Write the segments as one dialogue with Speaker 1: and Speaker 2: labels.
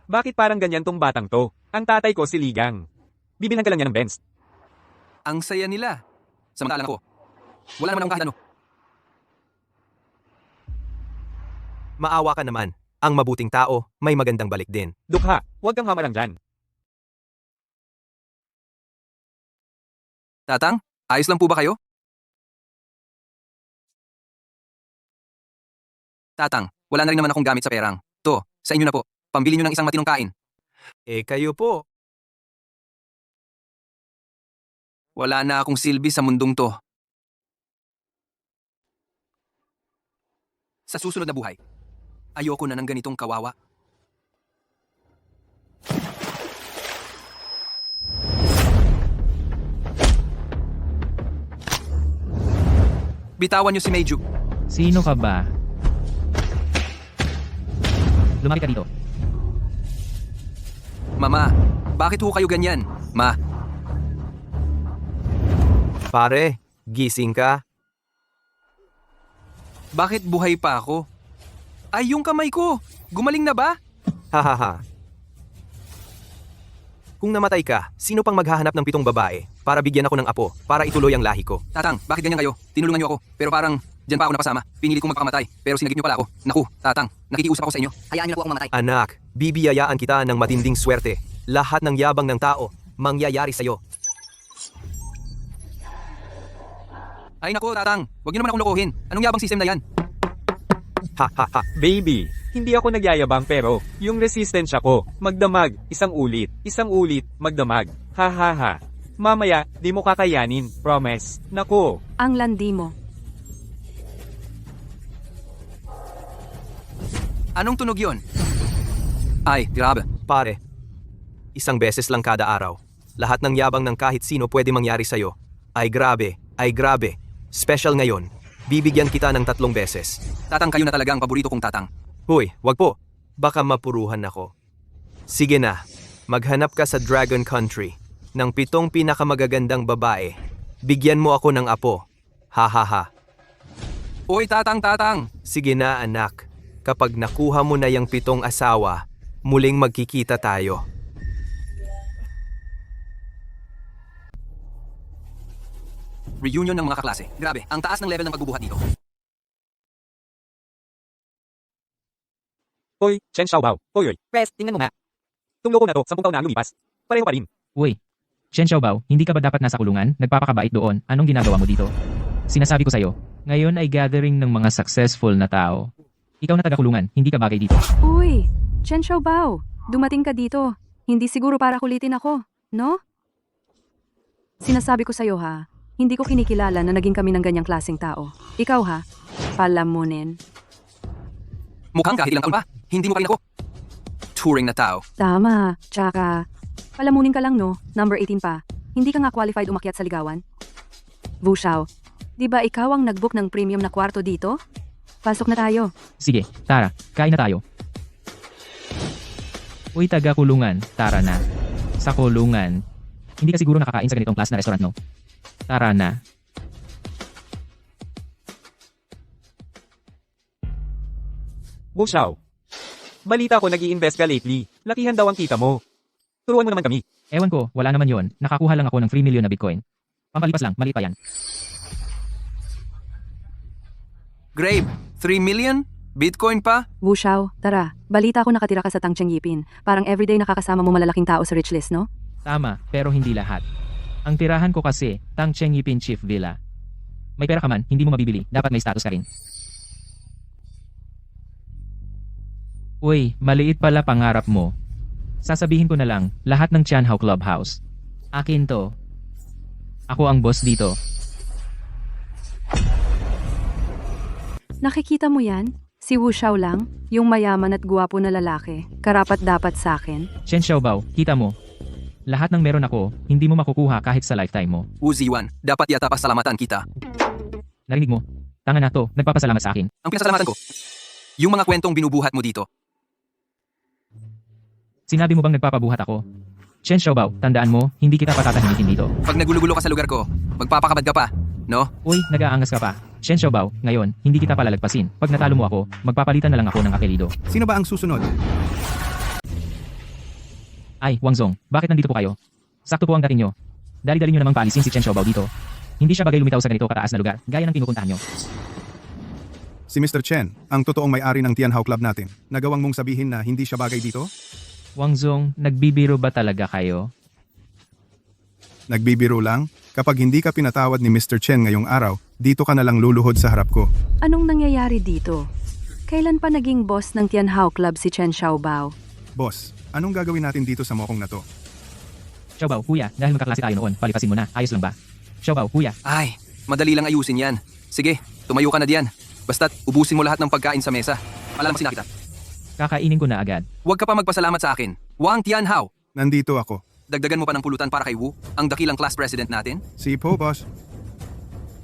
Speaker 1: Bakit parang ganyan tong batang to? Ang tatay ko si Ligang. Bibilhan ka lang niya ng Benz.
Speaker 2: Ang saya nila. Samantalang ako, wala naman akong kahit ano.
Speaker 3: Maawa ka naman. Ang mabuting tao, may magandang balik din.
Speaker 1: Dukha, huwag kang hamarang dyan.
Speaker 2: Tatang, ayos lang po ba kayo? Tatang, wala na rin naman akong gamit sa perang. To, sa inyo na po. Pambili nyo ng isang matinong kain.
Speaker 3: Kayo po.
Speaker 2: Wala na akong silbi sa mundong to. Sa susunod na buhay, ayoko na ng ganitong kawawa. Bitawan niyo si Meiju.
Speaker 4: Sino ka ba? Lumaki ka dito.
Speaker 2: Mama, bakit ho kayo ganyan? Ma,
Speaker 3: Pare, gising ka.
Speaker 2: bakit buhay pa ako? Ay, yung kamay ko! Gumaling na ba?
Speaker 3: Hahaha. Kung namatay ka, sino pang maghahanap ng 7 babae para bigyan ako ng apo para ituloy ang lahi ko?
Speaker 2: Tatang, bakit ganyan kayo? Tinulungan niyo ako, pero parang dyan pa ako napasama. Pinilit kong magpakamatay, pero sinagip niyo pala ako. Naku, Tatang, nakikiusap ako sa inyo. Hayaan niyo na po akong mamatay.
Speaker 3: Anak, bibiyayaan kita ng matinding swerte. Lahat ng yabang ng tao, mangyayari sa'yo.
Speaker 2: Ay naku, Tatang, huwag niyo naman akong lokohin. Anong yabang system na yan?
Speaker 3: Ha ha ha.
Speaker 1: Baby, hindi ako nagyayabang pero yung resistensya ko, magdamag, isang ulit, magdamag. Ha ha ha. Mamaya, di mo kakayanin, promise. Nako.
Speaker 5: Ang landi mo.
Speaker 2: Anong tunog yon? Ay, grabe.
Speaker 3: Pare, isang beses lang kada araw. Lahat ng yabang ng kahit sino pwede mangyari sa'yo. Ay grabe, ay grabe. Special ngayon. Bibigyan kita ng 3 beses.
Speaker 2: Tatang, kayo na talaga ang paborito kong tatang.
Speaker 3: Hoy, wag po. Baka mapuruhan ako. Sige na, maghanap ka sa Dragon Country ng 7 pinakamagagandang babae. Bigyan mo ako ng apo. Ha ha ha.
Speaker 2: Uy, Tatang!
Speaker 3: Sige na anak. Kapag nakuha mo na yung 7 asawa, muling magkikita tayo.
Speaker 2: Reunion ng mga kaklase. Grabe, ang taas ng level ng pagbubuhat dito.
Speaker 1: Hoy, Chen Xiaobao. Hoy. Pres, tingnan mo nga. Tong loko na to, 10 taon na ang lumipas. Pareho pa rin.
Speaker 4: Uy, Chen Xiaobao, hindi ka ba dapat nasa kulungan? Nagpapakabait doon. Anong ginagawa mo dito? Sinasabi ko sa'yo, ngayon ay gathering ng mga successful na tao. Ikaw na taga-kulungan, hindi ka bagay dito.
Speaker 5: Uy, Chen Xiaobao, dumating ka dito. Hindi siguro para kulitin ako, no? Sinasabi ko sa'yo ha, hindi ko kinikilala na naging kami ng ganyang klaseng tao. Ikaw ha, palamunin.
Speaker 2: Mukhang kahit ilang taon pa, hindi mo pa rin ako. Turing na tao.
Speaker 5: Tama, tsaka, palamunin ka lang no, number 18 pa. Hindi ka nga qualified umakyat sa ligawan? Wu Xiao, di ba ikaw ang nag-book ng premium na kwarto dito? Pasok na tayo.
Speaker 4: Sige, tara, kain na tayo. Uy, taga-kulungan, tara na. Sa kulungan. Hindi ka siguro nakakain sa ganitong class na restaurant, no? Tara na.
Speaker 1: Wu Xiao. Balita ko nag-i-invest ka lately. Lakihan daw ang kita mo. Turuan mo naman kami.
Speaker 4: Ewan ko, wala naman yon. Nakakuha lang ako ng 3 million na Bitcoin. Pampalipas lang, maliit pa yan.
Speaker 2: Grave, 3 million? Bitcoin pa?
Speaker 5: Wu Xiao, tara. Balita ko nakatira ka sa Tangcheng Yipin. Parang everyday nakakasama mo malalaking tao sa rich list, no?
Speaker 4: Tama, pero hindi lahat. Ang tirahan ko kasi, Tangcheng Yipin Chief Villa. May pera ka man, hindi mo mabibili. Dapat may status ka rin. Uy, maliit pala pangarap mo. Sasabihin ko na lang, lahat ng Tianhao Clubhouse. Akin to. Ako ang boss dito.
Speaker 5: Nakikita mo yan? Si Wu Xiao lang, yung mayaman at guwapo na lalaki. Karapat dapat sa akin.
Speaker 4: Chen Xiaobao, kita mo. Lahat ng meron ako, hindi mo makukuha kahit sa lifetime mo.
Speaker 2: Wu Ziwan, dapat yata pasalamatan kita.
Speaker 4: Narinig mo? Tanga na to, nagpapasalamat sa akin.
Speaker 2: Ang pinasalamatan ko, yung mga kwentong binubuhat mo dito.
Speaker 4: Sinabi mo bang nagpapabuhat ako? Chen Xiaobao, tandaan mo, hindi kita patatahimikin dito.
Speaker 2: Pag nagulo-gulo ka sa lugar ko, magpapakabad ka pa, no?
Speaker 4: Uy, nag-aangas ka pa. Chen Xiaobao, ngayon, hindi kita palalagpasin. Pag natalo mo ako, magpapalitan na lang ako ng apelido.
Speaker 6: Sino ba ang susunod?
Speaker 4: Ay, Wang Zong, bakit nandito po kayo? Sakto po ang dating nyo. Dali-dali nyo namang paalisin si Chen Xiaobao dito. Hindi siya bagay lumitaw sa ganito kataas na lugar, gaya ng pinupuntahan nyo.
Speaker 6: Si Mr. Chen, ang totoong may-ari ng Tianhao Club natin. Nagawang mong sabihin na hindi siya bagay dito?
Speaker 4: Wang Zong, nagbibiro ba talaga kayo?
Speaker 6: Nagbibiro lang? Kapag hindi ka pinatawad ni Mr. Chen ngayong araw, dito ka na lang luluhod sa harap ko.
Speaker 5: Anong nangyayari dito? Kailan pa naging boss ng Tianhao Club si Chen Xiaobao?
Speaker 6: Boss, anong gagawin natin dito sa mokong na to?
Speaker 4: Xiaobao, kuya, dahil magkaklase tayo noon, palipasin mo na, ayos lang ba? Xiaobao, kuya,
Speaker 2: Ay, madali lang ayusin yan. Sige, tumayo ka na diyan. Basta't ubusin mo lahat ng pagkain sa mesa. Palalampasin na kita.
Speaker 4: kakainin ko na agad.
Speaker 2: Huwag ka pa magpasalamat sa akin. Wang Tianhao.
Speaker 6: Nandito ako.
Speaker 2: Dagdagan mo pa ng pulutan para kay Wu, ang dakilang class president natin.
Speaker 6: Si Po, boss.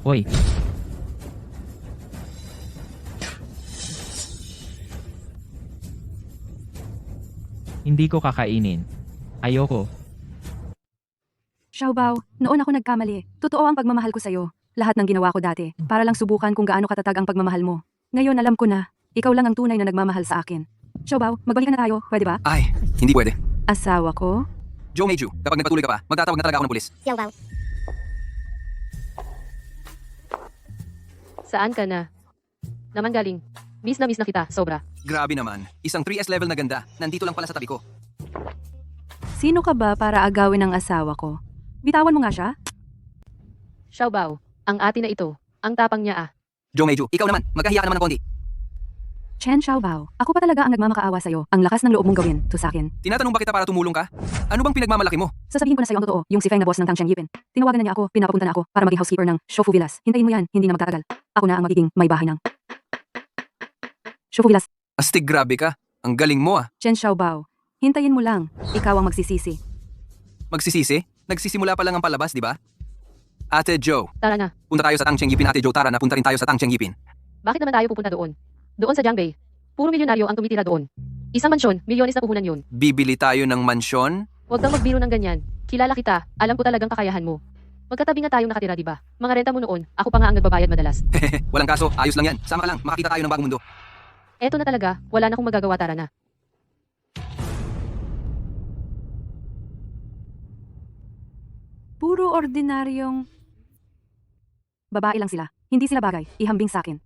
Speaker 4: Hoy, hindi ko kakainin. Ayoko.
Speaker 5: Xiaobao, noon ako nagkamali. Totoo ang pagmamahal ko sa'yo. Lahat ng ginawa ko dati, para lang subukan kung gaano katatag ang pagmamahal mo. Ngayon alam ko na, ikaw lang ang tunay na nagmamahal sa akin. Xiaobao, magbalikan na tayo, pwede ba?
Speaker 2: Ay, hindi pwede.
Speaker 5: Asawa ko?
Speaker 2: Joe Meiju, kapag nagpatuloy ka pa, magtatawag na talaga ako ng pulis.
Speaker 7: Saan ka na? Naman galing. Miss na kita, sobra.
Speaker 2: Grabe naman, isang 3S level na ganda, nandito lang pala sa tabi ko.
Speaker 5: Sino ka ba para agawin ang asawa ko? Bitawan mo nga siya?
Speaker 7: Xiaobao, ang ate na ito. Ang tapang niya ah.
Speaker 2: Joe Meiju, ikaw naman, magkahiya ka naman ng konti.
Speaker 5: Chen Xiaobao, ako pa talaga ang nagmamakaawa sa'yo. Ang lakas ng loob mong gawin to sa akin.
Speaker 2: Tinatanong ba kita para tumulong ka? Ano bang pinagmamalaki mo?
Speaker 5: Sasabihin ko na sa'yo ang totoo, yung si Feng na boss ng Tang Cheng Yipin. Tinawagan na niya ako, pinapapunta na ako para maging housekeeper ng Shofu Villas. Hintayin mo yan, hindi na magtatagal. Ako na ang magiging may bahay ng Shofu Villas.
Speaker 2: Astig, grabe ka. Ang galing mo ah.
Speaker 5: Chen Xiaobao, hintayin mo lang. Ikaw ang magsisisi.
Speaker 2: Magsisisi? Nagsisimula pa lang ang palabas, di ba? Ate Joe,
Speaker 7: Tara na.
Speaker 2: punta tayo sa Tang Cheng Yipin. Ate Joe, tara na, punta rin tayo sa Tang Cheng Yipin.
Speaker 7: Bakit naman tayo pupunta doon? Doon sa Jiangbei. Puro milyonaryo ang tumitira doon. Isang mansyon, milyones na puhunan yun.
Speaker 2: Bibili tayo ng mansyon?
Speaker 7: Huwag kang magbiro ng ganyan. Kilala kita, alam ko talagang kakayahan mo. Magkatabi nga tayong nakatira, di ba? Mga renta mo noon, ako pa nga ang nagbabayad madalas.
Speaker 2: Walang kaso, ayos lang yan. Sama ka lang, makakita tayo ng bagong mundo.
Speaker 7: Eto na talaga, wala na akong magagawa, tara na.
Speaker 5: Puro ordinaryong babae lang sila. Hindi sila bagay. Ihambing sa akin.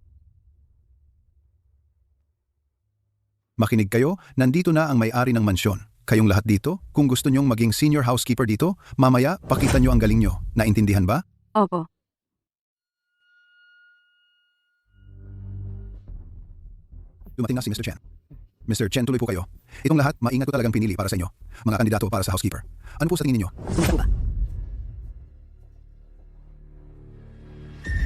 Speaker 6: Makinig kayo, nandito na ang may-ari ng mansyon. Kayong lahat dito, kung gusto nyong maging senior housekeeper dito, mamaya pakita nyo ang galing nyo. Naintindihan ba?
Speaker 5: Opo.
Speaker 6: Dumating na si Mr. Chen. Mr. Chen, tuloy po kayo. Itong lahat, maingat ko talagang pinili para sa inyo. Mga kandidato para sa housekeeper. Ano po sa tingin ninyo?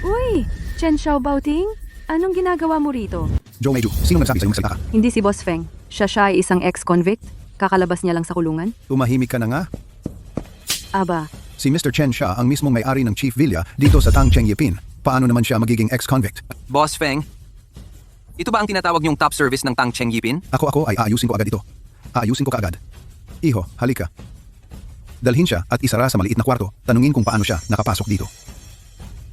Speaker 5: Uy! Chen Xiaobao Ting? Anong ginagawa mo rito?
Speaker 6: Joe Meiju, sino nagsabi sa'yo magsalita ka?
Speaker 5: Hindi si Boss Feng. Siya ay isang ex-convict. Kakalabas niya lang sa kulungan.
Speaker 6: Tumahimik ka na nga.
Speaker 5: Aba,
Speaker 6: Si Mr. Chen siya ang mismong may-ari ng Chief Villa dito sa Tang Cheng Yipin. Paano naman siya magiging ex-convict?
Speaker 2: Boss Feng, ito ba ang tinatawag niyong top service ng Tang Cheng Yipin?
Speaker 6: Ako ay aayusin ko agad ito. Aayusin ko kaagad. Iho, halika. Dalhin siya at isara sa maliit na kwarto. Tanungin kung paano siya nakapasok dito.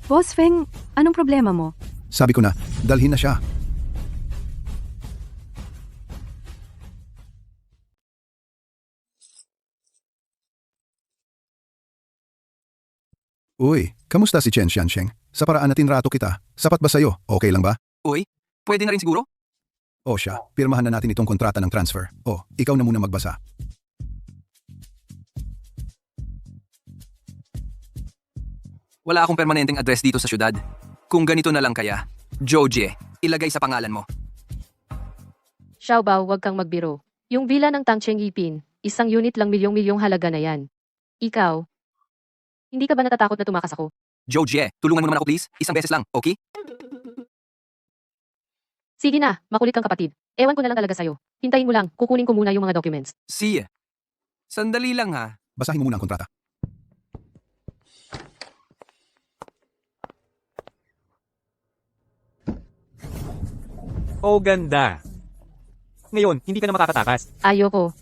Speaker 5: Boss Feng, anong problema mo?
Speaker 6: Sabi ko na, dalhin na siya. Uy, kamusta si Chen Xiansheng? Sa paraan na tinrato kita, sapat ba sa'yo? Okay lang ba?
Speaker 2: Uy, pwede na rin siguro?
Speaker 6: O siya, pirmahan na natin itong kontrata ng transfer. O, ikaw na muna magbasa.
Speaker 2: Wala akong permanenteng address dito sa syudad. Kung ganito na lang kaya, Joje, ilagay sa pangalan mo.
Speaker 7: Xiaobao, huwag kang magbiro. Yung villa ng Tang Cheng Yipin, isang unit lang milyong-milyong halaga na yan. Ikaw, hindi ka ba natatakot na tumakas ako?
Speaker 2: Joje, tulungan mo naman ako please. Isang beses lang, okay?
Speaker 7: Sige na, makulit kang kapatid. Ewan ko na lang talaga sa'yo. Hintayin mo lang, kukunin ko muna yung mga documents.
Speaker 2: See, sandali lang ha.
Speaker 6: Basahin mo muna ang kontrata.
Speaker 1: Oh, ganda. Ngayon, hindi ka na makakatakas.
Speaker 7: Ayoko.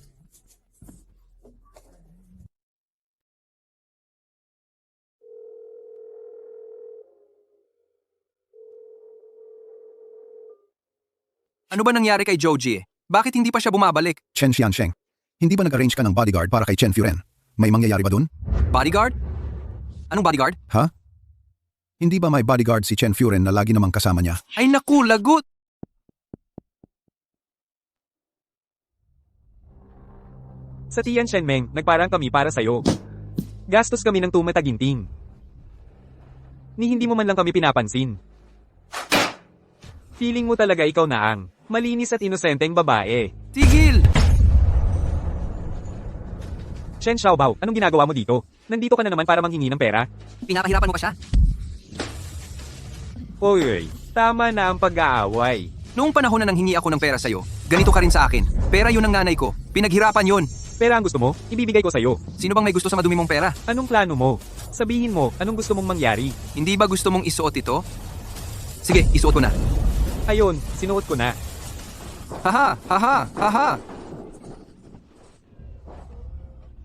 Speaker 2: Ano ba nangyari kay Joji? Bakit hindi pa siya bumabalik?
Speaker 6: Chen Xiansheng. Hindi ba nag-arrange ka ng bodyguard para kay Chen Furen? May mangyayari ba dun?
Speaker 2: Bodyguard? Anong bodyguard?
Speaker 6: Ha? Hindi ba may bodyguard si Chen Furen na lagi namang kasama niya?
Speaker 2: Ay naku, lagot!
Speaker 1: Sa Tiananmen, nagparang kami para sa'yo. Gastos kami ng tumataginting. Ni hindi mo man lang kami pinapansin. Feeling mo talaga ikaw na ang malinis at inosenteng babae.
Speaker 2: Tigil!
Speaker 1: Chen Xiaobao, anong ginagawa mo dito? Nandito ka na naman para manghingi ng pera?
Speaker 2: Pinapahirapan mo pa siya?
Speaker 1: Hoy, tama na ang pag-aaway.
Speaker 2: Noong panahon na nanghingi ako ng pera sa'yo, ganito ka rin sa akin. Pera yun ng nanay ko. Pinaghirapan yun.
Speaker 1: Pera ang gusto mo, ibibigay ko sa'yo.
Speaker 2: Sino bang may gusto sa madumi mong pera?
Speaker 1: Anong plano mo? Sabihin mo, anong gusto mong mangyari?
Speaker 2: Hindi ba gusto mong isuot ito? Sige, isuot ko na.
Speaker 1: Ayun, sinuot ko na.
Speaker 2: Haha, haha, haha.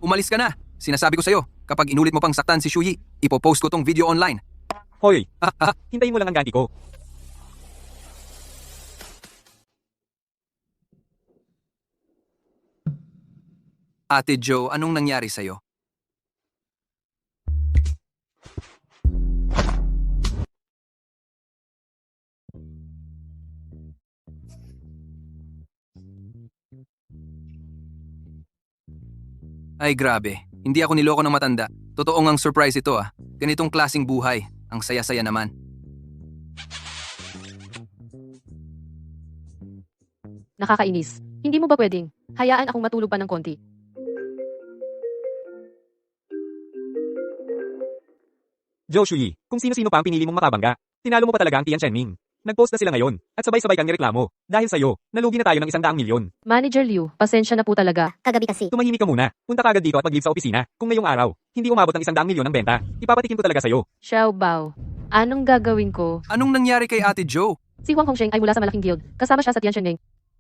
Speaker 2: Umalis ka na. Sinasabi ko sa'yo, kapag inulit mo pang saktan si Shuyi, ipopost ko tong video online.
Speaker 1: Hoy, hintayin mo lang ang ganti ko.
Speaker 2: Ate Joe, anong nangyari sa'yo? Ay grabe, hindi ako niloko ng matanda. Totoo ngang surprise ito ah. Ganitong klasing buhay, ang saya-saya naman.
Speaker 7: Nakakainis. Hindi mo ba pwedeng hayaan akong matulog pa ng konti?
Speaker 1: Zhou Shuyi, kung sino-sino pa ang pinili mong makabangga. Tinalo mo pa talaga ang Tiananmen. Nag-post na sila ngayon, at sabay-sabay kang nireklamo. Dahil sa'yo, nalugi na tayo ng 100 milyon.
Speaker 7: Manager Liu, pasensya na po talaga.
Speaker 8: Kagabi kasi.
Speaker 1: Tumahimik ka muna. Punta ka agad dito at mag-leave sa opisina. Kung ngayong araw, hindi umabot ng 100 milyon ang benta, ipapatikin ko talaga sa'yo.
Speaker 7: Xiaobao, anong gagawin ko?
Speaker 2: Anong nangyari kay Ate Joe?
Speaker 7: Si Huang Hongsheng ay mula sa malaking guild. Kasama siya sa Tiananmen.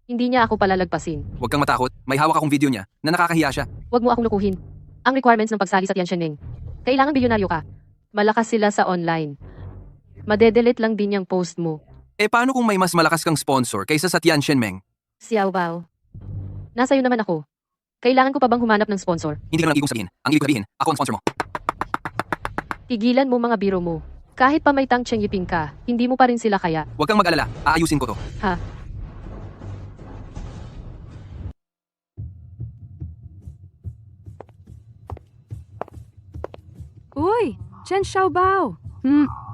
Speaker 7: Hindi niya ako palalagpasin.
Speaker 2: Huwag kang matakot, may hawak akong video niya na nakakahiya siya.
Speaker 7: Huwag mo akong lukuhin. Ang requirements ng pagsali sa Tiananmen. Kailangan bilyonaryo ka. Malakas sila sa online. Madedelete lang din yung post mo.
Speaker 2: Eh paano kung may mas malakas kang sponsor kaysa sa Tiananmen?
Speaker 7: Xiaobao. Nasa'yo naman ako. Kailangan ko pa bang humanap ng sponsor?
Speaker 2: Hindi ka naman ibig sabihin. Ang ibig sabihin, ako ang sponsor mo.
Speaker 7: Tigilan mo mga biro mo. Kahit pa may Tang Cheng Yiping ka, hindi mo pa rin sila kaya.
Speaker 2: Huwag kang mag-alala, aayusin ko to.
Speaker 7: Ha?
Speaker 5: Uy, Chen Xiaobao.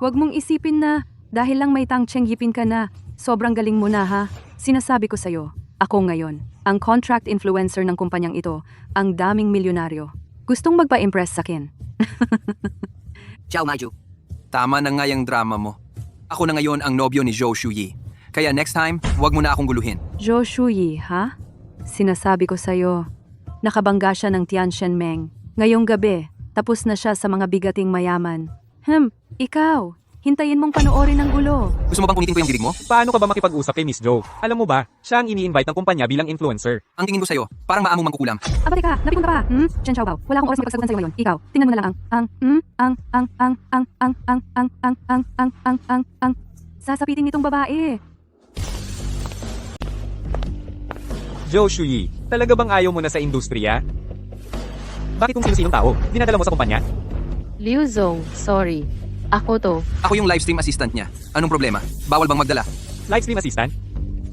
Speaker 5: Wag mong isipin na dahil lang may Tang Cheng Yipin ka na, sobrang galing mo na ha. Sinasabi ko sa'yo, ako ngayon, ang contract influencer ng kumpanyang ito, ang daming milyonaryo. Gustong magpa-impress sa akin.
Speaker 2: Ciao, Maju. Tama na nga yung drama mo. Ako na ngayon ang nobyo ni Zhou Shuyi. Kaya next time, huwag mo na akong guluhin.
Speaker 5: Zhou Shuyi, ha? Sinasabi ko sa'yo, nakabangga siya ng Tiananmen. Ngayong gabi, tapos na siya sa mga bigating mayaman. Ikaw, hintayin mong panoorin ang gulo.
Speaker 2: Gusto mo bang punitin ko yung bibig mo?
Speaker 1: Paano ka ba makipag-usap kay Miss Zhou? Alam mo ba, siya ang ini-invite ng kumpanya bilang influencer.
Speaker 2: Ang tingin ko sa'yo, parang maamong mangkukulam.
Speaker 5: Aba teka, napikon ka pa. Chen Xiaobao, wala akong oras makipagsagutan sa'yo ngayon. Ikaw, tingnan mo na lang ang sasapitin nitong babae.
Speaker 1: Zhou Shuyi, talaga bang ayaw mo na sa industriya? Bakit kung sino-sinong tao, dinadala mo sa kumpanya?
Speaker 7: Liu Zong, sorry. Ako to.
Speaker 2: Ako yung livestream assistant niya. Anong problema? Bawal bang magdala?
Speaker 1: Livestream assistant?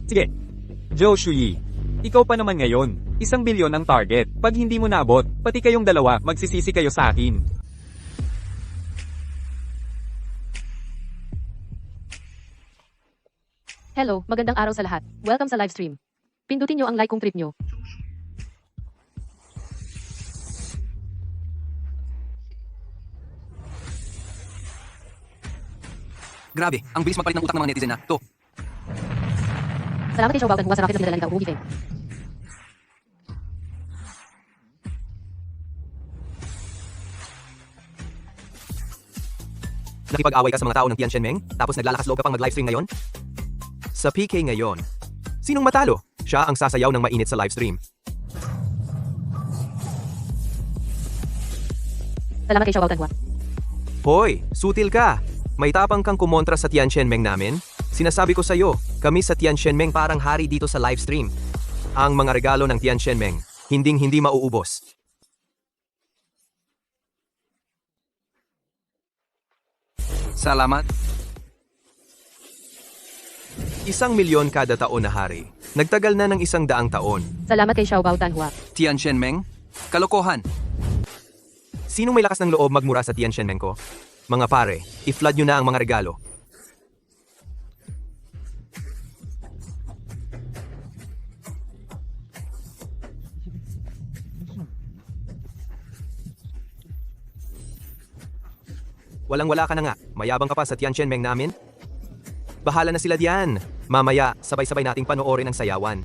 Speaker 1: Sige. Zhou Shuyi, ikaw pa naman ngayon. 1 bilyon ang target. Pag hindi mo naabot, pati kayong dalawa, magsisisi kayo sa akin.
Speaker 7: Hello, magandang araw sa lahat. Welcome sa livestream. Pindutin nyo ang like kung trip nyo.
Speaker 2: Grabe, ang bilis magpalit ng utak ng mga netizen na. To,
Speaker 7: Salamat kay Xiaobao at bukas sa rocket na pinadala nito. Umuwi
Speaker 3: Nakipag-away ka sa mga tao ng Tiananmen, tapos naglalakas loob ka pang mag-livestream ngayon? Sa PK ngayon, sinong matalo? Siya ang sasayaw ng mainit sa livestream.
Speaker 7: Salamat kay Xiaobao Tagwa.
Speaker 3: Hoy, sutil ka! May tapang kang kumontra sa Tiananmen namin? Sinasabi ko sa'yo, kami sa Tiananmen parang hari dito sa livestream. Ang mga regalo ng Tiananmen, Hinding-hindi mauubos.
Speaker 2: Salamat.
Speaker 3: 1,000,000 kada taon na hari. Nagtagal na ng 100 taon.
Speaker 7: Salamat kay Xiaobao Tanhua.
Speaker 2: Tian Shenmeng? Kalokohan.
Speaker 3: Sinong may lakas ng loob magmura sa Tiananmen ko? Mga pare, i-flood nyo na ang mga regalo. Walang-wala ka na nga. Mayabang ka pa sa Tiananmen namin? Bahala na sila diyan. Mamaya, sabay-sabay nating panoorin ang sayawan.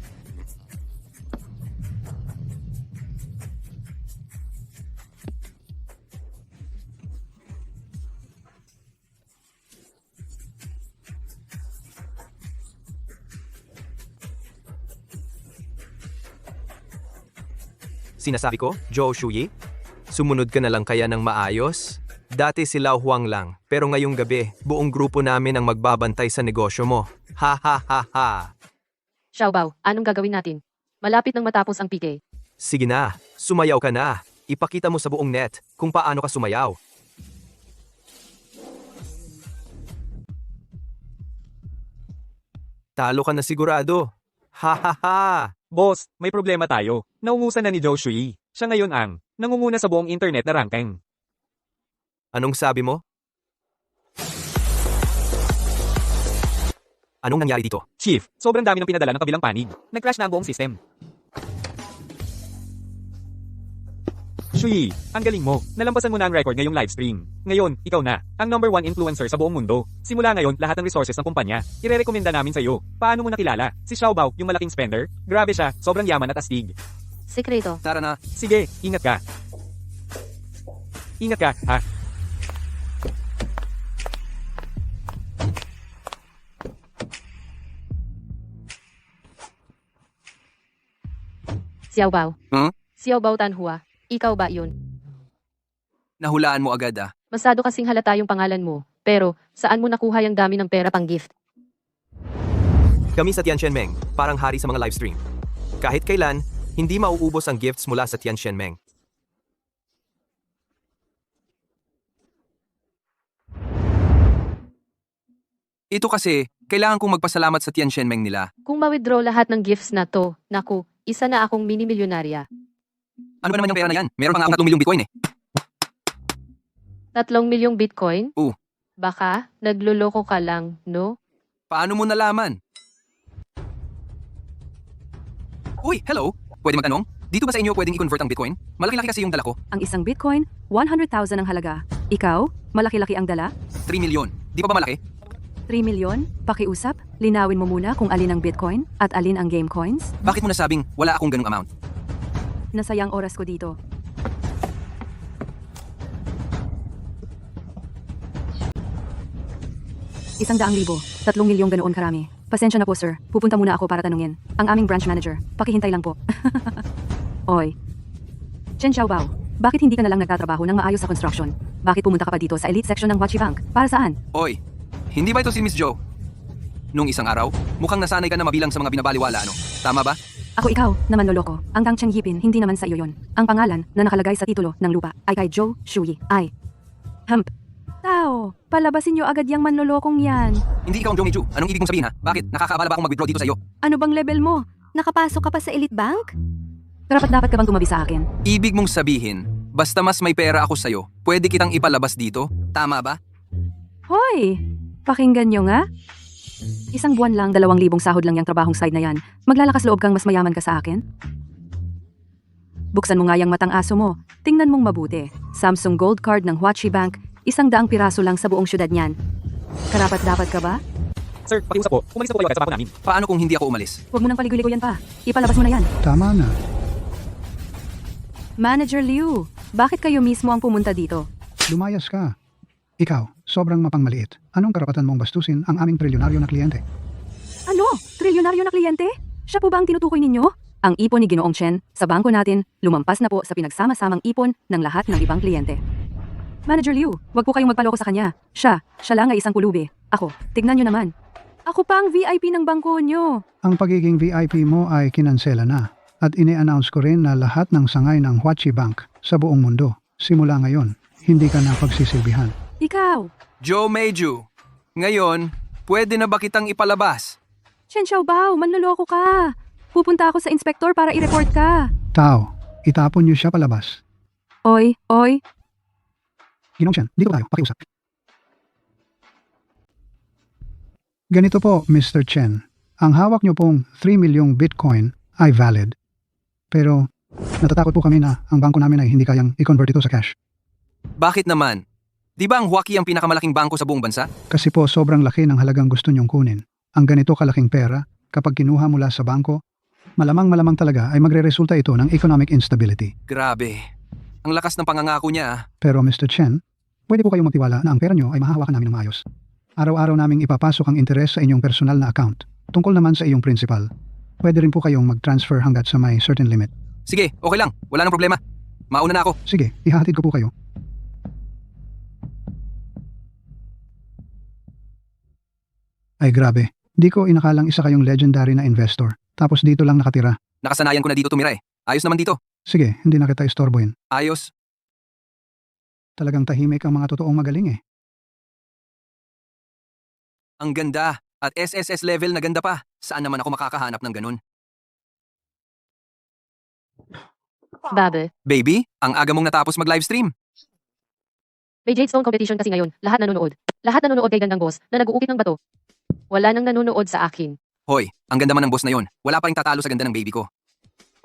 Speaker 3: Sinasabi ko, Zhou Shuyi, sumunod ka na lang kaya ng maayos? Dati si Lao Huang lang, pero ngayong gabi, buong grupo namin ang magbabantay sa negosyo mo. Ha ha ha ha.
Speaker 7: Xiaobao, anong gagawin natin? Malapit nang matapos ang PK.
Speaker 3: Sige na, sumayaw ka na. Ipakita mo sa buong net kung paano ka sumayaw. Talo ka na sigurado. Ha ha ha.
Speaker 1: Boss, may problema tayo. Naungusan na ni Zhou Shui. Siya ngayon ang nangunguna sa buong internet na ranking.
Speaker 3: Anong sabi mo? Anong nangyari dito?
Speaker 1: Chief, sobrang dami ng pinadala ng kabilang panig. Nag-crash na ang buong system. Shui, ang galing mo. Nalampasan mo na ang record ngayong livestream. Ngayon, ikaw na, ang #1 influencer sa buong mundo. Simula ngayon, lahat ng resources ng kumpanya, irerekomenda namin sa iyo. Paano mo nakilala? Si Xiaobao, yung malaking spender? Grabe siya, sobrang yaman at astig.
Speaker 7: Sekreto.
Speaker 2: Tara na.
Speaker 1: Sige, ingat ka. Ingat ka, ha?
Speaker 7: Xiaobao.
Speaker 2: Huh?
Speaker 7: Xiaobao Tanhua. Ikaw ba yun?
Speaker 2: Nahulaan mo agad ah.
Speaker 7: Masado kasing halata yung pangalan mo. Pero, saan mo nakuha yung dami ng pera pang gift?
Speaker 3: Kami sa Tiananmen, parang hari sa mga livestream. Kahit kailan, hindi mauubos ang gifts mula sa Tiananmen.
Speaker 2: Ito kasi, kailangan kong magpasalamat sa Tian Shenmeng nila.
Speaker 7: Kung ma-withdraw lahat ng gifts na to, naku, isa na akong mini-milyonarya.
Speaker 2: Ano ba naman yung pera na yan? Meron pa nga akong 3 milyong bitcoin eh.
Speaker 7: 3 milyong bitcoin?
Speaker 2: Oo.
Speaker 7: Baka, nagluloko ka lang, no?
Speaker 2: Paano mo nalaman? Uy, hello? Pwede magtanong? Dito ba sa inyo pwedeng i-convert ang bitcoin? Malaki-laki kasi yung dala ko.
Speaker 5: Ang isang Bitcoin, 100,000 ang halaga. Ikaw, malaki-laki ang dala?
Speaker 2: 3 milyon. Di pa ba malaki?
Speaker 5: 3 milyon? Pakiusap? Linawin mo muna kung alin ang Bitcoin at alin ang game coins?
Speaker 2: Bakit mo nasabing wala akong ganung amount?
Speaker 5: Nasayang oras ko dito. $100,000, 3 milyong ganoon karami. Pasensya na po sir, pupunta muna ako para tanungin. Ang aming branch manager, pakihintay lang po. Oy. Chen Xiaobao, bakit hindi ka na lang nagtatrabaho ng maayos sa construction? Bakit pumunta ka pa dito sa elite section ng Huachi Bank? Para saan?
Speaker 2: Oy, hindi ba ito si Miss Joe? Nung isang araw, mukhang nasanay ka na mabilang sa mga binabaliwala ano? Tama ba?
Speaker 5: Ako ikaw, naman loloko. Ang Gang Cheng Yipin, hindi naman sa iyo yon. Ang pangalan na nakalagay sa titulo ng lupa ay kay Zhou Shuyi. Ay. Tao, palabasin niyo agad yung manlolokong yan.
Speaker 2: Hindi ikaw ang Joe Miju. Anong ibig mong sabihin ha? Bakit? Nakakaabala ba akong mag-withdraw dito sa iyo?
Speaker 5: Ano bang level mo? Nakapasok ka pa sa elite bank? Karapat dapat ka bang tumabi sa akin?
Speaker 2: Ibig mong sabihin, basta mas may pera ako sa'yo, pwede kitang ipalabas dito? Tama ba?
Speaker 5: Hoy! Pakinggan nyo nga. Isang buwan lang, 2,000 sahod lang yung trabahong side na yan. Maglalakas loob kang mas mayaman ka sa akin? Buksan mo nga yung matang aso mo. Tingnan mong mabuti. Samsung Gold Card ng Huachi Bank, 100 piraso lang sa buong syudad niyan. Karapat dapat ka ba?
Speaker 1: Sir, pakiusap po, umalis na po kayo agad sa bangko namin.
Speaker 2: Paano kung hindi ako umalis?
Speaker 5: Huwag mo nang paligoy-ligoy yan pa. Ipalabas mo na yan.
Speaker 6: Tama na.
Speaker 5: Manager Liu, bakit kayo mismo ang pumunta dito?
Speaker 6: Lumayas ka. Ikaw, sobrang mapangmaliit. Anong karapatan mong bastusin ang aming trilyonaryo na kliyente?
Speaker 5: Ano? Trilyonaryo na kliyente? Siya po ba ang tinutukoy ninyo? Ang ipon ni Ginoong Chen sa bangko natin lumampas na po sa pinagsama-samang ipon ng lahat ng ibang kliyente. Manager Liu, wag po kayong magpaloko sa kanya. Siya lang ay isang kulubi. Ako, tignan nyo naman. Ako pa ang VIP ng bangko nyo.
Speaker 6: Ang pagiging VIP mo ay kinansela na.
Speaker 8: At ini-announce ko rin na lahat ng sangay ng Huachi Bank sa buong mundo, simula ngayon, hindi ka na pagsisilbihan.
Speaker 5: Ikaw!
Speaker 2: Joe Meiju, ngayon, pwede na ba kitang ipalabas?
Speaker 5: Chen Xiaobao, manloloko ka! Pupunta ako sa inspektor para i-report ka.
Speaker 8: Tao, itapon niyo siya palabas.
Speaker 5: Oy, oy,
Speaker 8: Ginong Chen, dito tayo, pakiusap. Ganito po, Mr. Chen. Ang hawak niyo pong 3 milyong Bitcoin ay valid. Pero natatakot po kami na ang bangko namin ay hindi kayang i-convert ito sa cash.
Speaker 2: Bakit naman? Di ba ang Huaki ang pinakamalaking bangko sa buong bansa?
Speaker 8: Kasi po sobrang laki ng halagang gusto niyong kunin. Ang ganito kalaking pera, kapag kinuha mula sa bangko, malamang talaga ay magre-resulta ito ng economic instability.
Speaker 2: Grabe. Ang lakas ng pangangako niya ah.
Speaker 8: Pero Mr. Chen, pwede po kayong magtiwala na ang pera niyo ay mahahawakan namin ng maayos. Araw-araw naming ipapasok ang interes sa inyong personal na account. Tungkol naman sa iyong principal, pwede rin po kayong mag-transfer hanggat sa may certain limit.
Speaker 2: Sige, okay lang. Wala nang problema. Mauna na ako.
Speaker 8: Sige, ihahatid ko po kayo. Ay grabe, di ko inakalang isa kayong legendary na investor. Tapos dito lang nakatira.
Speaker 2: Nakasanayan ko na dito tumira eh. Ayos naman dito.
Speaker 8: Sige, hindi na kita istorbohin.
Speaker 2: Ayos.
Speaker 8: Talagang tahimik ang mga totoong magaling eh.
Speaker 2: Ang ganda. At SSS level na ganda pa. Saan naman ako makakahanap ng ganun?
Speaker 7: Babe,
Speaker 2: Baby, ang aga mong natapos mag-livestream.
Speaker 7: may Jade Stone competition kasi ngayon. Lahat nanonood. Lahat nanonood kay gandang boss na nag-uukit ng bato. Wala nang nanonood sa akin.
Speaker 2: Hoy, ang ganda man ng boss na yon. Wala pa ring tatalo sa ganda ng baby ko.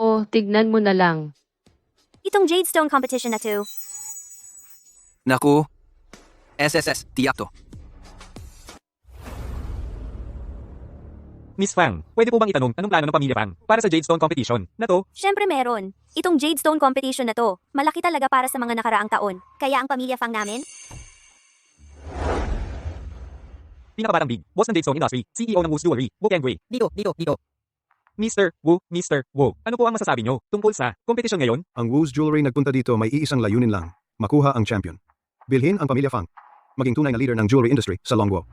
Speaker 7: Oh, tignan mo na lang.
Speaker 9: Itong Jade Stone competition na to.
Speaker 2: Naku, SSS, tiyak to.
Speaker 1: Miss Fang, pwede po bang itanong anong plano ng pamilya Fang para sa Jade Stone competition na to?
Speaker 9: Syempre meron. Itong Jade Stone competition na to, malaki talaga para sa mga nakaraang taon. Kaya ang pamilya Fang namin,
Speaker 1: Pinakabatang big, boss ng Jade Stone Industry, CEO ng Woos Jewelry, Wu Kengwei.
Speaker 10: Dito.
Speaker 1: Mr. Wu, ano po ang masasabi nyo tungkol sa kompetisyon ngayon?
Speaker 6: Ang Woos Jewelry nagpunta dito may iisang layunin lang, makuha ang champion. Bilhin ang pamilya Fang. Maging tunay na leader ng jewelry industry sa Longguo.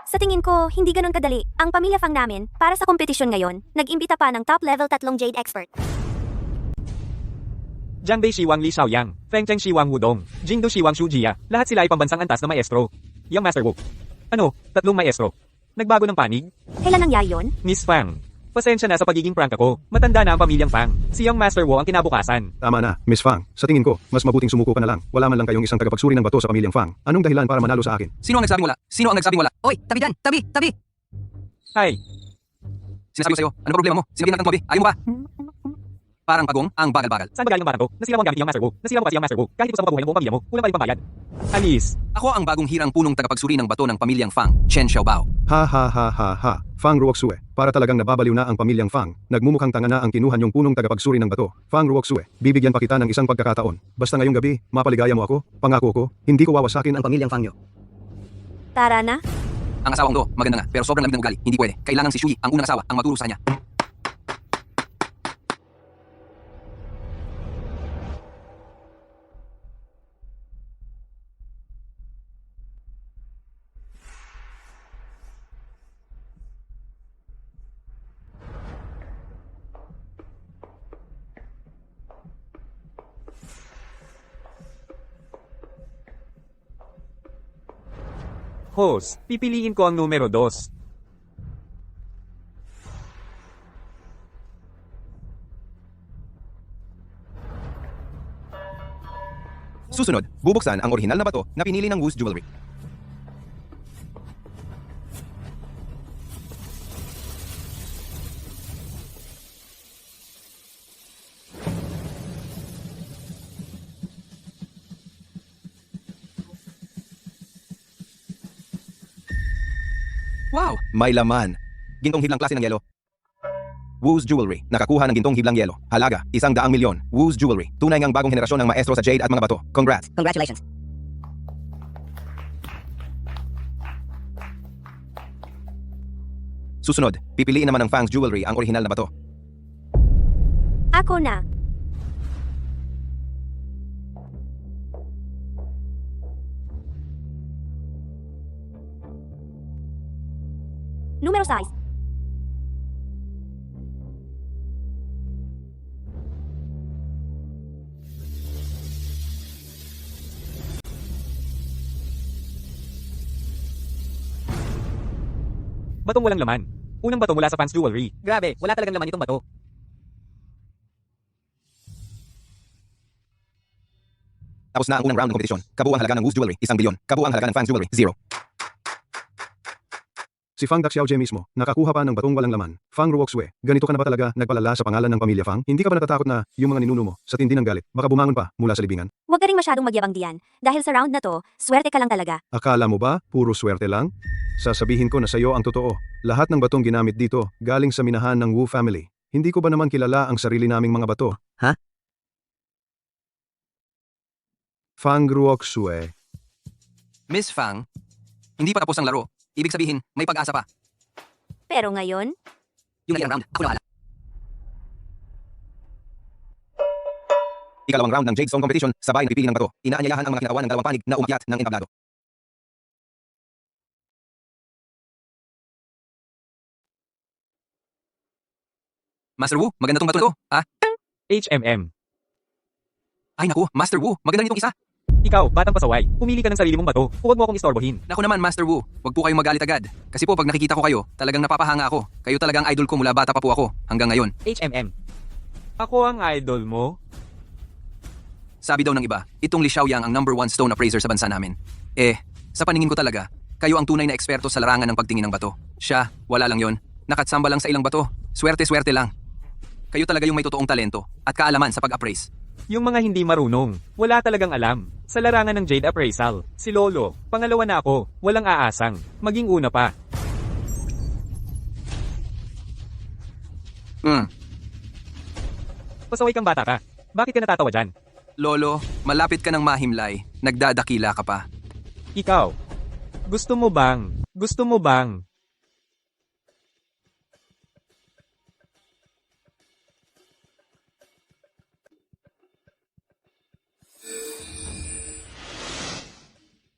Speaker 9: sa tingin ko, hindi ganun kadali. Ang pamilya Fang namin, para sa kompetisyon ngayon, nag-imbita pa ng top level 3 Jade expert.
Speaker 1: Jiang Bei Shiwang Li Xiaoyang, Feng Cheng Shiwang Wudong, Jingdu Shiwang Shu Jia, lahat sila ay pambansang antas na maestro. Yang Master Wu. Ano, 3 maestro? Nagbago ng panig?
Speaker 9: Kailan nangyari yun?
Speaker 1: Miss Fang. Pasensya na sa pagiging prank ako. Matanda na ang pamilyang Fang. Si Yang Master Wu ang kinabukasan.
Speaker 6: Tama na, Miss Fang. Sa tingin ko, mas mabuting sumuko ka na lang. Wala man lang kayong isang tagapagsuri ng bato sa pamilyang Fang. Anong dahilan para manalo sa akin?
Speaker 2: Sino ang nagsabing wala? Sino ang nagsabing wala?
Speaker 10: Oy, tabi dyan! Tabi!
Speaker 1: Hi,
Speaker 2: Sinasabi ko sa'yo, ano ba problema mo? Sinabi natin tumabi. Ayaw mo ba? Parang pagong, ang bagal-bagal.
Speaker 1: saan ba galing ang batang to? Nasira mo ang gamit ni Yang Master Wu. Nasira mo kasi Yang Master Wu. Kahit ito sa mapabuhay ng buong pamilya mo, kulang pa rin pambayad. Alis.
Speaker 2: Ako ang bagong hirang punong tagapagsuri ng bato ng pamilyang Fang, Chen Xiaobao.
Speaker 6: Ha. Fang Ruoxue. Para talagang nababaliw na ang pamilyang Fang. Nagmumukhang tanga na ang kinuha niyong punong tagapagsuri ng bato. Fang Ruoxue. Bibigyan pa kita ng isang pagkakataon. Basta ngayong gabi, mapaligaya mo ako. Pangako ko, hindi ko wawasakin ang pamilyang Fang niyo.
Speaker 9: Tara na.
Speaker 2: Ang asawang to, maganda nga, pero sobrang lamig ng ugali. Hindi pwede. Kailangan si Shuyi, ang unang asawa, ang magturo sa kanya.
Speaker 1: Host, pipiliin ko ang numero 2.
Speaker 11: Susunod, bubuksan ang orihinal na bato na pinili ng Woos Jewelry.
Speaker 2: Wow!
Speaker 11: May laman. Gintong hiblang klase ng yelo. Woos Jewelry. Nakakuha ng gintong hiblang yelo. Halaga, 100 milyon. Woos Jewelry. Tunay ngang bagong henerasyon ng maestro sa jade at mga bato. Congrats!
Speaker 10: Congratulations.
Speaker 11: Susunod, pipiliin naman ng Fangs Jewelry ang orihinal na bato.
Speaker 9: Ako na. Numero 6.
Speaker 1: batong walang laman. Unang bato mula sa Fang's Jewelry. Grabe, wala talagang laman itong bato.
Speaker 11: Tapos na ang unang round ng kompetisyon. Kabuang halaga ng Woos Jewelry, 1 bilyon. Kabuang halaga ng Fang's Jewelry, 0.
Speaker 6: Si Fang Daxiaojie mismo, nakakuha pa ng batong walang laman. Fang Ruoxue, ganito ka na ba talaga nagpalala sa pangalan ng pamilya Fang? Hindi ka ba natatakot na yung mga ninuno mo sa tindi ng galit, baka bumangon pa mula sa libingan?
Speaker 9: Huwag ka ring masyadong magyabang diyan. Dahil sa round na to, swerte ka lang talaga.
Speaker 6: Akala mo ba, puro swerte lang? Sasabihin ko na sa iyo ang totoo. Lahat ng batong ginamit dito, galing sa minahan ng Wu family. Hindi ko ba naman kilala ang sarili naming mga bato?
Speaker 2: Ha?
Speaker 6: Fang Ruoxue.
Speaker 2: Miss Fang, hindi pa tapos ang laro. Ibig sabihin, may pag-asa pa.
Speaker 9: Pero ngayon,
Speaker 2: Yung ilang round, ako na wala.
Speaker 11: Ikalawang round ng Jade Stone Competition, sabay na pipili ng bato. Inaanyayahan ang mga kinatawan ng dalawang panig na umakyat ng entablado.
Speaker 2: Master Wu, maganda tong bato na to. Ah?
Speaker 1: HMM.
Speaker 2: Ay naku, Master Wu, maganda nitong isa.
Speaker 1: Ikaw, batang pasaway, pumili ka ng sarili mong bato. Huwag mo akong istorbohin.
Speaker 2: Naku naman, Master Wu, wag po kayong magalit agad. Kasi po pag nakikita ko kayo, talagang napapahanga ako. Kayo talagang idol ko mula bata pa po ako, hanggang ngayon.
Speaker 1: HMM. Ako ang idol mo?
Speaker 2: Sabi daw ng iba, itong Li Xiaoyang ang #1 stone appraiser sa bansa namin. Sa paningin ko talaga, kayo ang tunay na eksperto sa larangan ng pagtingin ng bato. Siya, wala lang yon. Nakatsamba lang sa ilang bato. Swerte-swerte lang. Kayo talaga yung may totoong talento at kaalaman sa pag-appraise.
Speaker 1: Yung mga hindi marunong, wala talagang alam. Sa larangan ng Jade Appraisal, si Lolo, pangalawa na ako, walang aasang, maging una pa. Pasaway kang bata ka. Bakit ka natatawa dyan?
Speaker 2: Lolo, malapit ka ng mahimlay. Nagdadakila ka pa.
Speaker 1: Ikaw, gusto mo bang?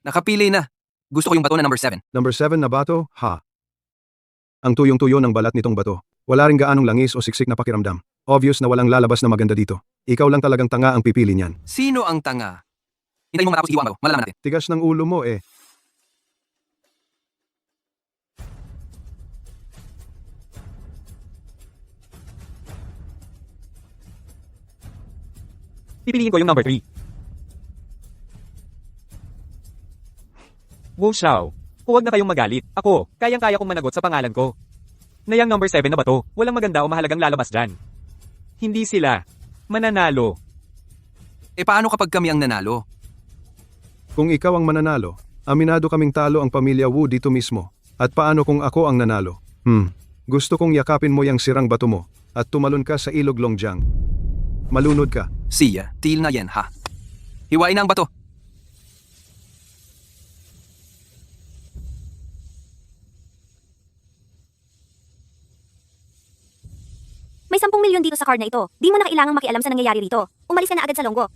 Speaker 2: Nakapili na. Gusto ko yung bato na #7.
Speaker 6: Number 7 na bato, ha. Ang tuyong-tuyo ng balat nitong bato. Wala ring gaanong langis o siksik na pakiramdam. Obvious na walang lalabas na maganda dito. Ikaw lang talagang tanga ang pipili niyan.
Speaker 2: Sino ang tanga? Hintayin mo matapos iwan mo. Malalaman natin.
Speaker 6: Tigas ng ulo mo eh.
Speaker 1: Pipiliin ko yung number 3. Wu Xiao, huwag na kayong magalit. Ako, kayang-kaya kong managot sa pangalan ko. Nayang number 7 na ba to? Walang maganda o mahalagang lalabas dyan. Hindi sila mananalo.
Speaker 2: Paano kapag kami ang nanalo?
Speaker 6: Kung ikaw ang mananalo, aminado kaming talo ang pamilya Wu dito mismo. At paano kung ako ang nanalo? Gusto kong yakapin mo yung sirang bato mo at tumalon ka sa ilog Longjiang. Malunod ka.
Speaker 2: Siya, til na yan ha. Hiwain na ang bato.
Speaker 9: may 10 milyon dito sa card na ito. Di mo na kailangang makialam sa nangyayari rito. Umalis ka na agad sa longgo.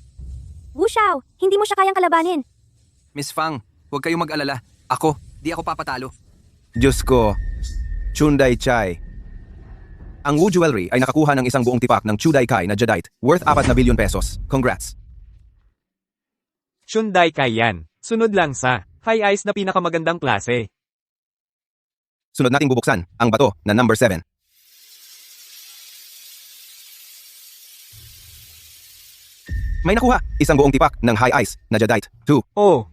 Speaker 9: Wu Xiao, hindi mo siya kayang kalabanin.
Speaker 2: Miss Fang, huwag kayong mag-alala. Di ako papatalo.
Speaker 11: Diyos ko, Chunday Chai. Ang Wu Jewelry ay nakakuha ng isang buong tipak ng Chudai Kai na Jadeite, worth 4 na bilyon pesos. Congrats!
Speaker 1: Chunday Kai yan. Sunod lang sa high ice na pinakamagandang klase.
Speaker 11: Sunod nating bubuksan ang bato na number 7. May nakuha isang buong tipak ng high ice na Jadeite 2.
Speaker 1: Oh.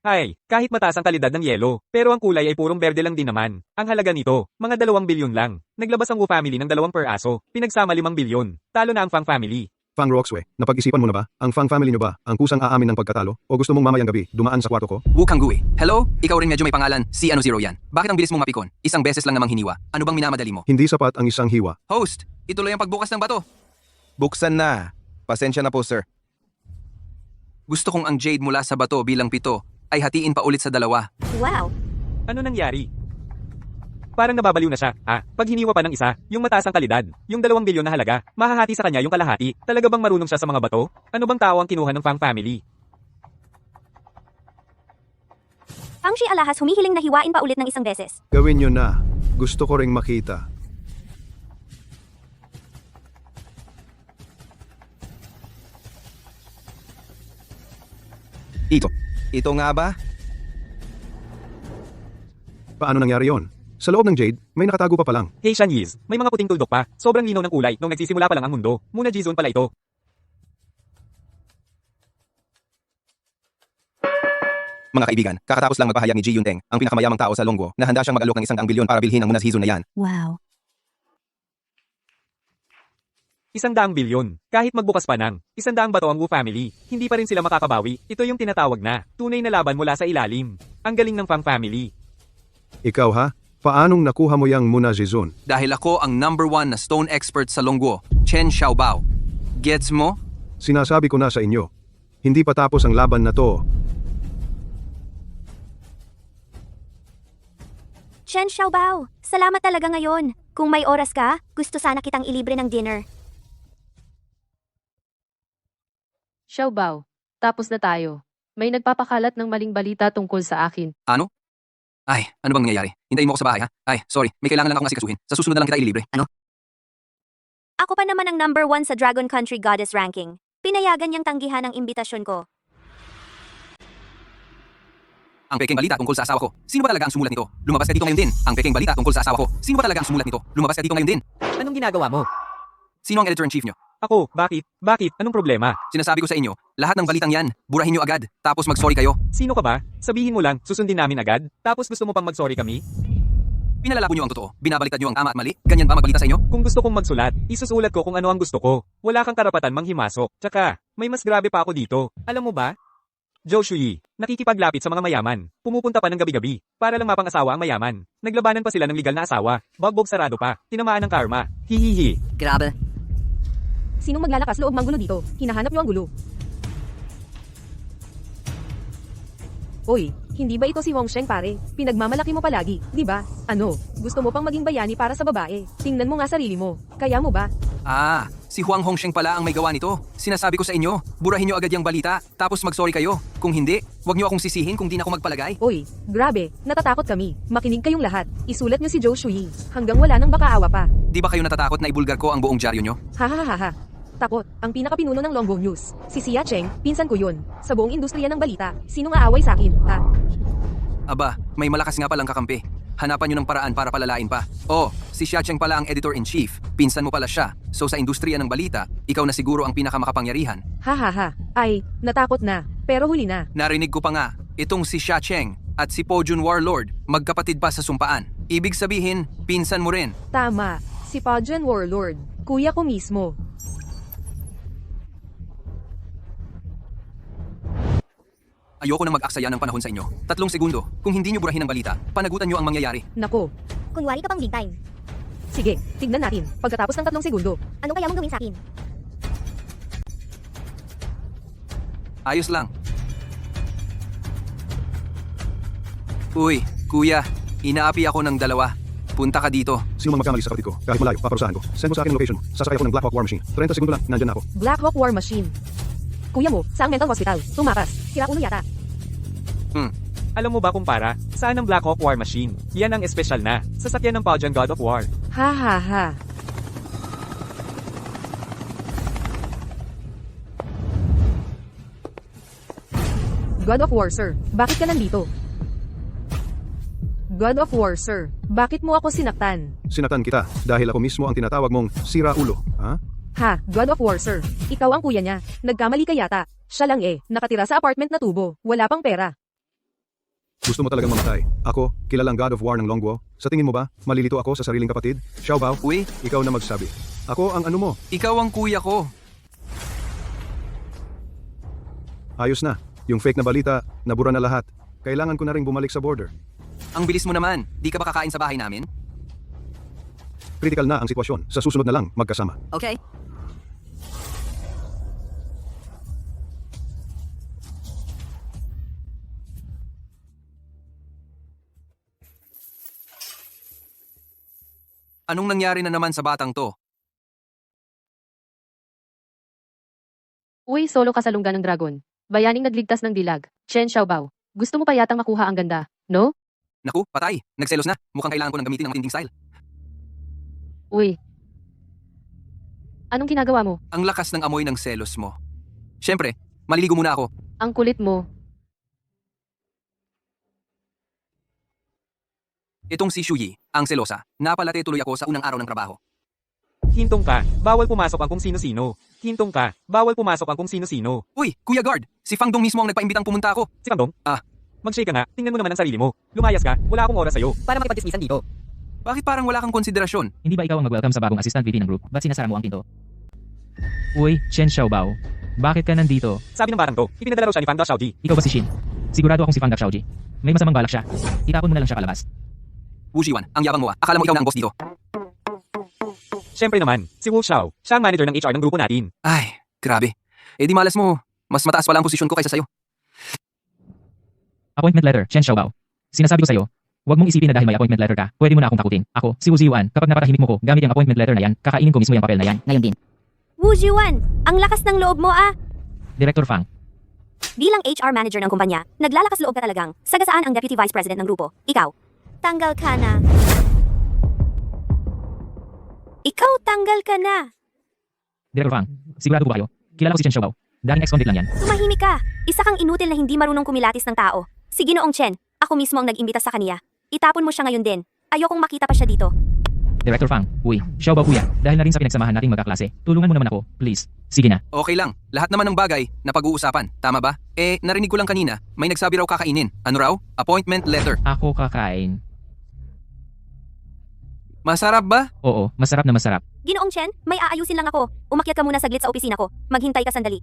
Speaker 1: Ay, kahit mataas ang kalidad ng yelo, pero ang kulay ay purong berde lang din naman. Ang halaga nito, mga 2 bilyon lang. Naglabas ang Wu family ng 2 per aso, pinagsama 5 bilyon. Talo na ang Fang family.
Speaker 6: Fang Ruoxue, napag-isipan mo na ba? Ang Fang family nyo ba ang kusang aamin ng pagkatalo? O gusto mong mamayang gabi dumaan sa kwarto ko?
Speaker 2: Wu Kangui. Hello? Ikaw rin medyo may pangalan. Si ano zero yan. Bakit ang bilis mong mapikon? Isang beses lang namang hiniwa. Ano bang minamadali mo?
Speaker 6: Hindi sapat ang isang hiwa.
Speaker 2: Host, ituloy ang pagbukas ng bato.
Speaker 11: Buksan na. Pasensya na po, sir.
Speaker 2: Gusto kong ang jade mula sa bato bilang 7 ay hatiin pa ulit sa 2.
Speaker 9: Wow.
Speaker 1: Ano nangyari? Parang nababaliw na siya, ha? Pag hiniwa pa ng isa, yung mataas ang kalidad, yung 2 bilyon na halaga, mahahati sa kanya yung kalahati. Talaga bang marunong siya sa mga bato? Ano bang tao ang kinuha ng Fang family?
Speaker 9: Fang Shi alahas humihiling na hiwain pa ulit ng isang beses.
Speaker 6: Gawin nyo na. Gusto ko ring makita.
Speaker 11: Ito nga ba?
Speaker 6: Paano nangyari yon? Sa loob ng Jade, may nakatago pa palang.
Speaker 1: Hey Shaniz, may mga puting tuldok pa. Sobrang linaw ng kulay nung nagsisimula pa lang ang mundo. Muna G-Zone pala ito.
Speaker 11: Mga kaibigan, kakatapos lang magpahayag ni Ji Yunteng, ang pinakamayamang tao sa Longguo, na handa siyang mag-alok ng 100 bilyon para bilhin ang Munaz Hizun na yan.
Speaker 5: Wow.
Speaker 1: 100 bilyon. Kahit magbukas pa ng 100 bato ang Wu family, hindi pa rin sila makakabawi. Ito yung tinatawag na tunay na laban mula sa ilalim. Ang galing ng Fang family.
Speaker 6: Ikaw ha? Paanong nakuha mo yang Munaz Hizun?
Speaker 2: Dahil ako ang number 1 na stone expert sa Longguo, Chen Xiaobao. Gets mo?
Speaker 6: Sinasabi ko na sa inyo, hindi pa tapos ang laban na to.
Speaker 9: Chen Xiaobao, salamat talaga ngayon. Kung may oras ka, gusto sana kitang ilibre ng dinner.
Speaker 7: Xiaobao, tapos na tayo. May nagpapakalat ng maling balita tungkol sa akin.
Speaker 2: Ano? Ay, ano bang nangyayari? Hintayin mo ako sa bahay ha? Ay, sorry, may kailangan lang akong asikasuhin. Sa susunod na lang kita ilibre. Ano?
Speaker 9: Ako pa naman ang number 1 sa Dragon Country Goddess ranking. Pinayagan niyang tanggihan ang imbitasyon ko.
Speaker 2: Ang peking balita tungkol sa asawa ko. Sino ba talaga ang sumulat nito? Lumabas ka dito ngayon din. Ang peking balita tungkol sa asawa ko. Sino ba talaga ang sumulat nito? Lumabas ka dito ngayon din.
Speaker 1: Anong ginagawa mo?
Speaker 2: Sino ang editor-in-chief nyo?
Speaker 1: Ako, bakit? Bakit? Anong problema?
Speaker 2: Sinasabi ko sa inyo, lahat ng balitang yan, burahin nyo agad, tapos mag-sorry kayo.
Speaker 1: Sino ka ba? Sabihin mo lang, susundin namin agad. Tapos gusto mo pang mag-sorry kami?
Speaker 2: Pinalalabo nyo ang totoo. Binabaliktad nyo ang tama at mali. Ganyan ba magbalita sa inyo?
Speaker 1: Kung gusto kong magsulat, isusulat ko kung ano ang gusto ko. Wala kang karapatan manghimasok. Tsaka, may mas grabe pa ako dito. Alam mo ba? Zhou Shuyi, nakikipaglapit sa mga mayaman. Pumupunta pa ng gabi-gabi, para lang mapang-asawa ang mayaman. Naglabanan pa sila ng legal na asawa. Bagbog sarado pa. Tinamaan ng karma. Hihihi.
Speaker 7: Grabe.
Speaker 10: Sinong maglalakas loob manggulo dito? Hinahanap niyo ang gulo. Oy, hindi ba ito si Wong Sheng pare? Pinagmamalaki mo palagi, di ba? Ano, gusto mo pang maging bayani para sa babae? Tingnan mo nga sarili mo. Kaya mo ba?
Speaker 2: Ah, si Huang Hongsheng pala ang may gawa nito. Sinasabi ko sa inyo, burahin nyo agad yung balita, tapos mag-sorry kayo. Kung hindi, wag nyo akong sisihin kung di na ako magpalagay.
Speaker 10: Oy, grabe, natatakot kami. Makinig kayong lahat. Isulat niyo si Zhou Shuyi. Hanggang wala nang baka awa pa.
Speaker 2: Di ba kayo natatakot na ibulgar ko ang buong dyaryo nyo?
Speaker 10: Ha. Takot, ang pinakapinuno ng Longguo News. Si Xia Cheng, pinsan ko yun. Sa buong industriya ng balita, sinong aaway sa akin, ha?
Speaker 2: Aba, may malakas nga palang kakampi. Hanapan nyo ng paraan para palalain pa. Oh, si Xia Cheng pala ang editor-in-chief. Pinsan mo pala siya. So sa industriya ng balita, ikaw na siguro ang pinakamakapangyarihan.
Speaker 10: Ha. Ay, natakot na. Pero huli na.
Speaker 2: Narinig ko pa nga, itong si Xia Cheng at si Po Jun Warlord, magkapatid pa sa sumpaan. Ibig sabihin, pinsan mo rin.
Speaker 10: Tama, si Pajan Warlord. Kuya ko mismo.
Speaker 2: Ayoko nang mag-aksaya ng panahon sa inyo. 3 segundo. Kung hindi nyo burahin ang balita, panagutan nyo ang mangyayari.
Speaker 10: Nako.
Speaker 9: Kunwari ka pang big time.
Speaker 10: Sige, tignan natin. Pagkatapos ng 3 segundo.
Speaker 9: Ano kaya mong gawin sa akin?
Speaker 2: Ayos lang. Uy, kuya, inaapi ako ng 2. Punta ka dito.
Speaker 6: Sino mang magkamali sa kapatid ko, kahit malayo, paparusahan ko. Send mo sa akin ang location mo. Sasakay ako ng Black Hawk War Machine. 30 segundo lang, nandyan na ako.
Speaker 10: Black Hawk War Machine. Kuya mo, sa mental hospital. Tumakas. Sira ulo yata.
Speaker 1: Alam mo ba kumpara? Saan ang Black Hawk War Machine? Yan ang espesyal na. Sasakyan ng Pajan God of War.
Speaker 10: Ha. God of War, sir. Bakit ka nandito? God of War, sir. Bakit mo ako sinaktan?
Speaker 6: Sinaktan kita dahil ako mismo ang tinatawag mong sira ulo. Ha?
Speaker 10: Ha, God of War, sir. Ikaw ang kuya niya. Nagkamali ka yata. Siya lang nakatira sa apartment na tubo. Wala pang pera.
Speaker 6: Gusto mo talagang mamatay? Ako, kilalang God of War ng Longguo. Sa tingin mo ba, malilito ako sa sariling kapatid? Xiaobao,
Speaker 2: Uy,
Speaker 6: ikaw na magsabi. Ako ang ano mo.
Speaker 2: ikaw ang kuya ko.
Speaker 6: Ayos na. Yung fake na balita, nabura na lahat. Kailangan ko na ring bumalik sa border.
Speaker 2: Ang bilis mo naman. Di ka ba kakain sa bahay namin?
Speaker 6: Critical na ang sitwasyon. Sa susunod na lang, magkasama.
Speaker 7: Okay.
Speaker 2: Anong nangyari na naman sa batang to?
Speaker 7: Uy, solo ka sa lungga ng dragon. Bayaning nagligtas ng dilag. Chen Xiaobao. Gusto mo pa yatang makuha ang ganda, no?
Speaker 2: Naku, patay. Nagselos na. Mukhang kailangan ko nang gamitin ang matinding style.
Speaker 7: Uy. Anong ginagawa mo?
Speaker 2: Ang lakas ng amoy ng selos mo. Siyempre, maliligo muna ako.
Speaker 7: Ang kulit mo.
Speaker 2: Itong si Shuyi, ang selosa. Napalate tuloy ako sa unang araw ng trabaho.
Speaker 1: Hintong ka, bawal pumasok ang kung sino-sino. Hintong ka, bawal pumasok ang kung sino-sino.
Speaker 2: Uy, Kuya Guard! Si Fang Dong mismo ang nagpaimbitang pumunta ako.
Speaker 1: Si Pangdong?
Speaker 2: Ah.
Speaker 1: Mag-shake ka nga, tingnan mo naman ang sarili mo. Lumayas ka, wala akong oras sa'yo.
Speaker 10: Para makipagdismisan dito.
Speaker 2: Bakit parang wala kang konsiderasyon?
Speaker 4: Hindi ba ikaw ang mag-welcome sa bagong assistant VP ng group? Ba't sinasara mo ang pinto? Uy, Chen Xiaobao. Bakit ka nandito?
Speaker 1: Sabi ng batang to, ipinadala raw siya ni Fang Daxiaoji.
Speaker 4: Ikaw ba si Shin? Sigurado akong si Fang Daxiaoji. May masamang balak siya. Itapon mo na lang siya kalabas.
Speaker 2: Wu Jiwan, ang yabang mo ah. Akala mo ikaw na ang boss dito.
Speaker 1: Siyempre naman, si Wu Xiao, siya ang manager ng HR ng grupo natin.
Speaker 2: Ay, grabe. Eh di malas mo. Mas mataas pala ang posisyon ko kaysa sa'yo.
Speaker 4: Appointment letter, Chen Xiaobao. Sinasabi ko sa'yo, huwag mong isipin na dahil may appointment letter ka, pwede mo na akong takutin. Ako, si Wu Ziwan, kapag napatahimik mo ko, gamit yung appointment letter na yan, kakainin ko mismo yung papel na yan. Ngayon din.
Speaker 9: Wu Jiwan, ang lakas ng loob mo ah.
Speaker 4: Director Fang.
Speaker 9: Bilang HR manager ng kumpanya, naglalakas loob ka talagang. Sagasaan ang deputy vice president ng grupo. Ikaw, tanggal ka na. Ikaw, tanggal ka na.
Speaker 4: Director Fang, sigurado ba kayo? Kilala ko si Chen Xiaobao. Dating ex-convict lang yan.
Speaker 9: Tumahimik ka. Isa kang inutil na hindi marunong kumilatis ng tao. Si Ginoong Chen, ako mismo ang nag-imbita sa kaniya. Itapon mo siya ngayon din. Ayokong makita pa siya dito.
Speaker 4: Director Fang, uy, Xiaobao kuya, dahil na rin sa pinagsamahan nating magkaklase, tulungan mo naman ako, please. Sige na.
Speaker 2: Okay lang. Lahat naman ng bagay na pag-uusapan. Tama ba? Eh, narinig ko lang kanina, may nagsabi raw kakainin. Ano raw? Appointment letter.
Speaker 4: Ako kakain.
Speaker 2: Masarap ba?
Speaker 4: Oo, masarap na masarap.
Speaker 9: Ginoong Chen, may aayusin lang ako. Umakyat ka muna saglit sa opisina ko. Maghintay ka sandali.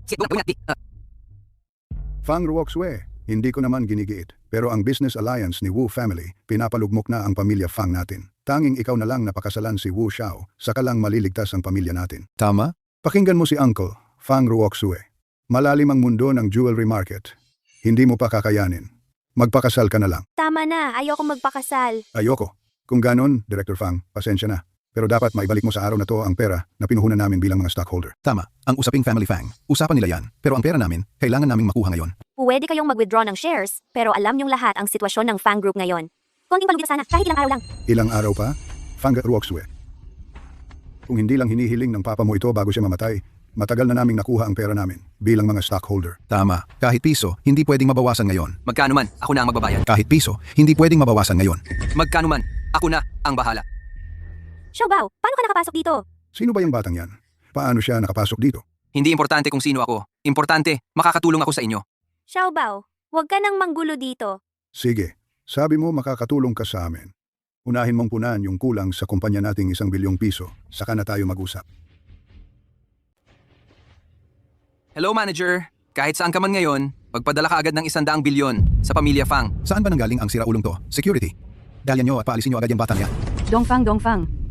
Speaker 6: Fang Ruoxue, hindi ko naman ginigiit. Pero ang business alliance ni Wu family, pinapalugmok na ang pamilya Fang natin. Tanging ikaw na lang napakasalan si Wu Xiao, saka lang maliligtas ang pamilya natin. Tama? Pakinggan mo si Uncle, Fang Ruoxue. Malalim ang mundo ng jewelry market. Hindi mo pa kakayanin. Magpakasal ka na lang.
Speaker 9: Tama na, ayokong magpakasal.
Speaker 6: Ayoko. Kung ganon, Director Fang, pasensya na. Pero dapat maibalik mo sa araw na to ang pera na pinuhunan namin bilang mga stockholder. Tama, ang usaping Family Fang. Usapan nila yan. Pero ang pera namin, kailangan naming makuha ngayon.
Speaker 9: Pwede kayong mag-withdraw ng shares, pero alam niyong lahat ang sitwasyon ng Fang Group ngayon. Konting palugit sana, kahit ilang araw lang.
Speaker 6: Ilang araw pa? Fang Ruoxue. Kung hindi lang hinihiling ng papa mo ito bago siya mamatay, matagal na naming nakuha ang pera namin bilang mga stockholder. Tama, kahit piso, hindi pwedeng mabawasan ngayon.
Speaker 2: Magkano man, ako na ang magbabayad.
Speaker 6: Kahit piso, hindi pwedeng mabawasan ngayon.
Speaker 2: Magkano man, ako na ang bahala.
Speaker 9: Xiaobao, paano ka nakapasok dito?
Speaker 6: Sino ba yung batang yan? Paano siya nakapasok dito?
Speaker 2: Hindi importante kung sino ako. Importante, makakatulong ako sa inyo.
Speaker 9: Xiaobao, huwag ka nang manggulo dito.
Speaker 6: Sige, sabi mo makakatulong ka sa amin. Unahin mong punan yung kulang sa kumpanya nating 1 bilyong piso, saka na tayo mag-usap.
Speaker 2: Hello, manager. Kahit saan ka man ngayon, magpadala ka agad ng 100 bilyon sa pamilya Fang.
Speaker 6: Saan ba nanggaling ang siraulong to? Security. Dahil nyo at paalisin nyo agad yung batang yan.
Speaker 5: Dongfang,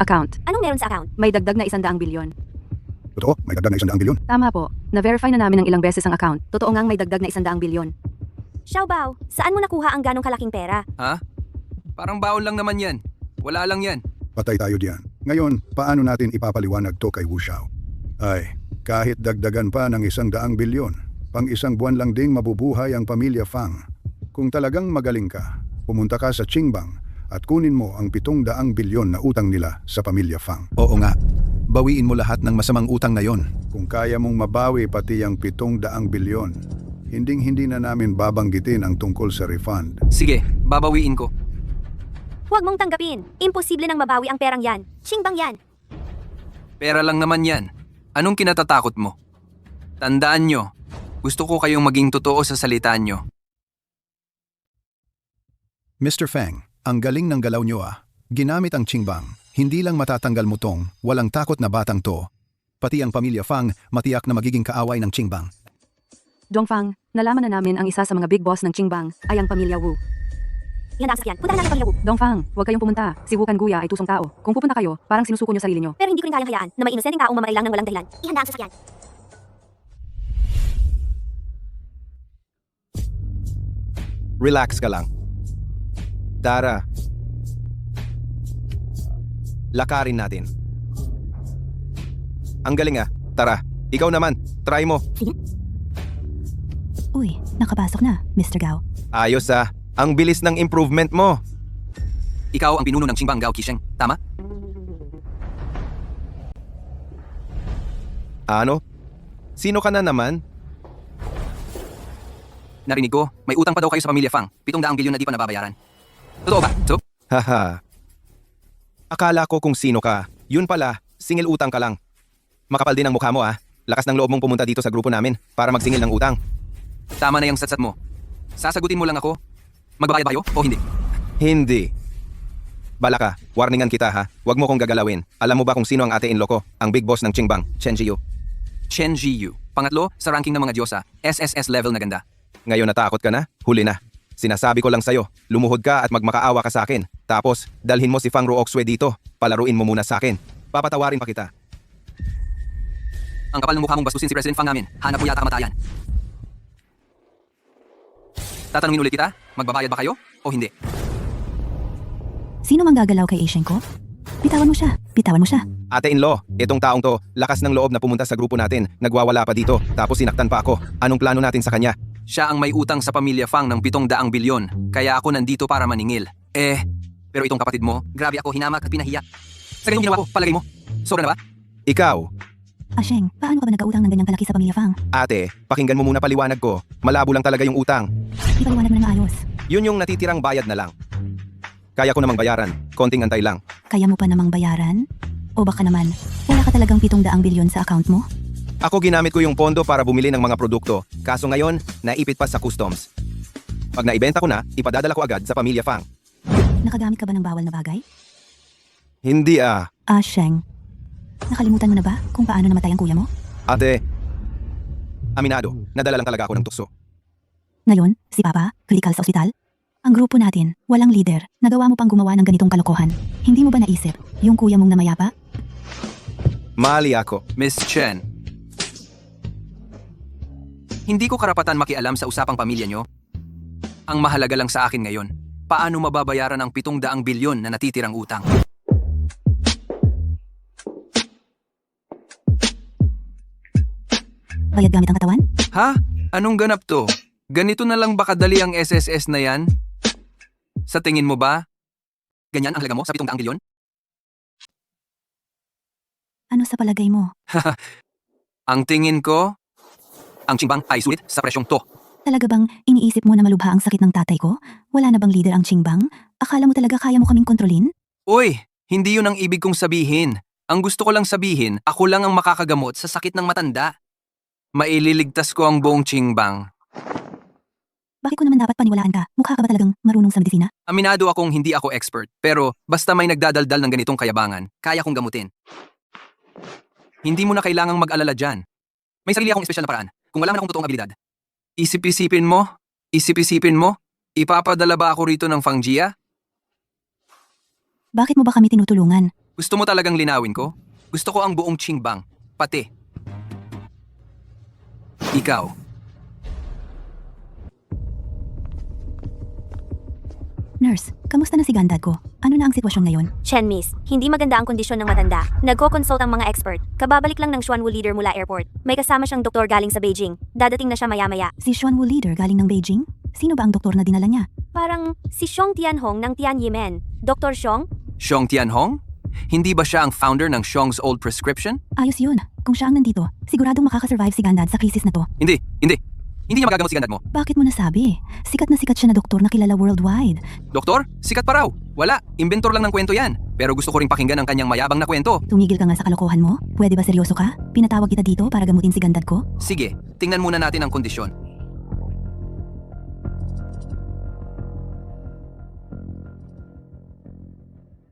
Speaker 5: account.
Speaker 9: Anong meron sa account?
Speaker 5: May dagdag na 100 bilyon.
Speaker 6: Totoo, may dagdag na 100 bilyon.
Speaker 5: Tama po. Na-verify na namin ng ilang beses ang account. Totoo ngang may dagdag na 100 bilyon.
Speaker 9: Xiaobao, saan mo nakuha ang ganong kalaking pera?
Speaker 2: Ha? Parang baon lang naman yan. Wala lang yan.
Speaker 6: Patay tayo diyan. Ngayon, paano natin ipapaliwanag to kay Wu Xiao? Ay, kahit dagdagan pa ng 100 bilyon, pang isang buwan lang ding mabubuhay ang pamilya Fang. Kung talagang magaling ka, pumunta ka sa Qingbang at kunin mo ang 700 bilyon na utang nila sa pamilya Fang. Oo nga, bawiin mo lahat ng masamang utang na yon. Kung kaya mong mabawi pati ang 700 bilyon, hinding-hindi na namin babanggitin ang tungkol sa refund.
Speaker 2: Sige, babawiin ko.
Speaker 9: Huwag mong tanggapin. Imposible nang mabawi ang perang yan. Qingbang yan.
Speaker 2: Pera lang naman yan. Anong kinatatakot mo? Tandaan nyo, gusto ko kayong maging totoo sa salita nyo.
Speaker 6: Mr. Fang, ang galing ng galaw nyo ah. Ginamit ang Qingbang. Hindi lang matatanggal mo tong walang takot na batang to. Pati ang pamilya Fang matiyak na magiging kaaway ng Qingbang.
Speaker 5: Dongfang, nalaman na namin ang isa sa mga big boss ng Qingbang ay ang pamilya Wu.
Speaker 9: Ihanda ang sasakyan. Puntahan natin ang pamilya Wu.
Speaker 5: Dongfang, huwag kayong pumunta. Si Wu Kanguya ay tusong tao. Kung pupunta kayo, parang sinusuko niyo sarili niyo.
Speaker 9: Pero hindi ko rin kayang hayaan na may inosenteng taong mamatay lang ng walang dahilan. Ihanda ang sasakyan.
Speaker 11: Relax ka lang. Tara. Lakarin natin. Ang galing ah. Tara, ikaw naman. Try mo.
Speaker 9: Uy, nakapasok na, Mr. Gao.
Speaker 11: Ayos ah. Ang bilis ng improvement mo.
Speaker 2: Ikaw ang pinuno ng Qingbang Gao Qisheng, tama?
Speaker 11: Ano? Sino ka na naman?
Speaker 2: Narinig ko, may utang pa daw kayo sa pamilya Fang. 700 bilyon na di pa nababayaran. Totoo ba? So,
Speaker 11: Haha, Akala ko kung sino ka. Yun pala, singil utang ka lang. Makapal din ang mukha mo ah. Lakas ng loob mong pumunta dito sa grupo namin para magsingil ng utang.
Speaker 2: Tama na yung satsat mo. Sasagutin mo lang ako. Magbabayad ba kayo o hindi?
Speaker 11: Hindi. Bala ka, warningan kita ha. Huwag mo kong gagalawin. Alam mo ba kung sino ang ate-in-law ko? Ang big boss ng Qingbang, Chen Jiyu.
Speaker 2: Chen Jiyu. Pangatlo, sa ranking ng mga diyosa, SSS level na ganda.
Speaker 11: Ngayon natakot ka na? Huli na. Sinasabi ko lang sa'yo, lumuhod ka at magmakaawa ka sa akin. Tapos, dalhin mo si Fang Ruoxue dito. Palaruin mo muna sa akin. Papatawarin pa kita.
Speaker 2: Ang kapal ng mukha mong bastusin si President Fang namin. Hanap mo yata kamatayan. Tatanungin ulit kita, magbabayad ba kayo o hindi?
Speaker 9: Sino mang gagalaw kay Asian ko? Bitawan mo siya. Bitawan mo siya.
Speaker 11: Ate-in-law, itong taong to, lakas ng loob na pumunta sa grupo natin. Nagwawala pa dito, tapos sinaktan pa ako. Anong plano natin sa kanya?
Speaker 2: Siya ang may utang sa pamilya Fang ng 700 bilyon. Kaya ako nandito para maningil. Pero itong kapatid mo, grabe ako hinamak at pinahiya. Sa ganyong ginawa ko, palagay mo. Sobra na ba?
Speaker 11: Ikaw,
Speaker 9: Asheng, paano ka ba nagkautang ng ganyang kalaki sa pamilya Fang?
Speaker 11: ate, pakinggan mo muna paliwanag ko. Malabo lang talaga yung utang.
Speaker 9: Ipaliwanag mo na maayos.
Speaker 11: Yun yung natitirang bayad na lang. Kaya ko namang bayaran, konting antay lang.
Speaker 9: Kaya mo pa namang bayaran? O baka naman, wala ka talagang 700 bilyon sa account mo?
Speaker 11: Ako ginamit ko yung pondo para bumili ng mga produkto, kaso ngayon, naipit pa sa customs. Pag naibenta ko na, ipadadala ko agad sa pamilya Fang.
Speaker 9: Nakagamit ka ba ng bawal na bagay?
Speaker 11: Hindi ah.
Speaker 9: Asheng, nakalimutan mo na ba kung paano namatay ang kuya mo?
Speaker 11: Ate, aminado, nadala lang talaga ako ng tukso.
Speaker 9: Ngayon, si Papa, critical sa ospital? Ang grupo natin, walang leader. Nagawa mo pang gumawa ng ganitong kalokohan. Hindi mo ba naisip, yung kuya mong namayapa?
Speaker 11: Mali ako.
Speaker 2: Miss Chen. Hindi ko karapatan makialam sa usapang pamilya nyo. Ang mahalaga lang sa akin ngayon, paano mababayaran ang 700 bilyon na natitirang utang?
Speaker 9: Bayad gamit ang katawan?
Speaker 2: Ha? Anong ganap to? Ganito na lang ba kadali ang SSS na yan? Sa tingin mo ba? Ganyan ang halaga mo sa 700 bilyon?
Speaker 9: Ano sa palagay mo?
Speaker 2: Ang tingin ko, ang Qingbang ay sulit sa presyong to.
Speaker 9: Talaga bang iniisip mo na malubha ang sakit ng tatay ko? Wala na bang leader ang Qingbang? Akala mo talaga kaya mo kaming kontrolin?
Speaker 2: Uy, hindi yun ang ibig kong sabihin. Ang gusto ko lang sabihin, ako lang ang makakagamot sa sakit ng matanda. Maililigtas ko ang buong Qingbang.
Speaker 9: Bakit ko naman dapat paniwalaan ka? Mukha ka ba talagang marunong sa medisina?
Speaker 2: Aminado akong hindi ako expert, pero basta may nagdadaldal ng ganitong kayabangan, kaya kong gamutin. Hindi mo na kailangang mag-alala dyan. May sarili akong espesyal na paraan, kung wala man akong totoong abilidad. Isip-isipin mo, ipapadala ba ako rito ng Fangjia?
Speaker 9: Bakit mo ba kami tinutulungan?
Speaker 2: Gusto mo talagang linawin ko? Gusto ko ang buong Qingbang, pati. Ikaw.
Speaker 9: Nurse, kamusta na si gandad ko? Ano na ang sitwasyon ngayon? Chen Miss, hindi maganda ang kondisyon ng matanda. Nagko-consult ang mga expert. Kababalik lang ng Xuanwu leader mula airport. May kasama siyang doktor galing sa Beijing. Dadating na siya maya-maya. Si Xuanwu leader galing ng Beijing? Sino ba ang doktor na dinala niya? Parang si Xiong Tianhong ng Tianyimen. Dr. Xiong?
Speaker 2: Xiong Tianhong? Hindi ba siya ang founder ng Xiong's Old Prescription?
Speaker 9: Ayos yun. Kung siya ang nandito, siguradong makakasurvive si gandad sa krisis na to.
Speaker 2: Hindi. Hindi niya magagamot si gandad mo.
Speaker 9: Bakit mo nasabi? Sikat na sikat siya na doktor na kilala worldwide.
Speaker 2: Doktor? Sikat pa raw. Wala. Inventor lang ng kwento yan. Pero gusto ko ring pakinggan ang kanyang mayabang na kwento.
Speaker 9: Tumigil ka nga sa kalokohan mo? Pwede ba seryoso ka? Pinatawag kita dito para gamutin si gandad ko?
Speaker 2: Sige, tingnan muna natin ang kondisyon.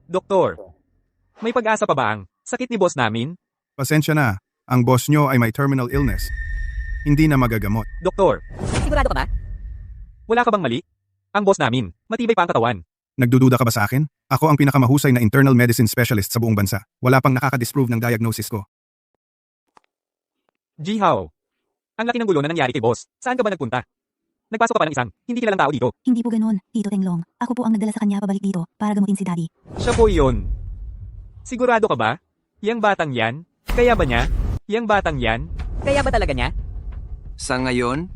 Speaker 1: Doktor, may pag-asa pa ba ang sakit ni boss namin?
Speaker 6: Pasensya na, ang boss nyo ay may terminal illness. Hindi na magagamot.
Speaker 1: Doktor,
Speaker 10: Sigurado ka ba?
Speaker 1: wala ka bang mali? Ang boss namin, matibay pa ang katawan.
Speaker 6: Nagdududa ka ba sa akin? Ako ang pinakamahusay na internal medicine specialist sa buong bansa. Wala pang nakaka-disprove ng diagnosis ko.
Speaker 1: Jihao, ang laki ng gulo na nangyari kay boss. Saan ka ba nagpunta? Nagpasok ka pa ng isang hindi kilalang tao dito.
Speaker 9: Hindi po ganun, Tito Tenglong. Ako po ang nagdala sa kanya pabalik dito para gamutin si Daddy.
Speaker 1: Siya po yun. Sigurado ka ba? Yang batang yan? Kaya ba niya? Yang batang yan?
Speaker 10: Kaya ba talaga niya?
Speaker 2: Sa ngayon,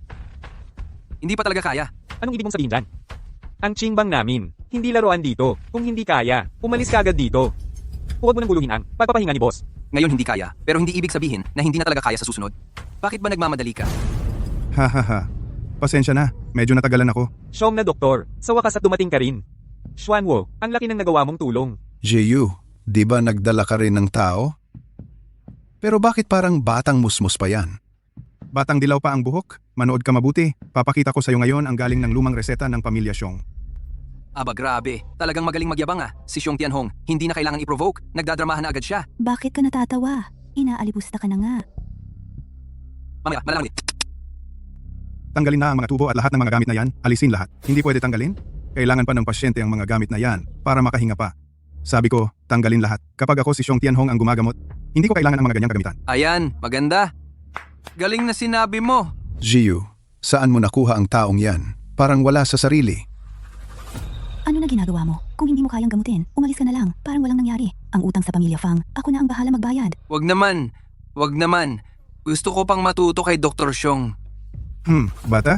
Speaker 2: hindi pa talaga kaya.
Speaker 1: Anong ibig mong sabihin dyan? Ang Qingbang namin, hindi laruan dito. Kung hindi kaya, umalis ka agad dito. Huwag mo nang guluhin ang pagpapahinga ni boss.
Speaker 2: Ngayon hindi kaya, pero hindi ibig sabihin na hindi na talaga kaya sa susunod. Bakit ba nagmamadali ka?
Speaker 6: Hahaha. Pasensya na, medyo natagalan ako.
Speaker 1: Siyong na doktor, sa wakas at dumating ka rin. Xuanwo, ang laki ng nagawa mong tulong.
Speaker 6: Jiyu, di ba nagdala ka rin ng tao? Pero bakit parang batang musmus pa yan? Batang dilaw pa ang buhok? Manood ka mabuti. Papakita ko sa'yo ngayon ang galing ng lumang reseta ng pamilya Xiong.
Speaker 2: Aba grabe, talagang magaling magyabang ah. Si Xiong Tianhong, hindi na kailangan i-provoke. Nagdadramahan na agad siya.
Speaker 9: Bakit ka natatawa? Inaalipusta ka na nga.
Speaker 2: Mamaya, malaman ulit.
Speaker 6: Tanggalin na ang mga tubo at lahat ng mga gamit na yan. Alisin lahat. Hindi pwede tanggalin? Kailangan pa ng pasyente ang mga gamit na yan para makahinga pa. Sabi ko, tanggalin lahat. Kapag ako si Xiong Tianhong ang gumagamot, hindi ko kailangan ang mga ganyang kagamitan.
Speaker 2: Ayan, maganda. Galing na sinabi mo.
Speaker 6: Jiu, saan mo nakuha ang taong yan? Parang wala sa sarili.
Speaker 9: Ano na ginagawa mo? Kung hindi mo kayang gamutin, umalis ka na lang. Parang walang nangyari. Ang utang sa pamilya Fang, ako na ang bahala magbayad.
Speaker 2: Wag naman. Wag naman. Gusto ko pang matuto kay Dr. Xiong.
Speaker 6: Bata?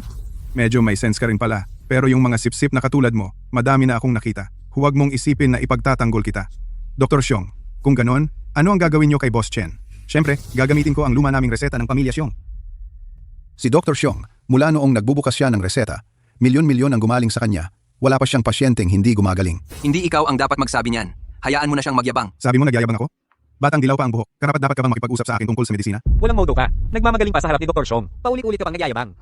Speaker 6: Medyo may sense ka rin pala. Pero yung mga sip-sip na katulad mo, madami na akong nakita. Huwag mong isipin na ipagtatanggol kita. Dr. Xiong, kung ganon, ano ang gagawin niyo kay Boss Chen? Siyempre, gagamitin ko ang luma naming reseta ng pamilya Xiong. Si Dr. Xiong, mula noong nagbubukas siya ng reseta, milyon-milyon ang gumaling sa kanya. Wala pa siyang pasyenteng hindi gumagaling.
Speaker 2: Hindi ikaw ang dapat magsabi niyan. Hayaan mo na siyang magyabang.
Speaker 6: Sabi mo nagyayabang ako? Batang dilaw pa ang buhok. Karapat-dapat ka bang makipag-usap sa akin tungkol sa medisina?
Speaker 1: Walang modo ka. Nagmamagaling pa sa harap ni Dr. Xiong. Paulit-ulit ka pang nagyayabang.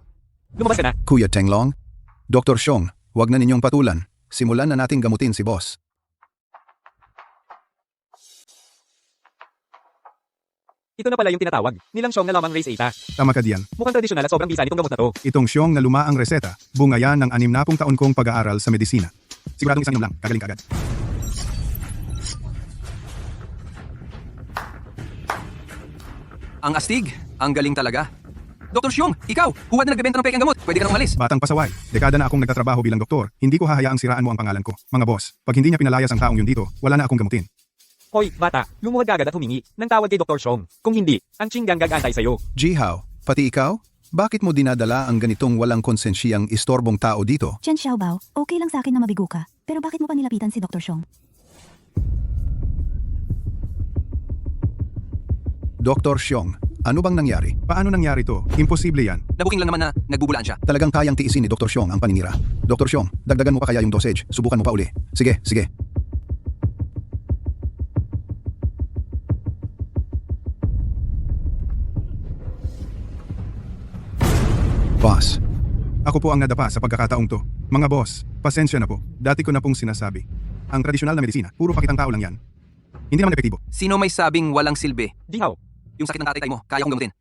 Speaker 1: Lumabas ka na.
Speaker 6: Kuya Tenglong, Dr. Xiong, huwag na ninyong patulan. Simulan na nating gamutin si Boss.
Speaker 1: Ito na pala yung tinatawag. Nilang Xiong na lamang race 8.
Speaker 6: Tama ka diyan.
Speaker 1: Mukhang tradisyonal at sobrang bisa nitong gamot na to.
Speaker 6: Itong Xiong na luma ang reseta, bunga yan ng 60 taon kong pag-aaral sa medisina. Siguradong isang inom lang, gagaling ka agad.
Speaker 2: Ang astig. Ang galing talaga. Dr. Xiong, ikaw! Huwag na nagbebenta ng pekeng gamot. Pwede ka nang umalis.
Speaker 6: Batang pasaway, dekada na akong nagtatrabaho bilang doktor. Hindi ko hahayaang siraan mo ang pangalan ko. Mga boss, pag hindi niya pinalayas ang taong yun dito, wala na akong gamutin.
Speaker 1: Hoy, bata, lumuhod ka agad at humingi ng tawad kay Dr. Xiong. Kung hindi, ang Qinggang gagantay sa'yo.
Speaker 6: Jihao, pati ikaw? Bakit mo dinadala ang ganitong walang konsensyang istorbong tao dito?
Speaker 9: Chen Xiaobao, okay lang sa akin na mabigo ka. Pero bakit mo pa nilapitan si Dr. Xiong?
Speaker 6: Dr. Xiong, ano bang nangyari? Paano nangyari to? Imposible yan.
Speaker 2: Nabuking lang naman na nagbubulaan siya.
Speaker 6: Talagang kayang tiisin ni Dr. Xiong ang paninira. Dr. Xiong, dagdagan mo pa kaya yung dosage. Subukan mo pa uli. Sige, sige. Boss, ako po ang nadapa sa pagkakataong to. Mga boss, pasensya na po. Dati ko na pong sinasabi. Ang tradisyonal na medisina, puro pakitang tao lang yan. Hindi naman epektibo.
Speaker 2: Sino may sabing walang silbi?
Speaker 1: Dihaw.
Speaker 2: Yung sakit ng tatay mo, kaya kong gamutin.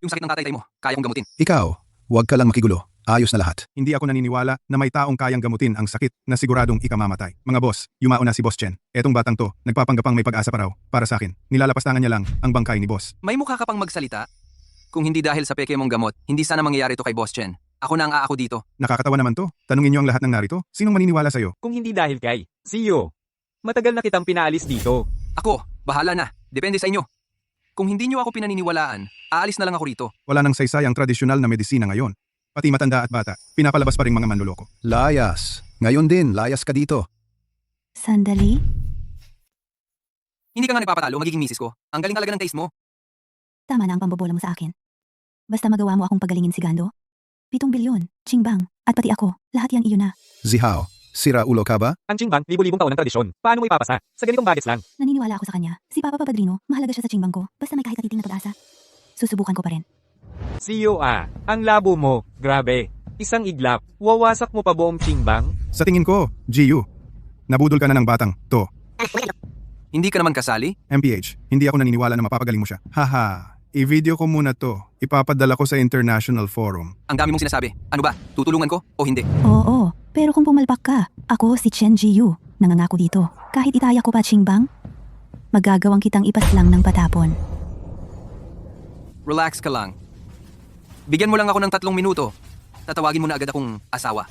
Speaker 2: Yung sakit ng tatay mo, kaya kong gamutin.
Speaker 6: Ikaw, huwag ka lang makigulo. Ayos na lahat. Hindi ako naniniwala na may taong kayang gamutin ang sakit na siguradong ikamamatay. Mga boss, yumao na si Boss Chen. Etong batang to, nagpapanggapang may pag-asa pa raw. Para sa akin, nilalapastangan niya lang ang bangkay ni Boss.
Speaker 2: May mukha ka pang magsalita? Kung hindi dahil sa peke mong gamot, hindi sana mangyayari to kay Boss Chen. Ako na ang aako dito.
Speaker 6: Nakakatawa naman to. Tanungin niyo ang lahat ng narito. Sinong maniniwala sa'yo?
Speaker 1: Kung hindi dahil kay CEO. Matagal na kitang pinaalis dito.
Speaker 2: Ako, bahala na. Depende sa inyo. Kung hindi nyo ako pinaniniwalaan, aalis na lang ako rito.
Speaker 6: Wala nang saysay ang tradisyonal na medisina ngayon. Pati matanda at bata, pinapalabas pa rin mga manloloko. Layas. Ngayon din, layas ka dito.
Speaker 9: Sandali?
Speaker 2: Hindi ka nga nagpapatalo, magiging misis ko. Ang galing talaga ng taste mo.
Speaker 9: Tama na ang pambobola mo sa akin. Basta magawa mo akong pagalingin si Gando. 7 bilyon, Qingbang, at pati ako, lahat yan iyo na.
Speaker 6: Zihao, sira ulo ka ba?
Speaker 1: Ang Qingbang, libo-libong taon ng tradisyon. Paano mo ipapasa? Sa ganitong bagets lang.
Speaker 9: Naniniwala ako sa kanya. Si Papa Papadrino, mahalaga siya sa Qingbang ko. Basta may kahit katiting na pag-asa. Susubukan ko pa rin.
Speaker 1: CEO ang labo mo. Grabe. Isang iglap. Wawasak mo pa buong Qingbang?
Speaker 6: Sa tingin ko, GU. Nabudol ka na ng batang, to.
Speaker 2: Hindi ka naman kasali?
Speaker 6: MPH, hindi ako naniniwala na mapapagaling mo siya. Haha, i-video ko muna to. Ipapadala ko sa international forum.
Speaker 2: Ang dami mong sinasabi. Ano ba? Tutulungan ko o hindi?
Speaker 9: Oo, pero kung pumalpak ka, ako si Chen Jiyu, nangangako dito. Kahit itaya ko pa Qingbang, magagawang kitang ipaslang ng patapon.
Speaker 2: Relax ka lang. Bigyan mo lang ako ng 3 minuto. Tatawagin mo na agad akong asawa.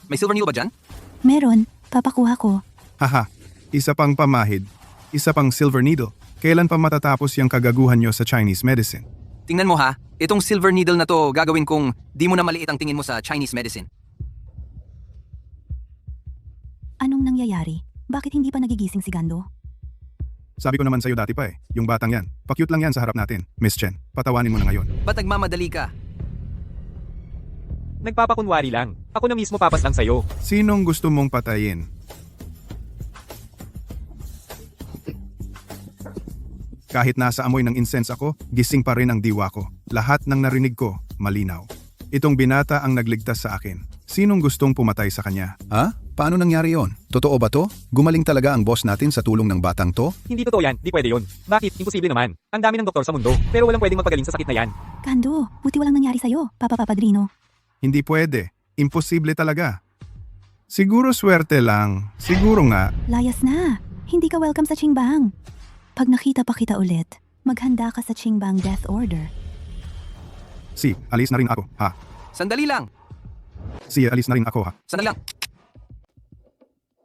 Speaker 2: May silver needle ba dyan?
Speaker 9: Meron, papakuha ko.
Speaker 6: Haha, isa pang pamahid. Isa pang silver needle. Kailan pa matatapos yung kagaguhan nyo sa Chinese medicine?
Speaker 2: Tingnan mo ha, itong silver needle na to gagawin kong di mo na maliit ang tingin mo sa Chinese medicine.
Speaker 9: Anong nangyayari? Bakit hindi pa nagigising si Gando?
Speaker 6: Sabi ko naman sa'yo dati pa yung batang yan. Pa-cute lang yan sa harap natin, Miss Chen. Patawanin mo na ngayon.
Speaker 2: Ba't nagmamadali ka?
Speaker 1: Nagpapakunwari lang. Ako na mismo papaslang sa'yo.
Speaker 6: Sinong gusto mong patayin? Kahit nasa amoy ng incense ako, gising pa rin ang diwa ko. Lahat ng narinig ko, malinaw. Itong binata ang nagligtas sa akin. Sinong gustong pumatay sa kanya?
Speaker 12: Ha? Paano nangyari yon? Totoo ba to? Gumaling talaga ang boss natin sa tulong ng batang to?
Speaker 1: Hindi totoo yan, di pwede yun. Bakit? Imposible naman. Ang dami ng doktor sa mundo, pero walang pwedeng magpagaling sa sakit na yan.
Speaker 9: Kando, buti walang nangyari sa'yo, Papa Papadrino.
Speaker 6: Hindi pwede. Imposible talaga. Siguro swerte lang. Siguro nga.
Speaker 9: Layas na. Hindi ka welcome sa Chingbang. Pag nakita pa kita ulit, maghanda ka sa Chingbang death order.
Speaker 6: Si, alis na rin ako, ha?
Speaker 2: Sandali lang.
Speaker 6: Si, alis na rin ako, ha?
Speaker 2: Sandali lang.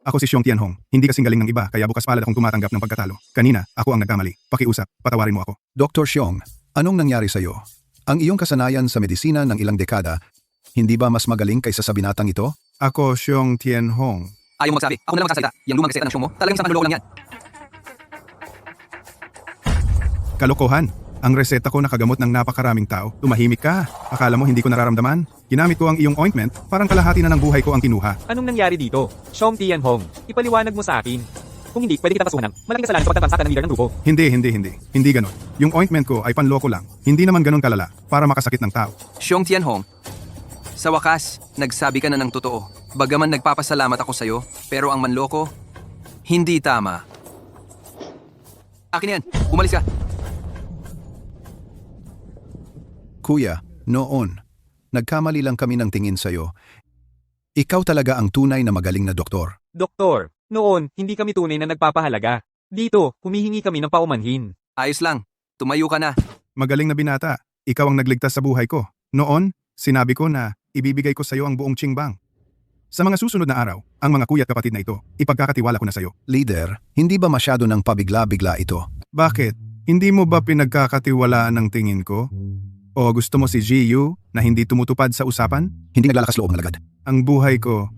Speaker 6: Ako si Xiong Tianhong. Hindi kasing galing ng iba, kaya bukas palad akong tumatanggap ng pagkatalo. Kanina, ako ang nagkamali. Pakiusap, patawarin mo ako.
Speaker 12: Dr. Xiong, anong nangyari sa'yo? Ang iyong kasanayan sa medisina ng ilang dekada, hindi ba mas magaling kaysa sa binatang ito?
Speaker 6: Ako, Xiong Tianhong.
Speaker 2: Ayaw mo magsabi. Ako na lang magsasalita. Yung lumang reseta ng show mo, talagang isang panloloko lang yan.
Speaker 6: Kalokohan. Ang reseta ko nakagamot ng napakaraming tao. Tumahimik ka. Akala mo hindi ko nararamdaman? Ginamit ko ang iyong ointment, parang kalahati na ng buhay ko ang kinuha.
Speaker 1: Anong nangyari dito? Xiong Tianhong, ipaliwanag mo sa akin. Kung hindi, pwede kita kasuhan ng malaking kasalanan sa pagtatansak ng leader ng grupo.
Speaker 6: Hindi. Hindi ganon. Yung ointment ko ay panloko lang. Hindi naman ganon kalala, para makasakit ng tao.
Speaker 2: Xiong Tianhong, sa wakas, nagsabi ka na ng totoo. Bagaman nagpapasalamat ako sa'yo, pero ang manloko, hindi tama. Akin yan, umalis ka.
Speaker 12: Kuya, noon, nagkamali lang kami ng tingin sa'yo. Ikaw talaga ang tunay na magaling na doktor.
Speaker 1: Doktor, noon, hindi kami tunay na nagpapahalaga. Dito, humihingi kami ng paumanhin.
Speaker 2: Ayos lang, tumayo ka na.
Speaker 6: Magaling na binata. Ikaw ang nagligtas sa buhay ko. Noon, sinabi ko na ibibigay ko sa iyo ang buong Chingbang. Sa mga susunod na araw, ang mga kuya at kapatid na ito, ipagkakatiwala ko na sa iyo.
Speaker 12: Leader, hindi ba masyado ng pabigla-bigla ito?
Speaker 6: Bakit? Hindi mo ba pinagkakatiwalaan ng tingin ko? O gusto mo si Jiyu na hindi tumutupad sa usapan?
Speaker 12: Hindi naglalakas loob ng lagad.
Speaker 6: Ang buhay ko,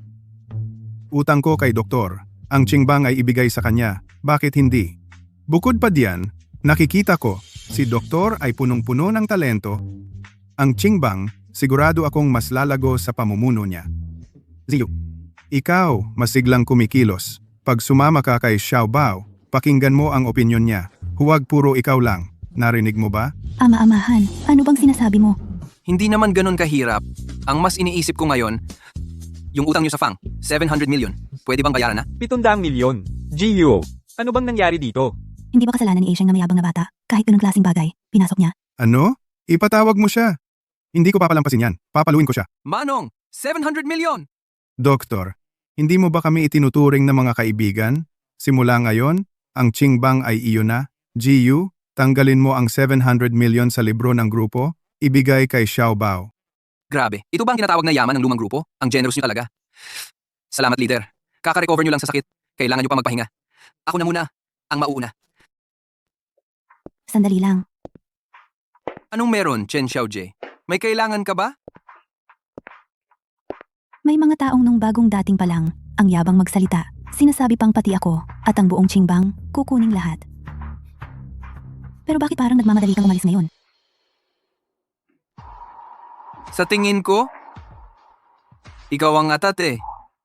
Speaker 6: utang ko kay doktor. Ang Chingbang ay ibigay sa kanya. Bakit hindi? Bukod pa diyan, nakikita ko, si doktor ay punong-puno ng talento. Ang Chingbang, sigurado akong mas lalago sa pamumuno niya. Ziyu, ikaw masiglang kumikilos. Pag sumama ka kay Xiao Bao, pakinggan mo ang opinyon niya. Huwag puro ikaw lang. Narinig mo ba?
Speaker 9: Ama-amahan, ano bang sinasabi mo?
Speaker 2: Hindi naman ganun kahirap. Ang mas iniisip ko ngayon, yung utang nyo sa Fang, 700 million. Pwede bang bayaran na?
Speaker 1: 700 milyon. Jiyo, ano bang nangyari dito?
Speaker 9: Hindi ba kasalanan ni Asiang na mayabang na bata? Kahit ganun klaseng bagay, pinasok niya.
Speaker 6: Ano? Ipatawag mo siya. Hindi ko papalampasin yan. Papaluin ko siya.
Speaker 2: Manong, 700 million!
Speaker 6: Doktor, hindi mo ba kami itinuturing na mga kaibigan? Simula ngayon, ang Chingbang ay iyo na. Jiyu, tanggalin mo ang 700 million sa libro ng grupo, ibigay kay Xiao Bao.
Speaker 2: Grabe, ito ba ang tinatawag na yaman ng lumang grupo? Ang generous nyo talaga. Salamat, leader. Kaka-recover nyo lang sa sakit. Kailangan nyo pa magpahinga. Ako na muna, ang mauna.
Speaker 9: Sandali lang.
Speaker 2: Anong meron, Chen Xiaojie? May kailangan ka ba?
Speaker 9: May mga taong nung bagong dating pa lang, ang yabang magsalita. Sinasabi pang pati ako, at ang buong Chingbang, kukuning lahat. Pero bakit parang nagmamadali kang umalis ngayon?
Speaker 2: Sa tingin ko, ikaw ang atat eh.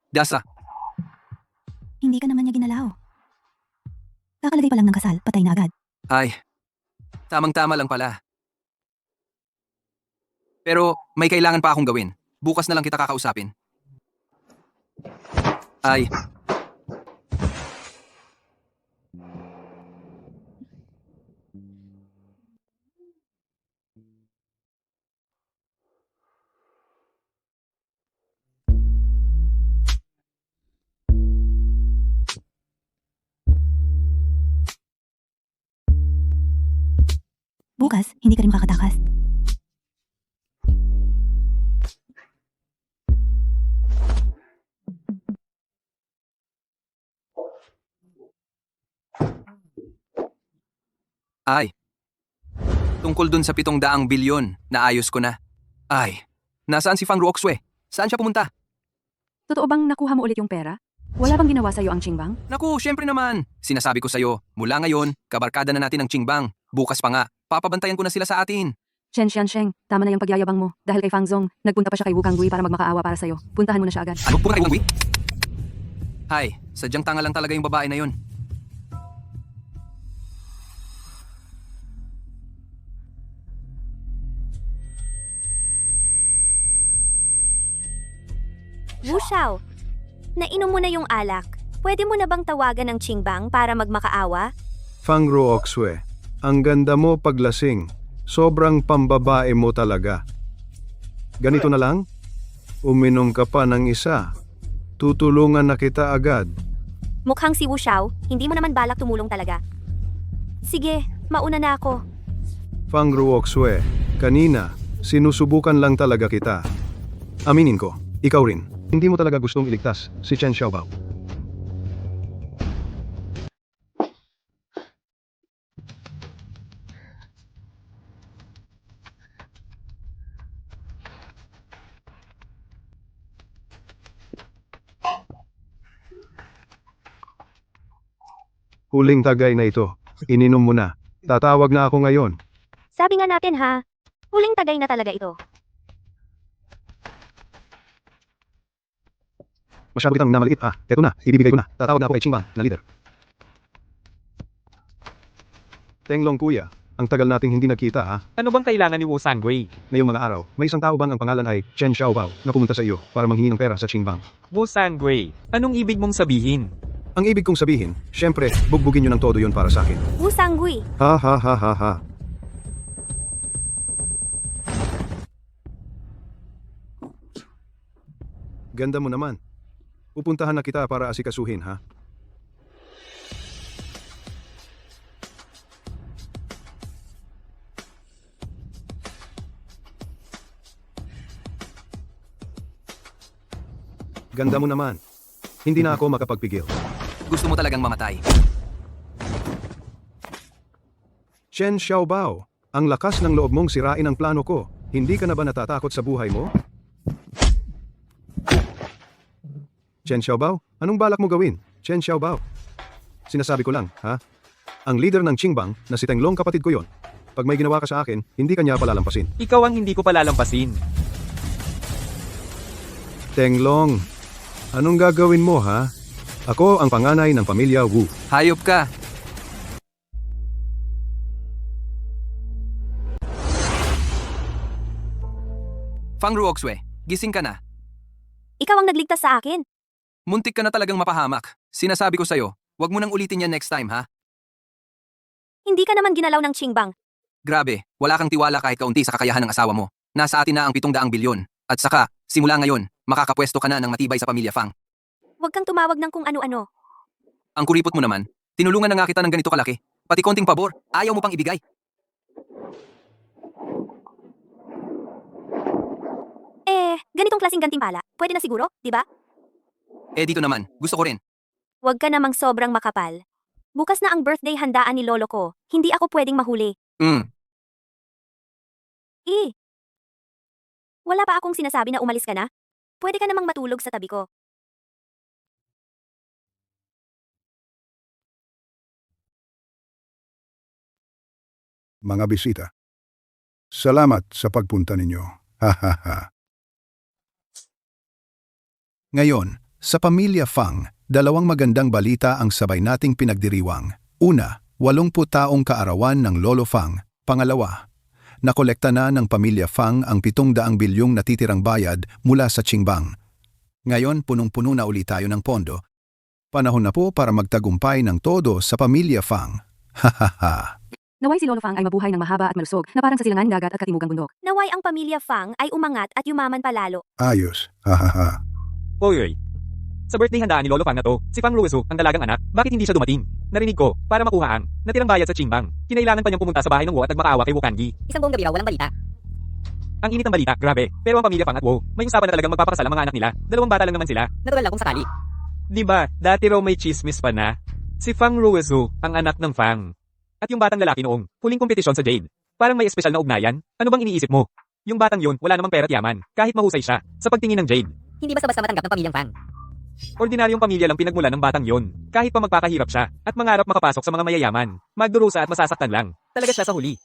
Speaker 2: Dasa.
Speaker 9: Hindi ka naman niya ginalaw. Kakalagay pa lang ng kasal, patay na agad.
Speaker 2: Ay, tamang-tama lang pala. Pero may kailangan pa akong gawin. Bukas na lang kita kakausapin. Ay.
Speaker 9: Bukas, hindi ka rin makakatakas.
Speaker 2: Ay. Tungkol dun sa 700 bilyon, naayos ko na. Ay. Nasaan si Fang Ruoxue? Saan siya pumunta?
Speaker 5: Totoo bang nakuha mo ulit yung pera? Wala bang ginawa sa'yo ang Chingbang?
Speaker 2: Naku, syempre naman. Sinasabi ko sa'yo, mula ngayon, kabarkada na natin ang Chingbang. Bukas pa nga, papabantayan ko na sila sa atin.
Speaker 5: Chen Xiansheng, tama na yung pagyayabang mo. Dahil kay Fang Zong, nagpunta pa siya kay Wu Kangui para magmakaawa para sa'yo. Puntahan mo na siya agad.
Speaker 2: Ano po kayo, Hay, sadyang tanga lang talaga yung babae na yun.
Speaker 9: Wu Xiao, nainom mo na yung alak. Pwede mo na bang tawagan ng Qingbang para magmakaawa?
Speaker 6: Fang Ruoxue, ang ganda mo paglasing. Sobrang pambabae mo talaga. Ganito na lang? Uminom ka pa ng isa. Tutulungan na kita agad.
Speaker 9: Mukhang si Wu Xiao, hindi mo naman balak tumulong talaga. Sige, mauna na ako.
Speaker 6: Fang Ruoxue, kanina, sinusubukan lang talaga kita. Aminin ko, ikaw rin. Hindi mo talaga gustong iligtas si Chen Xiaobao. Huling tagay na ito. Ininom mo na. Tatawag na ako ngayon.
Speaker 9: Sabi nga natin ha, huling tagay na talaga ito.
Speaker 6: Masyado kitang namaliit ha. Eto na, ibibigay ko na. Tatawag na ako kay Qingbang na leader. Tenglong kuya, ang tagal nating hindi nagkita ha.
Speaker 1: Ano bang kailangan ni Wu Sangui?
Speaker 6: Ngayong mga araw, may isang tao bang ang pangalan ay Chen Xiaobao na pumunta sa iyo para manghingi ng pera sa Qingbang?
Speaker 1: Wu Sangui, anong ibig mong sabihin?
Speaker 6: Ang ibig kong sabihin, syempre, bugbugin nyo ng todo yon para sa akin.
Speaker 9: Wu Sangui,
Speaker 6: Ha ha ha ha ha. Ganda mo naman. Pupuntahan na kita para asikasuhin ha. Ganda mo naman. Hindi na ako makapagpigil.
Speaker 2: Gusto mo talagang mamatay.
Speaker 6: Chen Xiaobao, ang lakas ng loob mong sirain ang plano ko. Hindi ka na ba natatakot sa buhay mo? Chen Xiaobao, anong balak mo gawin? Chen Xiaobao. Sinasabi ko lang, ha? Ang leader ng Qingbang na si Tenglong kapatid ko yon. Pag may ginawa ka sa akin, hindi ka niya palalampasin.
Speaker 1: Ikaw ang hindi ko palalampasin.
Speaker 6: Tenglong, anong gagawin mo ha? Ako ang panganay ng pamilya Wu.
Speaker 2: Hayop ka. Fang Ruoxue, gising ka na.
Speaker 9: ikaw ang nagligtas sa akin.
Speaker 2: Muntik ka na talagang mapahamak. Sinasabi ko sa'yo, wag mo nang ulitin yan next time ha.
Speaker 9: Hindi ka naman ginalaw ng Qingbang.
Speaker 2: Grabe, wala kang tiwala kahit kaunti sa kakayahan ng asawa mo. Nasa atin na ang 700 bilyon. At saka, simula ngayon, makakapwesto ka na ng matibay sa pamilya Fang.
Speaker 9: Huwag kang tumawag ng kung ano-ano.
Speaker 2: Ang kuripot mo naman, tinulungan na nga kita ng ganito kalaki. Pati konting pabor, ayaw mo pang ibigay.
Speaker 9: Ganitong klaseng gantimpala, pwede na siguro, di ba?
Speaker 2: Dito naman, gusto ko rin.
Speaker 9: Huwag ka namang sobrang makapal. Bukas na ang birthday handaan ni lolo ko, hindi ako pwedeng mahuli. Wala pa akong sinasabi na umalis ka na? Pwede ka namang matulog sa tabi ko.
Speaker 12: Mga bisita, salamat sa pagpunta ninyo. Ha ha ha. Ngayon, sa pamilya Fang, dalawang magandang balita ang sabay nating pinagdiriwang. Una, 80 taong kaarawan ng Lolo Fang. Pangalawa, nakolekta na ng pamilya Fang ang 700 bilyong natitirang bayad mula sa Qingbang. Ngayon, punong-puno na ulit tayo ng pondo. Panahon na po para magtagumpay ng todo sa pamilya Fang. Ha ha ha.
Speaker 5: Naway si Lolo Fang ay mabuhay ng mahaba at malusog na parang sa silangan dagat at katimugang bundok.
Speaker 9: Naway ang pamilya Fang ay umangat at yumaman palalo.
Speaker 12: Ayos. Ha ha ha.
Speaker 1: Oy. Sa birthday handaan ni Lolo Fang na to, si Fang Ruizu, ang dalagang anak, bakit hindi siya dumating? Narinig ko, para makuha ang natirang bayad sa Qingbang. Kinailangan pa niyang pumunta sa bahay ng Wu at nagmakaawa kay Wu Kangui.
Speaker 10: Isang buong gabi raw, walang balita.
Speaker 1: Ang init ng balita, grabe. Pero ang pamilya Fang at Wu, may usapan na talagang magpapakasal ang mga anak nila. 2 bata lang naman sila.
Speaker 10: Natural lang kung sakali.
Speaker 1: Di ba, dati raw may chismis pa na. Si Fang Ruizu, ang anak ng Fang. At yung batang lalaki noong huling kompetisyon sa Jade. Parang may espesyal na ugnayan. Ano bang iniisip mo? Yung batang yun, wala namang pera at yaman. Kahit mahusay siya, sa pagtingin ng Jade.
Speaker 10: Hindi basta-basta matanggap ng pamilyang Fang.
Speaker 1: Ordinaryong pamilya lang pinagmulan ng batang yon, kahit pa magpapahirap siya, at mangarap makapasok sa mga mayayaman, magdurusa at masasaktan lang. Talaga siya sa huli.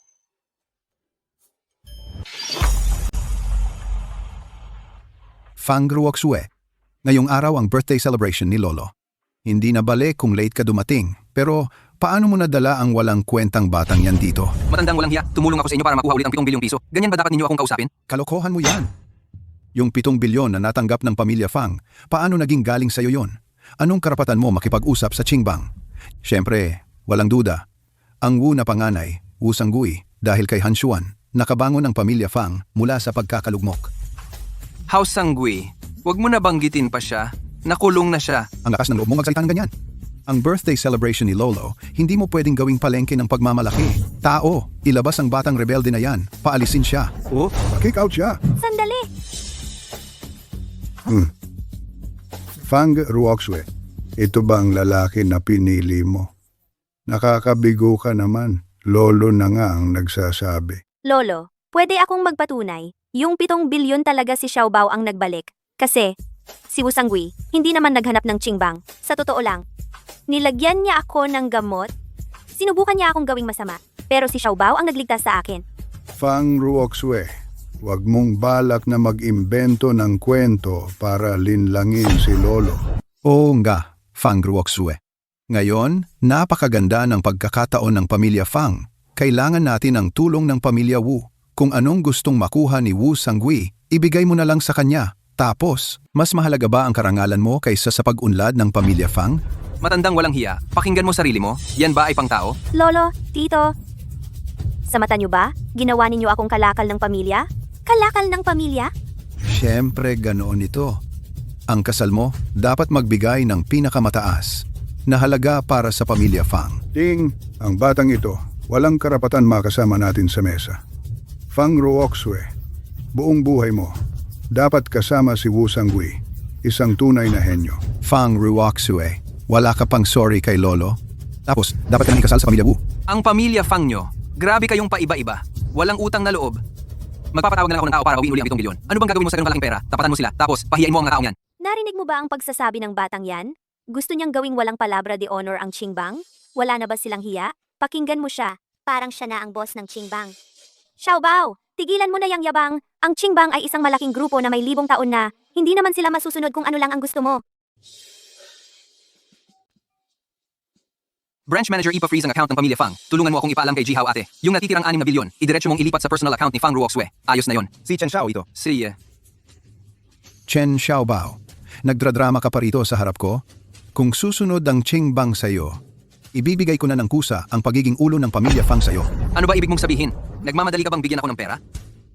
Speaker 12: Fang Ruoxue. Ngayong araw ang birthday celebration ni Lolo. Hindi na bale kung late ka dumating, pero paano mo nadala ang walang kwentang batang yan dito?
Speaker 2: Matandang walang hiya, tumulong ako sa inyo para makuha ulit ang 7 bilyong piso. Ganyan ba dapat ninyo akong kausapin?
Speaker 12: Kalokohan mo yan. Yung 7 bilyon na natanggap ng pamilya Fang, paano naging galing sa'yo yon? Anong karapatan mo makipag-usap sa Qingbang? Siyempre, walang duda. Ang Wu na panganay, Wu Sanggui, dahil kay Han Xuan, nakabangon ang pamilya Fang mula sa pagkakalugmok.
Speaker 2: House Sanggui, wag mo na banggitin pa siya. Nakulong na siya.
Speaker 12: Ang lakas ng loob mo magsalita ng ganyan. Ang birthday celebration ni Lolo, hindi mo pwedeng gawing palengke ng pagmamalaki. Tao, ilabas ang batang rebelde na yan. Paalisin siya.
Speaker 6: Oh, kick out siya.
Speaker 9: Sandali!
Speaker 13: Fang Ruoxue, ito ba ang lalaki na pinili mo? Nakakabigo ka naman. Lolo na nga ang nagsasabi.
Speaker 9: Lolo, pwede akong magpatunay. Yung 7 bilyon talaga si Xiaobao ang nagbalik. Kasi, si Wu Sanggui, hindi naman naghanap ng Qingbang. Sa totoo lang, nilagyan niya ako ng gamot. Sinubukan niya akong gawing masama. Pero si Xiaobao ang nagligtas sa akin.
Speaker 13: Fang Ruoxue, huwag mong balak na mag-imbento ng kwento para linlangin si Lolo.
Speaker 12: Oo nga, Fang Ruoxue. Ngayon, napakaganda ng pagkakataon ng pamilya Fang. Kailangan natin ang tulong ng pamilya Wu. Kung anong gustong makuha ni Wu Sanggui, ibigay mo na lang sa kanya. Tapos, mas mahalaga ba ang karangalan mo kaysa sa pag-unlad ng pamilya Fang?
Speaker 2: Matandang walang hiya, pakinggan mo sarili mo. Yan ba ay pangtao?
Speaker 9: Lolo, tito, sa mata niyo ba, ginawa ninyo akong kalakal ng pamilya? Kalakal ng pamilya?
Speaker 12: Siyempre ganoon ito. Ang kasal mo dapat magbigay ng pinakamataas na halaga para sa pamilya Fang.
Speaker 13: Ting, ang batang ito, walang karapatan makasama natin sa mesa. Fang Ruoxue, buong buhay mo, dapat kasama si Wu Sanggui, isang tunay na henyo.
Speaker 12: Fang Ruoxue, wala ka pang sorry kay Lolo? Tapos, dapat ka nang ikasal sa pamilya Wu.
Speaker 2: Ang pamilya Fang nyo, grabe kayong paiba-iba. Walang utang na loob. Magpapatawag na lang ako ng tao para uwiin uli ang 7 bilyon. Ano bang gagawin mo sa ganung kalaking pera? Tapatan mo sila, tapos pahiyain mo ang mga taong yan.
Speaker 9: Narinig mo ba ang pagsasabi ng batang yan? Gusto niyang gawing walang palabra de honor ang Qingbang? Wala na ba silang hiya? Pakinggan mo siya. Parang siya na ang boss ng Qingbang. Xiaobao, tigilan mo na yang yabang. Ang Qingbang ay isang malaking grupo na may 1,000 taon na. Hindi naman sila masusunod kung ano lang ang gusto mo.
Speaker 2: Branch manager ipa-freeze ang account ng pamilya Fang. Tulungan mo akong ipaalam kay Jihao ate. Yung natitirang 6 na bilyon, idiretso mong ilipat sa personal account ni Fang Ruoxue. Ayos na yon.
Speaker 11: Si Chen Xiao ito.
Speaker 12: Chen Xiaobao, nagdradrama ka pa rito sa harap ko? Kung susunod ang Qingbang sa'yo, ibibigay ko na ng kusa ang pagiging ulo ng pamilya Fang sa'yo.
Speaker 2: Ano ba ibig mong sabihin? Nagmamadali ka bang bigyan ako ng pera?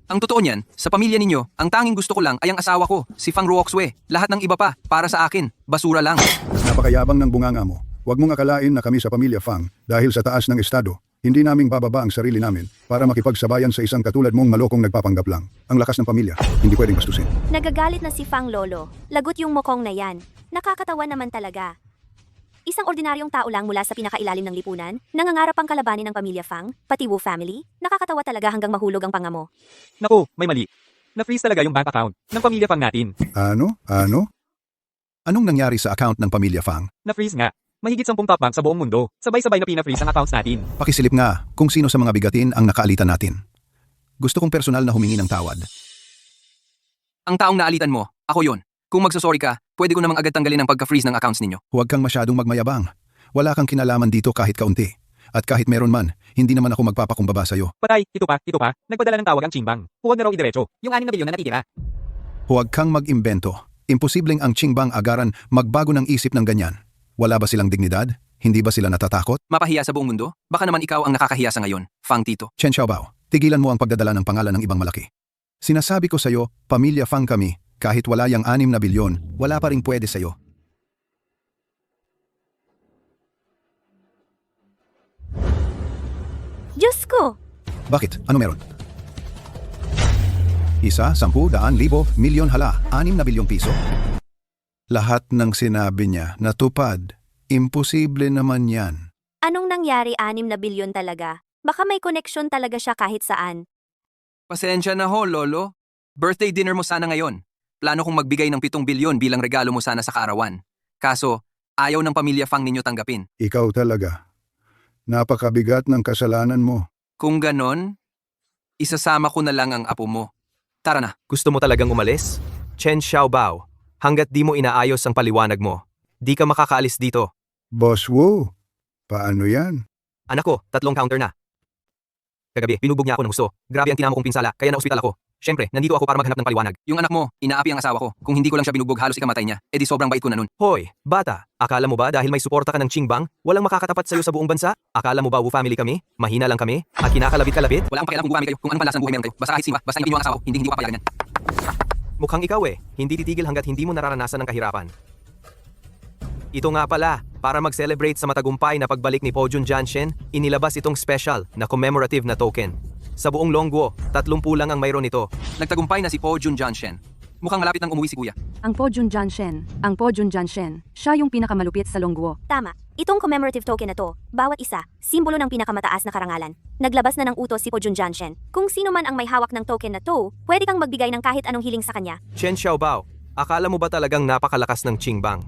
Speaker 2: Ang totoo niyan, sa pamilya ninyo, ang tanging gusto ko lang ay ang asawa ko, si Fang Ruoxue. Lahat ng iba pa, para sa akin, basura lang.
Speaker 13: Napakayabang ng bunganga mo. Huwag mong akalain na kami sa pamilya Fang, dahil sa taas ng estado, hindi naming bababa ang sarili namin para makipagsabayan sa isang katulad mong malokong nagpapanggap lang. Ang lakas ng pamilya, hindi pwedeng bastusin.
Speaker 9: Nagagalit na si Fang Lolo. Lagot yung mokong na yan. Nakakatawa naman talaga. Isang ordinaryong tao lang mula sa pinakailalim ng lipunan, nangangarap ang kalabanin ng pamilya Fang, pati Wu family. Nakakatawa talaga hanggang mahulog ang panga mo.
Speaker 1: Naku, may mali. Na-freeze talaga yung bank account ng pamilya Fang natin.
Speaker 13: Ano?
Speaker 12: Anong nangyari sa account ng pamilya Fang?
Speaker 1: Na-freeze nga. Mahigit 10 top bank sa buong mundo. Sabay-sabay na pina-freeze ang accounts natin.
Speaker 12: Pakisilip nga kung sino sa mga bigatin ang nakaalitan natin. Gusto kong personal na humingi ng tawad.
Speaker 2: Ang taong naalitan mo, ako yon. Kung magsasorry ka, pwede ko namang agad tanggalin ang pagka-freeze ng accounts ninyo.
Speaker 12: Huwag kang masyadong magmayabang. Wala kang kinalaman dito kahit kaunti. At kahit meron man, hindi naman ako magpapakumbaba sa'yo.
Speaker 1: Patay, ito pa. Nagpadala ng tawag ang Qingbang. Huwag na raw idiretso. Yung 6 na bilyon na natitira.
Speaker 12: Huwag kang mag-imbento. Imposibleng ang Qingbang agaran magbago ng isip ng ganyan. Wala ba silang dignidad? Hindi ba sila natatakot?
Speaker 2: Mapahiya sa buong mundo? Baka naman ikaw ang nakakahiya sa ngayon, Fang Tito.
Speaker 12: Chen Xiaobao, tigilan mo ang pagdadala ng pangalan ng ibang malaki. Sinasabi ko sa'yo, pamilya Fang kami, kahit wala yang 6 na bilyon, wala pa rin pwede sa'yo.
Speaker 9: Diyos ko!
Speaker 12: Bakit? Ano meron? 1, 10, 100, 1,000, milyon hala, 6 na bilyong piso? Lahat ng sinabi niya natupad. Imposible naman yan.
Speaker 9: Anong nangyari 6 na bilyon talaga? Baka may koneksyon talaga siya kahit saan.
Speaker 2: Pasensya na ho, Lolo. Birthday dinner mo sana ngayon. Plano kong magbigay ng 7 bilyon bilang regalo mo sana sa kaarawan. Kaso, ayaw ng pamilya Fang ninyo tanggapin.
Speaker 13: Ikaw talaga. Napakabigat ng kasalanan mo.
Speaker 2: Kung ganon, isasama ko na lang ang apo mo. Tara na.
Speaker 3: Gusto mo talagang umalis? Chen Xiaobao, hanggat di mo inaayos ang paliwanag mo, di ka makakaalis dito.
Speaker 13: Boss Wu, paano yan?
Speaker 3: Anak ko, 3 counter na. Kagabi, binugbog niya ako ng gusto. Grabe ang tinamo kong pinsala, kaya na-ospital ako. Siyempre, nandito ako para maghanap ng paliwanag.
Speaker 2: Yung anak mo, inaapi ang asawa ko. Kung hindi ko lang siya binugbog, halos ikamatay niya. Eh di sobrang bait ko na nun.
Speaker 3: Hoy, bata, akala mo ba dahil may suporta ka ng Qingbang, walang makakatapat sa'yo sa buong bansa? Akala mo ba Wu family kami? Mahina lang kami? At kinakalabit-kalabit?
Speaker 2: Wala akong pakialam kung gumamit kayo, kung ano man lasang buhay meron kayo. Basta kahit sino, basta yung asawa ko, hindi ko papayagan yan.
Speaker 3: Mukhang ikaw hindi titigil hanggat hindi mo nararanasan ng kahirapan. Ito nga pala, para mag-celebrate sa matagumpay na pagbalik ni Po Jun Janshen, inilabas itong special na commemorative na token. Sa buong Longguo, 30 lang ang mayroon nito.
Speaker 2: Nagtagumpay na si Po Jun Janshen. Mukhang malapit nang umuwi si kuya.
Speaker 5: Ang Po Jun Janshen, siya yung pinakamalupit sa Longguo.
Speaker 9: Tama. Itong commemorative token na to, bawat isa, simbolo ng pinakamataas na karangalan. Naglabas na ng utos si Po Jun Janshen. Kung sino man ang may hawak ng token na to, pwede kang magbigay ng kahit anong hiling sa kanya.
Speaker 3: Chen Xiaobao, akala mo ba talagang napakalakas ng Qingbang?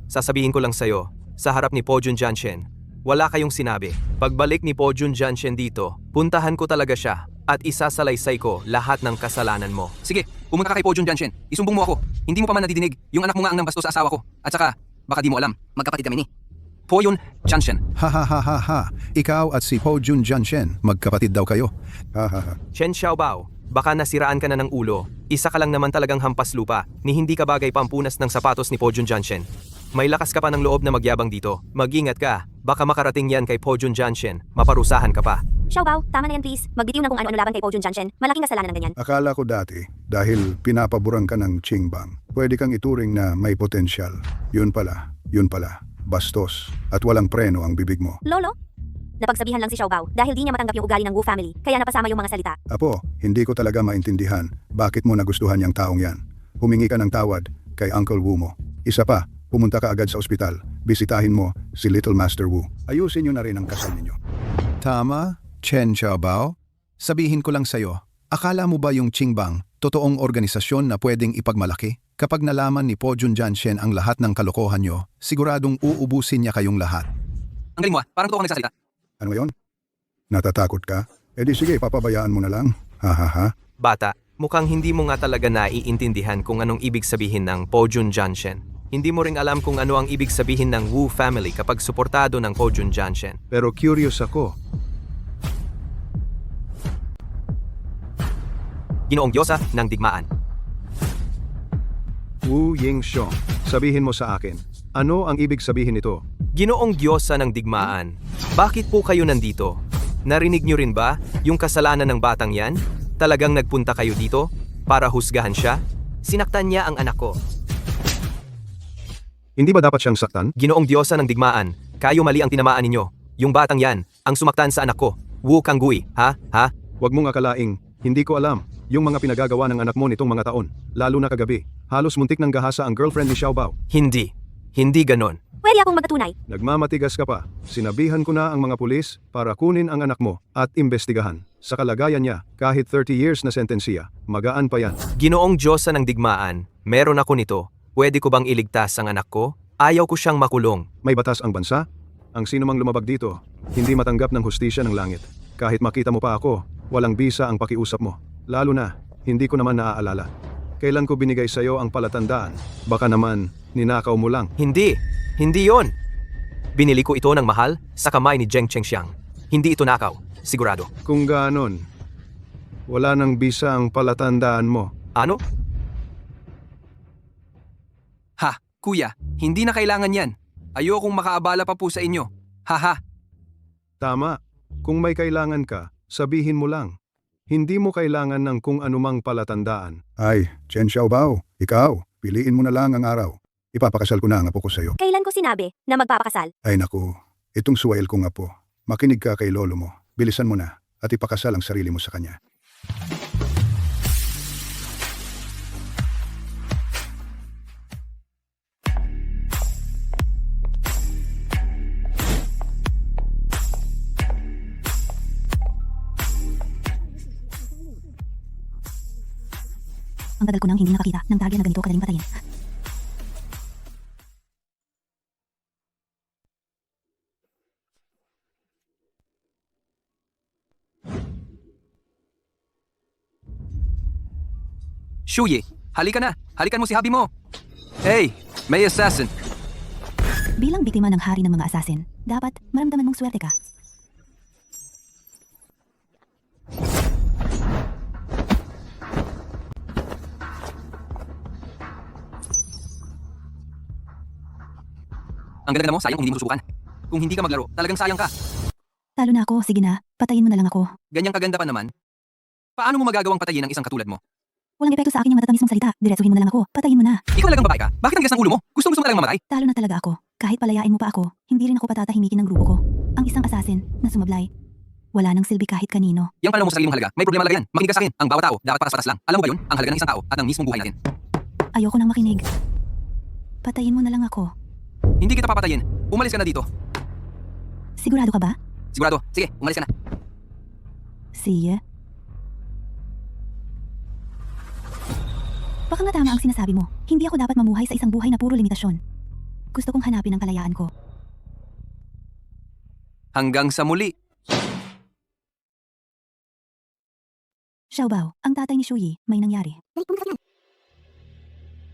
Speaker 3: Sasabihin ko lang sa'yo, sa harap ni Po Jun Janshen, wala kayong sinabi. Pagbalik ni Po Jun Janshen dito, puntahan ko talaga siya at isasalaysay ko lahat ng kasalanan mo.
Speaker 2: Sige, pumunta ka kay Po Jun Janshen. Isumbong mo ako. Hindi mo pa man nadidinig. Yung anak mo nga ang nambastos sa asawa ko. At saka, baka di mo alam, magkapatid kami ni Po Jun Janshen.
Speaker 12: Ha ha ha ha ha. Ikaw at si Po Jun Janshen, magkapatid daw kayo.
Speaker 13: Ha ha ha.
Speaker 3: Chen Xiaobao, baka nasiraan ka na ng ulo. Isa ka lang naman talagang hampas lupa, ni hindi ka bagay pampunas ng sapatos ni Po Jun Janshen. May lakas ka pa ng loob na magyabang dito. Mag-ingat ka, baka makarating yan kay Po Jun Janshen, maparusahan ka pa.
Speaker 9: Xiaobao, tama na yan please. Magbitiw na kung ano-ano laban kay Po Jun Janshen. Malaking kasalanan ng ganyan.
Speaker 13: Akala ko dati, dahil pinapaboran ka ng Qingbang, pwede kang ituring na may potensyal. Yun pala, bastos. At walang preno ang bibig mo.
Speaker 9: Lolo? Napagsabihan lang si Xiaobao dahil di niya matanggap yung ugali ng Wu family, kaya napasama yung mga salita.
Speaker 13: Apo, hindi ko talaga maintindihan bakit mo nagustuhan yung taong yan. Humingi ka ng tawad kay Uncle Wu mo. Isa pa, pumunta ka agad sa ospital. Bisitahin mo si Little Master Wu. Ayusin nyo na rin ang kasal ninyo.
Speaker 12: Tama, Chen Xiaobao. Sabihin ko lang sa'yo, akala mo ba yung Qingbang, totoong organisasyon na pwedeng ipagmalaki? Kapag nalaman ni Po Jun Janshen ang lahat ng kalokohan nyo, siguradong uubusin niya kayong lahat.
Speaker 2: Ang galing mo parang totoo kang nagsasalita.
Speaker 13: Ano yon? Natatakot ka? E di sige, papabayaan mo na lang. Ha ha ha.
Speaker 3: Bata, mukhang hindi mo nga talaga naiintindihan kung anong ibig sabihin ng Po Jun Janshen. Hindi mo ring alam kung ano ang ibig sabihin ng Wu family kapag suportado ng Po Jun Janshen.
Speaker 6: Pero curious ako.
Speaker 3: Ginoong Diyosa ng Digmaan.
Speaker 6: Wu Yingxiong, sabihin mo sa akin, ano ang ibig sabihin nito?
Speaker 3: Ginoong Diyosa ng Digmaan, bakit po kayo nandito? Narinig niyo rin ba yung kasalanan ng batang yan? Talagang nagpunta kayo dito para husgahan siya? Sinaktan niya ang anak ko.
Speaker 6: Hindi ba dapat siyang saktan?
Speaker 3: Ginoong Diyosa ng Digmaan, kayo mali ang tinamaan ninyo. Yung batang yan, ang sumaktan sa anak ko. Wu Kanggui, ha?
Speaker 6: Huwag mong akalaing, hindi ko alam, yung mga pinagagawa ng anak mo nitong mga taon, lalo na kagabi. Halos muntik ng gahasa ang girlfriend ni Xiaobao.
Speaker 3: Hindi ganon.
Speaker 9: Pwede akong magpatunay.
Speaker 6: Nagmamatigas ka pa. Sinabihan ko na ang mga pulis para kunin ang anak mo at imbestigahan. Sa kalagayan niya, kahit 30 years na sentensiya, magaan pa yan.
Speaker 3: Ginoong Diyosa ng Digmaan, meron ako nito. Pwede ko bang iligtas ang anak ko? Ayaw ko siyang makulong.
Speaker 6: May batas ang bansa? Ang sinumang lumabag dito, hindi matanggap ng hustisya ng langit. Kahit makita mo pa ako, walang bisa ang pakiusap mo. Lalo na, hindi ko naman naaalala. Kailan ko binigay sa'yo ang palatandaan? Baka naman, ninakaw mo lang.
Speaker 3: Hindi yon. Binili ko ito ng mahal sa kamay ni Zheng Chengxiang. Hindi ito nakaw, sigurado.
Speaker 6: Kung ganon, wala nang bisa ang palatandaan mo.
Speaker 3: Ano?
Speaker 2: Ha, kuya, hindi na kailangan yan. Ayokong makaabala pa po sa inyo. Haha.
Speaker 6: Tama. Kung may kailangan ka, sabihin mo lang. Hindi mo kailangan ng kung anumang palatandaan.
Speaker 13: Ay, Chen Xiaobao, ikaw, piliin mo na lang ang araw. Ipapakasal ko na ang apo ko sa'yo.
Speaker 9: Kailan ko sinabi na magpapakasal?
Speaker 13: Ay naku, itong suwail kong apo. Makinig ka kay lolo mo. Bilisan mo na at ipakasal ang sarili mo sa kanya.
Speaker 9: Ang tagal ko nang hindi nakakita ng target na ganito kadaling patayin.
Speaker 2: Shuyi, Halika na! Halikan mo si hubby mo! Hey, may assassin!
Speaker 9: Bilang biktima ng hari ng mga assassin, dapat maramdaman mong swerte ka.
Speaker 2: Ang ganda mo, sayang kung hindi mo susubukan. Kung hindi ka maglaro, talagang sayang ka.
Speaker 9: Talo na ako, sige na, patayin mo na lang ako.
Speaker 2: Ganyang kaganda pa naman. Paano mo magagawang patayin ng isang katulad mo?
Speaker 9: Walang epekto sa akin yung matatamis mong salita. Diretsuhin mo na lang ako, patayin mo na.
Speaker 2: Ikaw talagang babae ka? Bakit ang tigas ng ulo mo? Gusto mo talagang mamatay?
Speaker 9: Talo na talaga ako. Kahit palayain mo pa ako, hindi rin ako patatahimikin ng grupo ko. Ang isang assassin na sumablay. Wala nang silbi kahit kanino.
Speaker 2: Yang pala mo sa sarili mong halaga, may problema talaga yan. Makinig ka sa akin. Ang bawat tao, dapat patas-patas lang. Alam mo ba yun? Ang halaga ng isang tao at ang mismong buhay natin.
Speaker 9: Ayoko nang makinig. Patayin mo na lang ako.
Speaker 2: Hindi kita papatayin. Umalis ka na dito.
Speaker 9: Sigurado ka ba?
Speaker 2: Sigurado. Sige, umalis ka na.
Speaker 9: Sige. Baka nga tama ang sinasabi mo. Hindi ako dapat mamuhay sa isang buhay na puro limitasyon. Gusto kong hanapin ang kalayaan ko.
Speaker 2: Hanggang sa muli.
Speaker 9: Xiaobao, ang tatay ni Shuyi, may nangyari.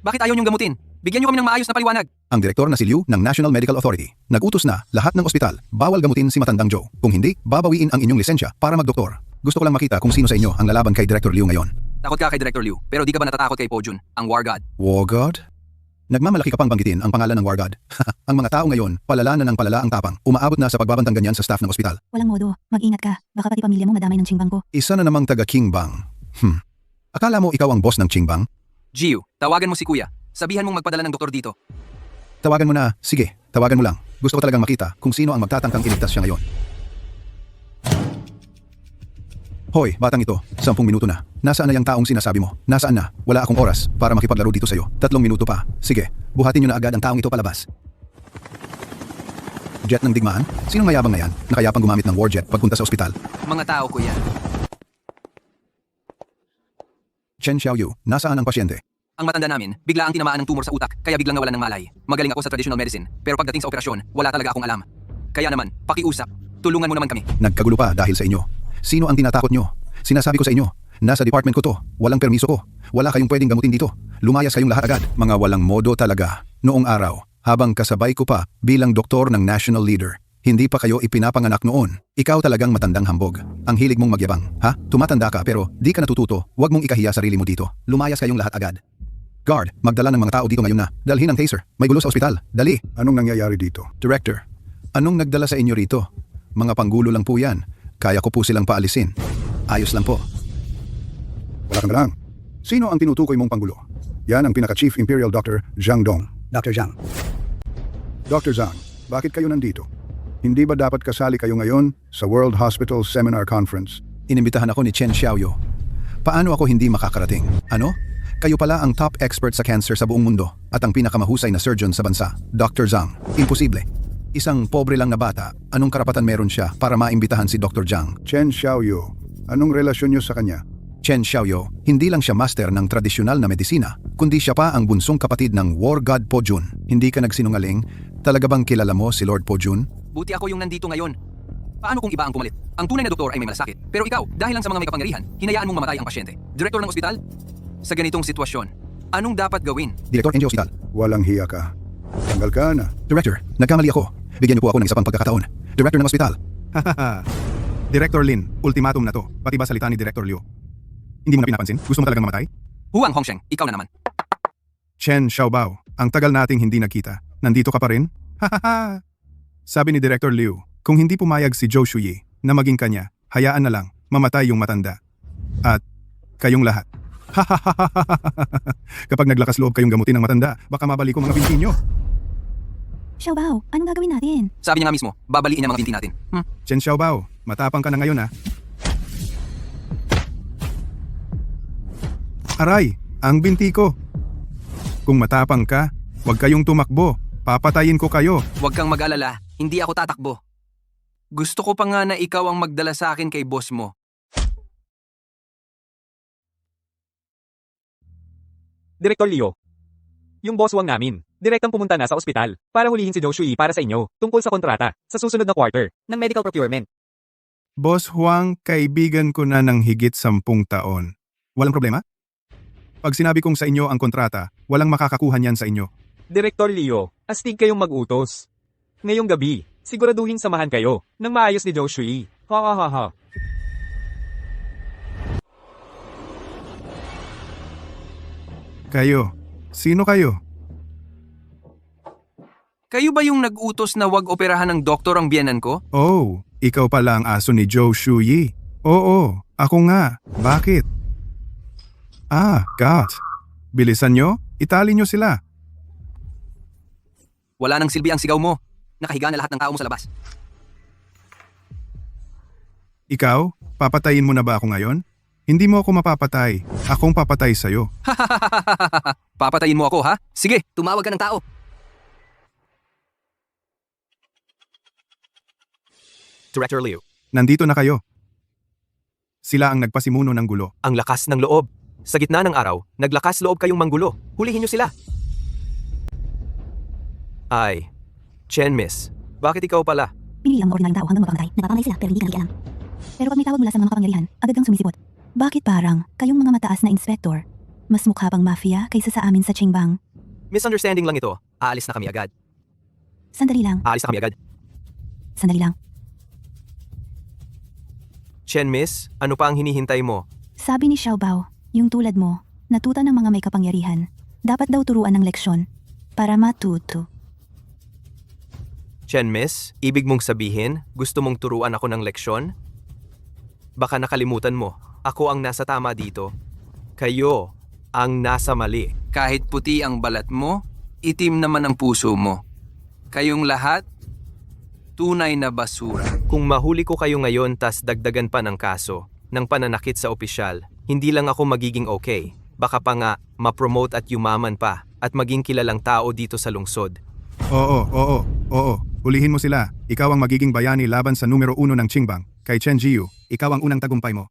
Speaker 2: Bakit ayaw niyong gamutin? Bigyan niyo kami ng maayos na paliwanag.
Speaker 12: Ang direktor na si Liu ng National Medical Authority nag-utos na lahat ng ospital bawal gamutin si Matandang Joe. Kung hindi, babawiin ang inyong lisensya para magdoktor. Gusto ko lang makita kung sino sa inyo ang lalaban kay Director Liu ngayon.
Speaker 2: Takot ka kay Director Liu, pero di ka ba natatakot kay Po Jun, ang War God?
Speaker 12: War God? Nagmamalaki ka pang banggitin ang pangalan ng War God. Ang mga tao ngayon, palala na ng palala ang tapang. Umaabot na sa pagbabantang ganyan sa staff ng ospital.
Speaker 9: Walang modo, mag-ingat ka. Baka pati pamilya mo madamay ng Qingbang ko.
Speaker 12: Isa na namang taga Qingbang. Akala mo ikaw ang boss ng Qingbang?
Speaker 2: Jiu, tawagan mo si Kuya. Sabihan mong magpadala ng doktor dito.
Speaker 12: Tawagan mo na. Sige, tawagan mo lang. Gusto ko talagang makita kung sino ang magtatangkang iligtas siya ngayon. Hoy, batang ito, 10 minuto na. Nasaan na yung taong sinasabi mo? Nasaan na? Wala akong oras para makipaglaro dito sa'yo. 3 minuto pa. Sige, buhatin nyo na agad ang taong ito palabas. Jet ng digmaan? Sinong mayabang na yan? Nakayapang gumamit ng warjet pagpunta sa ospital.
Speaker 2: Mga tao, Kuya.
Speaker 12: Chen Xiaoyu, nasaan ang pasyente?
Speaker 2: Ang matanda namin, bigla ang tinamaan ng tumor sa utak, kaya biglang nawalan ng malay. Magaling ako sa traditional medicine, pero pagdating sa operasyon, wala talaga akong alam. Kaya naman, pakiusap. Tulungan mo naman kami.
Speaker 12: Nagkagulo pa dahil sa inyo. Sino ang tinatakot nyo? Sinasabi ko sa inyo, nasa department ko to. Walang permiso ko. Wala kayong pwedeng gamutin dito. Lumayas kayong lahat agad. Mga walang modo talaga. Noong araw, habang kasabay ko pa bilang doktor ng national leader, hindi pa kayo ipinapanganak noon. Ikaw talagang matandang hambog. Ang hilig mong magyabang. Ha? Tumatanda ka pero di ka natututo. Huwag mong ikahiya sarili mo dito. Lumayas kayong lahat agad. Guard, magdala ng mga tao dito ngayon na. Dalhin ang taser. May gulo sa ospital. Dali.
Speaker 13: Anong nangyayari dito?
Speaker 12: Director, anong nagdala sa inyo rito? Mga panggulo lang po yan. Kaya ko po silang paalisin. Ayos lang po.
Speaker 13: Wala kang dalang. Sino ang tinutukoy mong panggulo? Yan ang pinaka-Chief Imperial Dr. Zhang Dong.
Speaker 8: Dr. Zhang.
Speaker 13: Dr. Zhang, bakit kayo nandito? Hindi ba dapat kasali kayo ngayon sa World Hospital Seminar Conference?
Speaker 12: Inimbitahan ako ni Chen Xiaoyu. Paano ako hindi makakarating? Ano? Kayo pala ang top expert sa cancer sa buong mundo at ang pinakamahusay na surgeon sa bansa, Dr. Zhang. Imposible. Isang pobre lang na bata, anong karapatan meron siya para maimbitahan si Dr. Zhang?
Speaker 13: Chen Xiaoyu, anong relasyon niyo sa kanya?
Speaker 12: Chen Xiaoyu, hindi lang siya master ng tradisyonal na medisina, kundi siya pa ang bunsong kapatid ng War God Po Jun. Hindi ka nagsinungaling? Talaga bang kilala mo si Lord Po Jun?
Speaker 2: Buti ako yung nandito ngayon. Paano kung iba ang pumalit? Ang tunay na doktor ay may malasakit. Pero ikaw, dahil lang sa mga may kapangyarihan, hinayaan mong mamatay ang pasyente. Direktor ng ospital? Sa ganitong sitwasyon, anong dapat gawin?
Speaker 12: Direktor NG Hospital.
Speaker 13: Walang hiya ka. Tanggal ka na.
Speaker 12: Director, nagkamali ako. Bigyan niyo po ako ng isa pang pagkakataon. Director ng ospital.
Speaker 13: Director Lin, ultimatum na to. Pati ba salita ni Director Liu? Hindi mo na pinapansin? Gusto mo talagang mamatay?
Speaker 2: Huang Hongsheng, ikaw na naman.
Speaker 13: Chen Xiaobao, ang tagal nating hindi nagkita. Nandito ka pa rin? Sabi ni Director Liu, kung hindi pumayag si Zhou Shuyi na maging kanya, hayaan na lang, mamatay yung matanda. At kayong lahat. Kapag naglakas loob kayong gamutin ng matanda, baka mabalik ko mga binti nyo.
Speaker 9: Xiaobao, anong gagawin natin?
Speaker 2: Sabi niya nga mismo, babaliin niya mga binti natin.
Speaker 13: Chen Xiaobao, matapang ka na ngayon ha. Aray, ang binti ko. Kung matapang ka, huwag kayong tumakbo. Papatayin ko kayo.
Speaker 2: Huwag kang mag-alala, hindi ako tatakbo. Gusto ko pa nga na ikaw ang magdala sa akin kay boss mo.
Speaker 1: Direktor Leo. Yung boss wang namin, direktang pumunta na sa ospital para hulihin si Zhou Shui para sa inyo tungkol sa kontrata sa susunod na quarter ng medical procurement.
Speaker 13: Boss Huang, kaibigan ko na ng higit 10 taon. Walang problema?
Speaker 12: Pag sinabi kong sa inyo ang kontrata, walang makakakuha niyan sa inyo.
Speaker 1: Direktor Leo, astig kayong mag-utos. Ngayong gabi, siguraduhin samahan kayo ng maayos ni Joe Shui. Ha ha ha ha.
Speaker 12: Kayo. Sino kayo?
Speaker 2: Kayo ba yung nag-utos na wag operahan ng doktor ang biyenan ko?
Speaker 12: Oh, ikaw pala ang aso ni Joe Shuyi. Oo, ako nga. Bakit? Ah, God. Bilisan nyo, itali nyo sila.
Speaker 2: Wala nang silbi ang sigaw mo. Nakahiga na lahat ng tao mo sa labas.
Speaker 12: Ikaw, papatayin mo na ba ako ngayon? Hindi mo ako mapapatay. Akong papatay sa'yo.
Speaker 2: Papatayin mo ako, ha? Sige, tumawag ka ng tao.
Speaker 3: Director Liu,
Speaker 12: Nandito na kayo. Sila ang nagpasimuno ng gulo.
Speaker 3: ang lakas ng loob. Sa gitna ng araw, naglakas loob kayong manggulo. Hulihin niyo sila. Ay, Chen Miss, bakit ikaw pala?
Speaker 9: Pinili lang ng ordinaryong tao hanggang mapamatay. Napapanay sila pero hindi ka nakikialam. Pero pag may tawag mula sa mga kapangyarihan, agad kang sumisipot. Bakit parang kayong mga mataas na inspektor? Mas mukha pang mafia kaysa sa amin sa Qingbang.
Speaker 3: Misunderstanding lang ito. Aalis na kami agad.
Speaker 9: Sandali lang,
Speaker 3: Aalis na kami agad.
Speaker 9: sandali lang.
Speaker 3: Chen Miss, ano pa ang hinihintay mo?
Speaker 9: Sabi ni Xiaobao, yung tulad mo, natuta ng mga may kapangyarihan. Dapat daw turuan ng leksyon para matuto.
Speaker 3: Chen Miss, ibig mong sabihin, gusto mong turuan ako ng leksyon? Baka nakalimutan mo, ako ang nasa tama dito. Kayo ang nasa mali.
Speaker 2: Kahit puti ang balat mo, itim naman ang puso mo. Kayong lahat, tunay na basura.
Speaker 3: Kung mahuli ko kayo ngayon tas dagdagan pa ng kaso, ng pananakit sa opisyal, hindi lang ako magiging okay. Baka pa nga, ma-promote at yumaman pa, at maging kilalang tao dito sa lungsod.
Speaker 12: Oo. Hulihin mo sila. Ikaw ang magiging bayani laban sa numero 1 ng Qingbang. Kay Chen Jiu, ikaw ang unang tagumpay mo.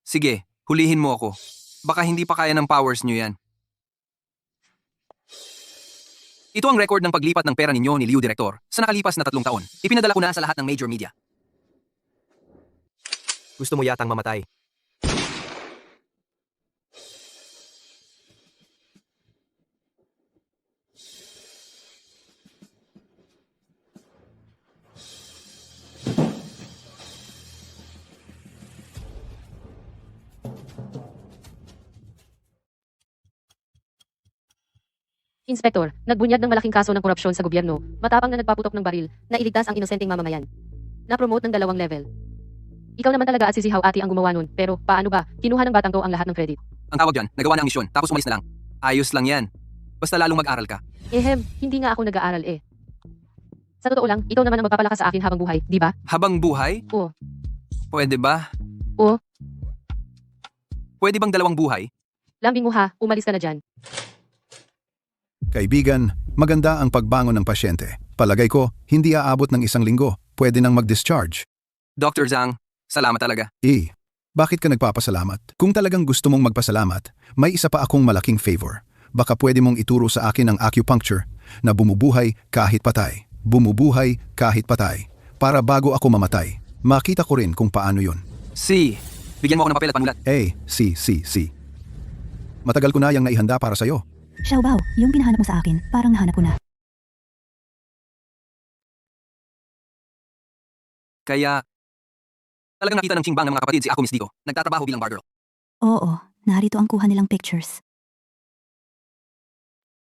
Speaker 2: Sige, hulihin mo ako. Baka hindi pa kaya ng powers nyo yan. Ito ang record ng paglipat ng pera ninyo ni Liu Director sa nakalipas na 3 taon. Ipinadala ko na sa lahat ng major media.
Speaker 3: Gusto mo yatang mamatay.
Speaker 7: Inspektor, nagbunyag ng malaking kaso ng korupsyon sa gobyerno, matapang na nagpaputok ng baril, na iligtas ang inosenteng mamamayan. Na-promote ng 2 level. Ikaw naman talaga at si Hao Ati ang gumawa nun, pero paano ba? Kinuha ng batang to ang lahat ng credit.
Speaker 2: Ang tawag dyan, nagawa na ang misyon, tapos umalis na lang. Ayos lang yan. Basta lalong mag-aral ka.
Speaker 7: Hindi nga ako nag-aaral eh. Sa totoo lang, ikaw naman ang magpapalakas sa akin habang buhay, di ba?
Speaker 2: Habang buhay?
Speaker 7: Oo.
Speaker 2: Pwede ba?
Speaker 7: Oo.
Speaker 2: Pwede bang 2 buhay?
Speaker 7: Lambing mo ha, umalis ka na dyan.
Speaker 12: Kaibigan, maganda ang pagbangon ng pasyente. Palagay ko, hindi aabot ng 1 linggo. Pwede nang mag-discharge.
Speaker 2: Dr. Zhang, salamat talaga.
Speaker 12: Bakit ka nagpapasalamat? Kung talagang gusto mong magpasalamat, may isa pa akong malaking favor. Baka pwede mong ituro sa akin ang acupuncture na bumubuhay kahit patay. Bumubuhay kahit patay. Para bago ako mamatay, makita ko rin kung paano yun.
Speaker 2: Bigyan mo ako ng papel at panulat.
Speaker 12: Si. Matagal ko na yung naihanda para sa'yo.
Speaker 9: Xiaobao, yung pinahanap mo sa akin, parang nahanap ko na.
Speaker 2: Kaya, talagang nakita ng Qingbang ng mga kapatid si Akumis dito. Nagtatrabaho bilang bar girl.
Speaker 9: Oo, narito ang kuha nilang pictures.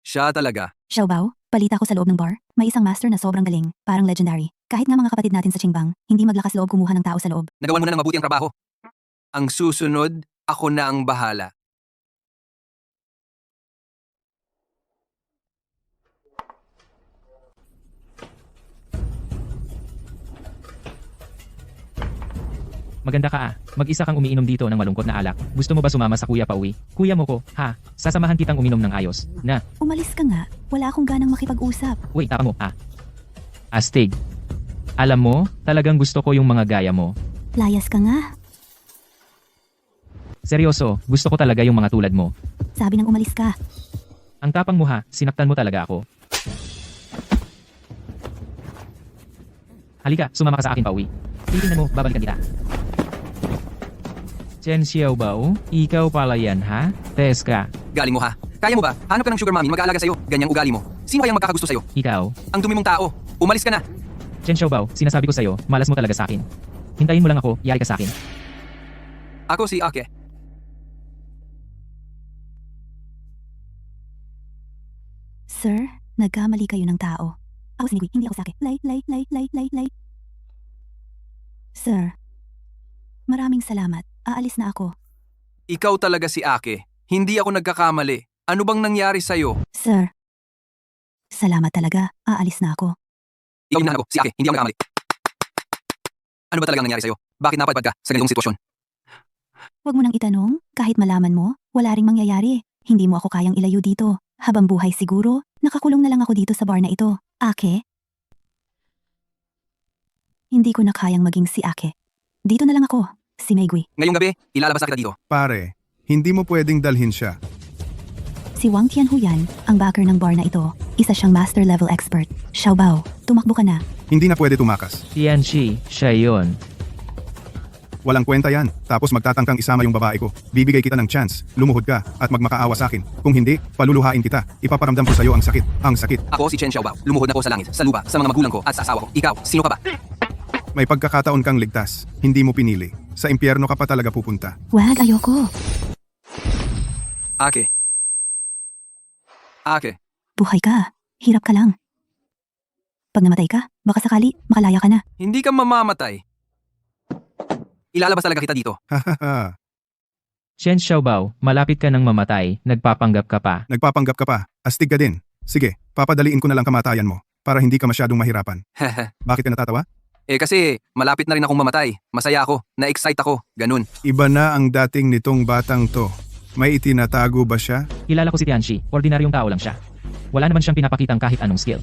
Speaker 2: Siya talaga.
Speaker 9: Xiaobao, palita ko sa loob ng bar, may isang master na sobrang galing, parang legendary. Kahit nga mga kapatid natin sa Qingbang, hindi maglakas loob kumuha ng tao sa loob.
Speaker 2: Nagawan mo na ng mabuti ang trabaho. Ang susunod, ako na ang bahala.
Speaker 4: Maganda ka ah. Mag-isa kang umiinom dito ng malungkot na alak. Gusto mo ba sumama sa kuya pauwi? Kuya mo ko, ha? Sasamahan kitang uminom ng ayos. Na.
Speaker 9: Umalis ka nga, wala akong ganang makipag-usap.
Speaker 4: Uy, taka mo, ha? Astig. Alam mo, talagang gusto ko yung mga gaya mo.
Speaker 9: Layas ka nga.
Speaker 4: Seryoso, gusto ko talaga yung mga tulad mo.
Speaker 9: Sabi nang umalis ka.
Speaker 4: Ang tapang mo ha, sinaktan mo talaga ako. Halika, sumama ka sa akin pauwi. Titingnan mo, babalikan kita. Chen Xiaobao, ikaw pala yan ha? Teska.
Speaker 2: Galing mo ha? Kaya mo ba? Hanap ka ng sugar mommy mag-aalaga sa'yo. Ganyang ugali mo. Sino kayang magkakagusto sa'yo?
Speaker 4: Ikaw,
Speaker 2: Ang dumi mong tao. Umalis ka na.
Speaker 4: Chen Xiaobao, sinasabi ko sa'yo, malas mo talaga sa akin. Hintayin mo lang ako, yari ka sa akin.
Speaker 2: Ako si Ake.
Speaker 9: Sir, nagkamali kayo ng tao. Ako si Nigui, hindi ako Sake. Lay. Sir, maraming salamat. Aalis na ako.
Speaker 2: Ikaw talaga si Ake. Hindi ako nagkakamali. Ano bang nangyari sa'yo?
Speaker 9: Sir, salamat talaga. Aalis na ako.
Speaker 2: Ikaw yung ko, si Ake. Hindi ako nagkakamali. Ano ba talagang nangyari sa'yo? Bakit napadpad ka sa ganitong sitwasyon?
Speaker 9: Huwag mo nang itanong. Kahit malaman mo, wala ring mangyayari. Hindi mo ako kayang ilayo dito. Habang buhay siguro, nakakulong na lang ako dito sa bar na ito. Ake? Hindi ko na kayang maging si Ake. Dito na lang ako, si Meigui.
Speaker 2: Ngayong gabi, ilalabas na kita dito.
Speaker 12: Pare, hindi mo pwedeng dalhin siya.
Speaker 9: Si Wang Tianhuyan, ang backer ng bar na ito. Isa siyang master level expert. Xiaobao, tumakbo ka na.
Speaker 13: Hindi na pwede tumakas.
Speaker 4: Tianchi, siya yun.
Speaker 13: Walang kwenta yan. Tapos magtatangkang isama yung babae ko. Bibigay kita ng chance. Lumuhod ka at magmakaawa sa akin. Kung hindi, paluluhain kita. Ipaparamdam ko sa iyo ang sakit. Ang sakit.
Speaker 2: Ako si Chen Xiaobao. Lumuhod na ko sa langit, sa lupa, sa mga magulang ko at sa asawa ko. Ikaw, sino ka ba?
Speaker 13: May pagkakataon kang ligtas. Hindi mo pinili. Sa impyerno ka pa talaga pupunta.
Speaker 9: Wag, ayoko.
Speaker 2: Ake. Ake.
Speaker 9: Buhay ka. Hirap ka lang. Pag namatay ka, baka sakali, makalaya ka na.
Speaker 2: Hindi ka mamamatay. Ilalabas talaga kita dito.
Speaker 13: Hahaha.
Speaker 4: Chen Xiaobao, malapit ka nang mamatay, nagpapanggap ka pa.
Speaker 13: Nagpapanggap ka pa. Astig ka din. Sige, papadaliin ko na lang kamatayan mo. Para hindi ka masyadong mahirapan. Bakit ka natatawa?
Speaker 2: Kasi malapit na rin akong mamatay. Masaya ako. Na-excite ako. Ganun.
Speaker 13: Iba na ang dating nitong batang to. May itinatago ba siya?
Speaker 4: Kilala ko si Tianchi, ordinaryong tao lang siya. Wala naman siyang pinapakitang kahit anong skill.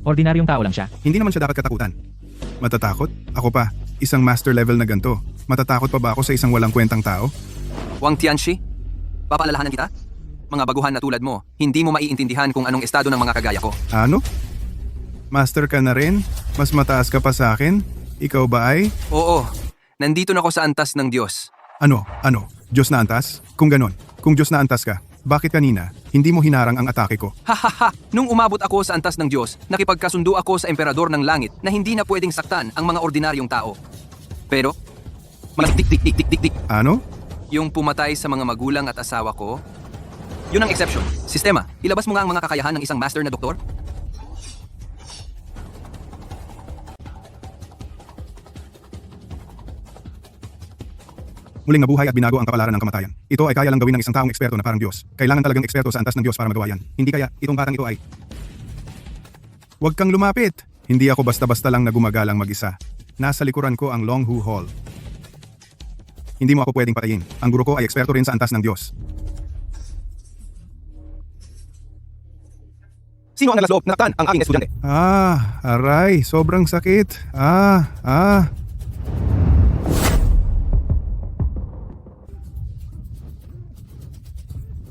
Speaker 4: Ordinaryong tao lang siya.
Speaker 13: Hindi naman siya dapat katakutan. Matatakot? Ako pa. Isang master level na ganito. Matatakot pa ba ako sa isang walang kwentang tao?
Speaker 2: Wang Tianchi, papaalalahanan kita? Mga baguhan na tulad mo, hindi mo maiintindihan kung anong estado ng mga kagaya ko.
Speaker 13: Ano? Master ka na rin? Mas mataas ka pa sa akin? Ikaw ba ay?
Speaker 2: Oo, nandito na ako sa antas ng Diyos.
Speaker 13: Ano? Diyos na antas? Kung ganon, kung Diyos na antas ka, bakit kanina hindi mo hinarang ang atake ko?
Speaker 2: Hahaha, nung umabot ako sa antas ng Diyos, nakipagkasundo ako sa emperador ng langit na hindi na pwedeng saktan ang mga ordinaryong tao. Pero, tik.
Speaker 13: Ano?
Speaker 2: Yung pumatay sa mga magulang at asawa ko, yun ang exception. Sistema, ilabas mo nga ang mga kakayahan ng isang master na doktor.
Speaker 13: Muling nabuhay at binago ang kapalaran ng kamatayan. Ito ay kaya lang gawin ng isang taong eksperto na parang Diyos. Kailangan talagang eksperto sa antas ng Diyos para magawa yan. Hindi kaya itong batang ito ay... Huwag kang lumapit! Hindi ako basta-basta lang na gumagalang mag-isa. Nasa likuran ko ang Long Hu Hall. Hindi mo ako pwedeng patayin. Ang guro ko ay eksperto rin sa antas ng Diyos.
Speaker 11: Sino ang nagloob? Naktan ang aking estudyante.
Speaker 13: Aray, sobrang sakit.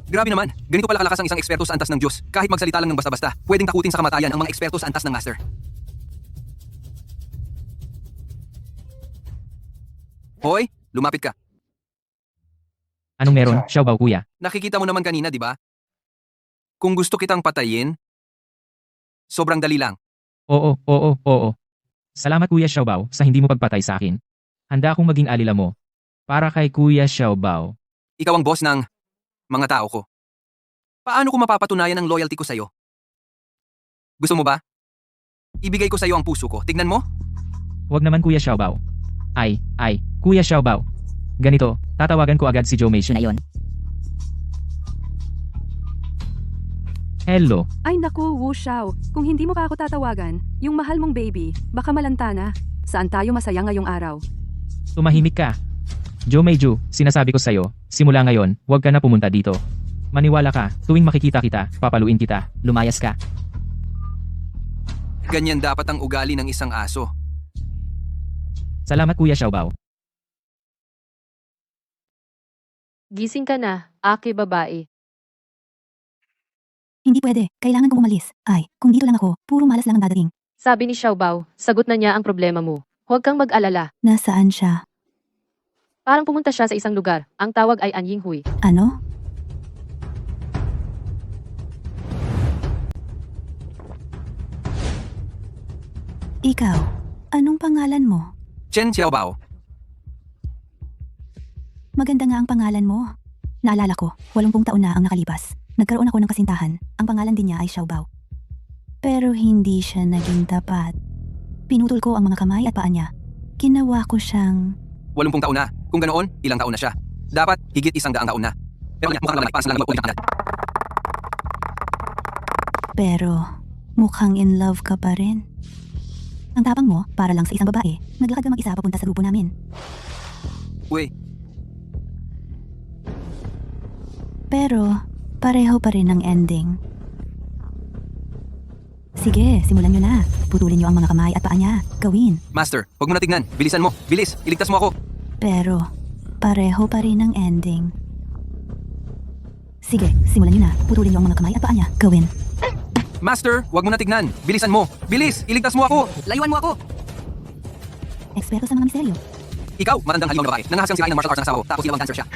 Speaker 2: Grabe naman, ganito pala kalakas ang isang eksperto sa antas ng Diyos. Kahit magsalita lang ng basta-basta, pwedeng takutin sa kamatayan ang mga eksperto sa antas ng master. Hoy, lumapit ka.
Speaker 4: Anong meron, Xiaobao kuya?
Speaker 2: Nakikita mo naman kanina, di ba? Kung gusto kitang patayin, sobrang dali lang.
Speaker 4: Oo. Salamat Kuya Xiaobao sa hindi mo pagpatay sa akin. Handa akong maging alila mo. Para kay Kuya Xiaobao.
Speaker 2: Ikaw ang boss ng mga tao ko. Paano ko mapapatunayan ang loyalty ko sa'yo? Gusto mo ba? Ibigay ko sa'yo ang puso ko. Tignan mo.
Speaker 4: Huwag naman Kuya Xiaobao. Kuya Xiaobao. Ganito, tatawagan ko agad si Joe Mei na yon. Hello.
Speaker 5: Ay naku, Wu Xiao. Kung hindi mo pa ako tatawagan, yung mahal mong baby, baka malanta na. Saan tayo masaya ngayong araw?
Speaker 4: Tumahimik ka. Joe Meiju, sinasabi ko sa'yo, simula ngayon, huwag ka na pumunta dito. Maniwala ka, tuwing makikita kita, papaluin kita, lumayas ka.
Speaker 2: Ganyan dapat ang ugali ng isang aso.
Speaker 4: Salamat Kuya Xiaobao.
Speaker 7: Gising ka na, Ake babae.
Speaker 9: Hindi pwede. Kailangan kong umalis. Ay, kung dito lang ako, puro malas lang ang dadating.
Speaker 7: Sabi ni Xiaobao, sagot na niya ang problema mo. Huwag kang mag-alala.
Speaker 9: Nasaan siya?
Speaker 7: Parang pumunta siya sa isang lugar. Ang tawag ay Anying Hui.
Speaker 9: Ano? Ikaw, anong pangalan mo?
Speaker 2: Chen Xiaobao.
Speaker 9: Maganda nga ang pangalan mo. Naalala ko, 80 taon na ang nakalipas. Nagkaroon ako ng kasintahan. Ang pangalan din niya ay Xiaobao. Pero hindi siya naging tapat. Pinutol ko ang mga kamay at paa niya. Ginawa ko siyang...
Speaker 2: 80 taon na. Kung ganoon, ilang taon na siya? Dapat higit 100 taon na. Pero mukhang lalaki, parang lang mag-ulit ang
Speaker 9: Pero, mukhang in love ka pa rin. Ang tapang mo, para lang sa isang babae, naglakad ka mag-isa papunta sa grupo namin.
Speaker 2: Uy,
Speaker 9: Pero, pareho pa rin ang ending. Sige, simulan nyo na. Putulin nyo ang mga kamay at paa niya. Gawin.
Speaker 2: Master, huwag mo na tignan. Bilisan mo. Bilis, iligtas mo ako.
Speaker 9: Pero, pareho pa rin ang ending. Sige, simulan nyo na. Putulin nyo ang mga kamay at paa niya. Gawin.
Speaker 2: Master, huwag mo na tignan. Bilisan mo. Bilis, iligtas mo ako. Layuan mo ako.
Speaker 9: Eksperto sa mga misteryo.
Speaker 2: Ikaw, matandang halimaw na babae. Nangahas kang sirain ng martial arts ng asawa ko, tapos yabang dancer siya.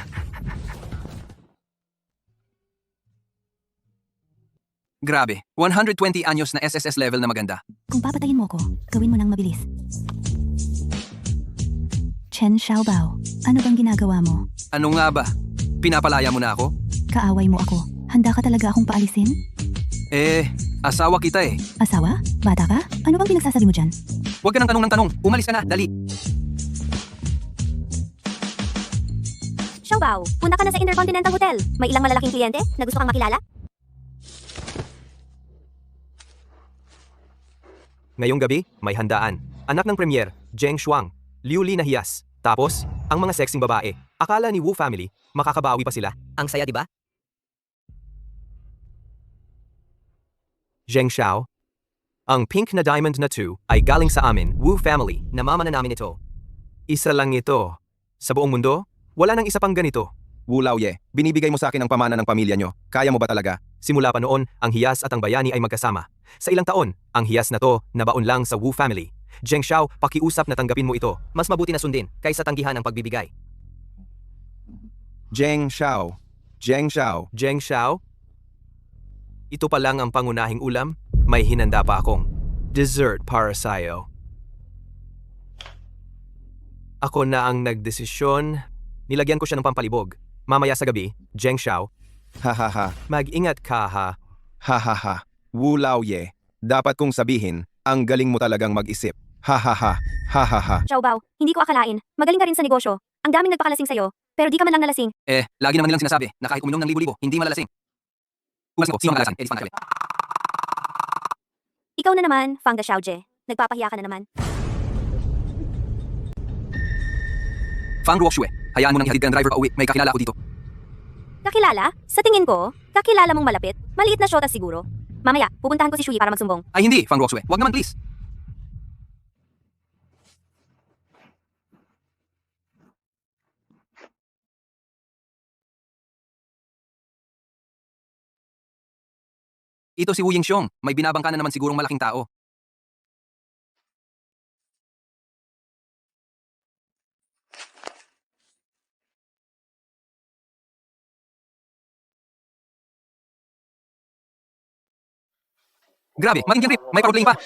Speaker 2: Grabe, 120 anyos na SSS level na maganda.
Speaker 9: Kung papatayin mo ko, gawin mo nang mabilis. Chen Xiaobao, ano bang ginagawa mo?
Speaker 2: Ano nga ba? Pinapalaya mo na ako?
Speaker 9: Kaaway mo ako. Handa ka talaga akong paalisin?
Speaker 2: Asawa kita eh.
Speaker 9: Asawa? Bata ka? Ano bang pinagsasabi mo dyan?
Speaker 2: Huwag ka ng tanong ng tanong. Umalis ka na, dali.
Speaker 9: Xiaobao, punta ka na sa Intercontinental Hotel. May ilang malalaking kliyente na gusto kang makilala?
Speaker 3: Ngayong gabi, may handaan. Anak ng premier, Zheng Shuang, Liu Li na hiyas. Tapos, ang mga sexing babae. Akala ni Wu family, makakabawi pa sila.
Speaker 2: Ang saya, di ba?
Speaker 3: Zheng Xiao. Ang pink na diamond na 2 ay galing sa amin, Wu family. Namamana namin ito. Isa lang ito. Sa buong mundo, wala nang isa pang ganito.
Speaker 11: Wu Laoye, binibigay mo sa akin ang pamana ng pamilya nyo. Kaya mo ba talaga?
Speaker 3: Simula pa noon, ang hiyas at ang bayani ay magkasama. Sa ilang taon, ang hiyas na to nabaon lang sa Wu family. Zheng Xiao, pakiusap na tanggapin mo ito. Mas mabuti na sundin kaysa tanggihan ang pagbibigay.
Speaker 11: Zheng Xiao. Zheng Xiao.
Speaker 3: Zheng Xiao? Ito pa lang ang pangunahing ulam, may hinanda pa akong dessert para sa'yo. Ako na ang nagdesisyon. Nilagyan ko siya ng pampalibog. Mamaya sa gabi, Zheng Xiao,
Speaker 11: Ha ha ha.
Speaker 3: mag-ingat ka ha.
Speaker 11: Ha ha ha. Wu Laoye, dapat kong sabihin, ang galing mo talagang mag-isip. Ha ha ha. Ha ha ha.
Speaker 9: Xiaobao, hindi ko akalain. Magaling ka rin sa negosyo. Ang daming nagpakalasing sa'yo, pero di ka man lang nalasing.
Speaker 2: Lagi naman nilang sinasabi na kahit uminom ng libo-libo, hindi malalasing. Umalis ko, sino ang malalasan? Fang ulit.
Speaker 9: Ikaw na naman, Fang de Xiaojie. Nagpapahiya ka na naman.
Speaker 2: Fang Ruoxue, hayaan mo nang ihatid ka ng driver pa uwi. May kakilala ako dito.
Speaker 9: Kakilala? Sa tingin ko, kakilala mong malapit. Maliit na syota siguro. Mamaya, pupuntahan ko si Shuyi para magsumbong.
Speaker 2: Ay hindi, Fang Ruoxue. Huwag naman please. Ito si Wu Yingxiong. May binabangka na naman sigurong malaking tao. Grabe, maging grip. May problema pa.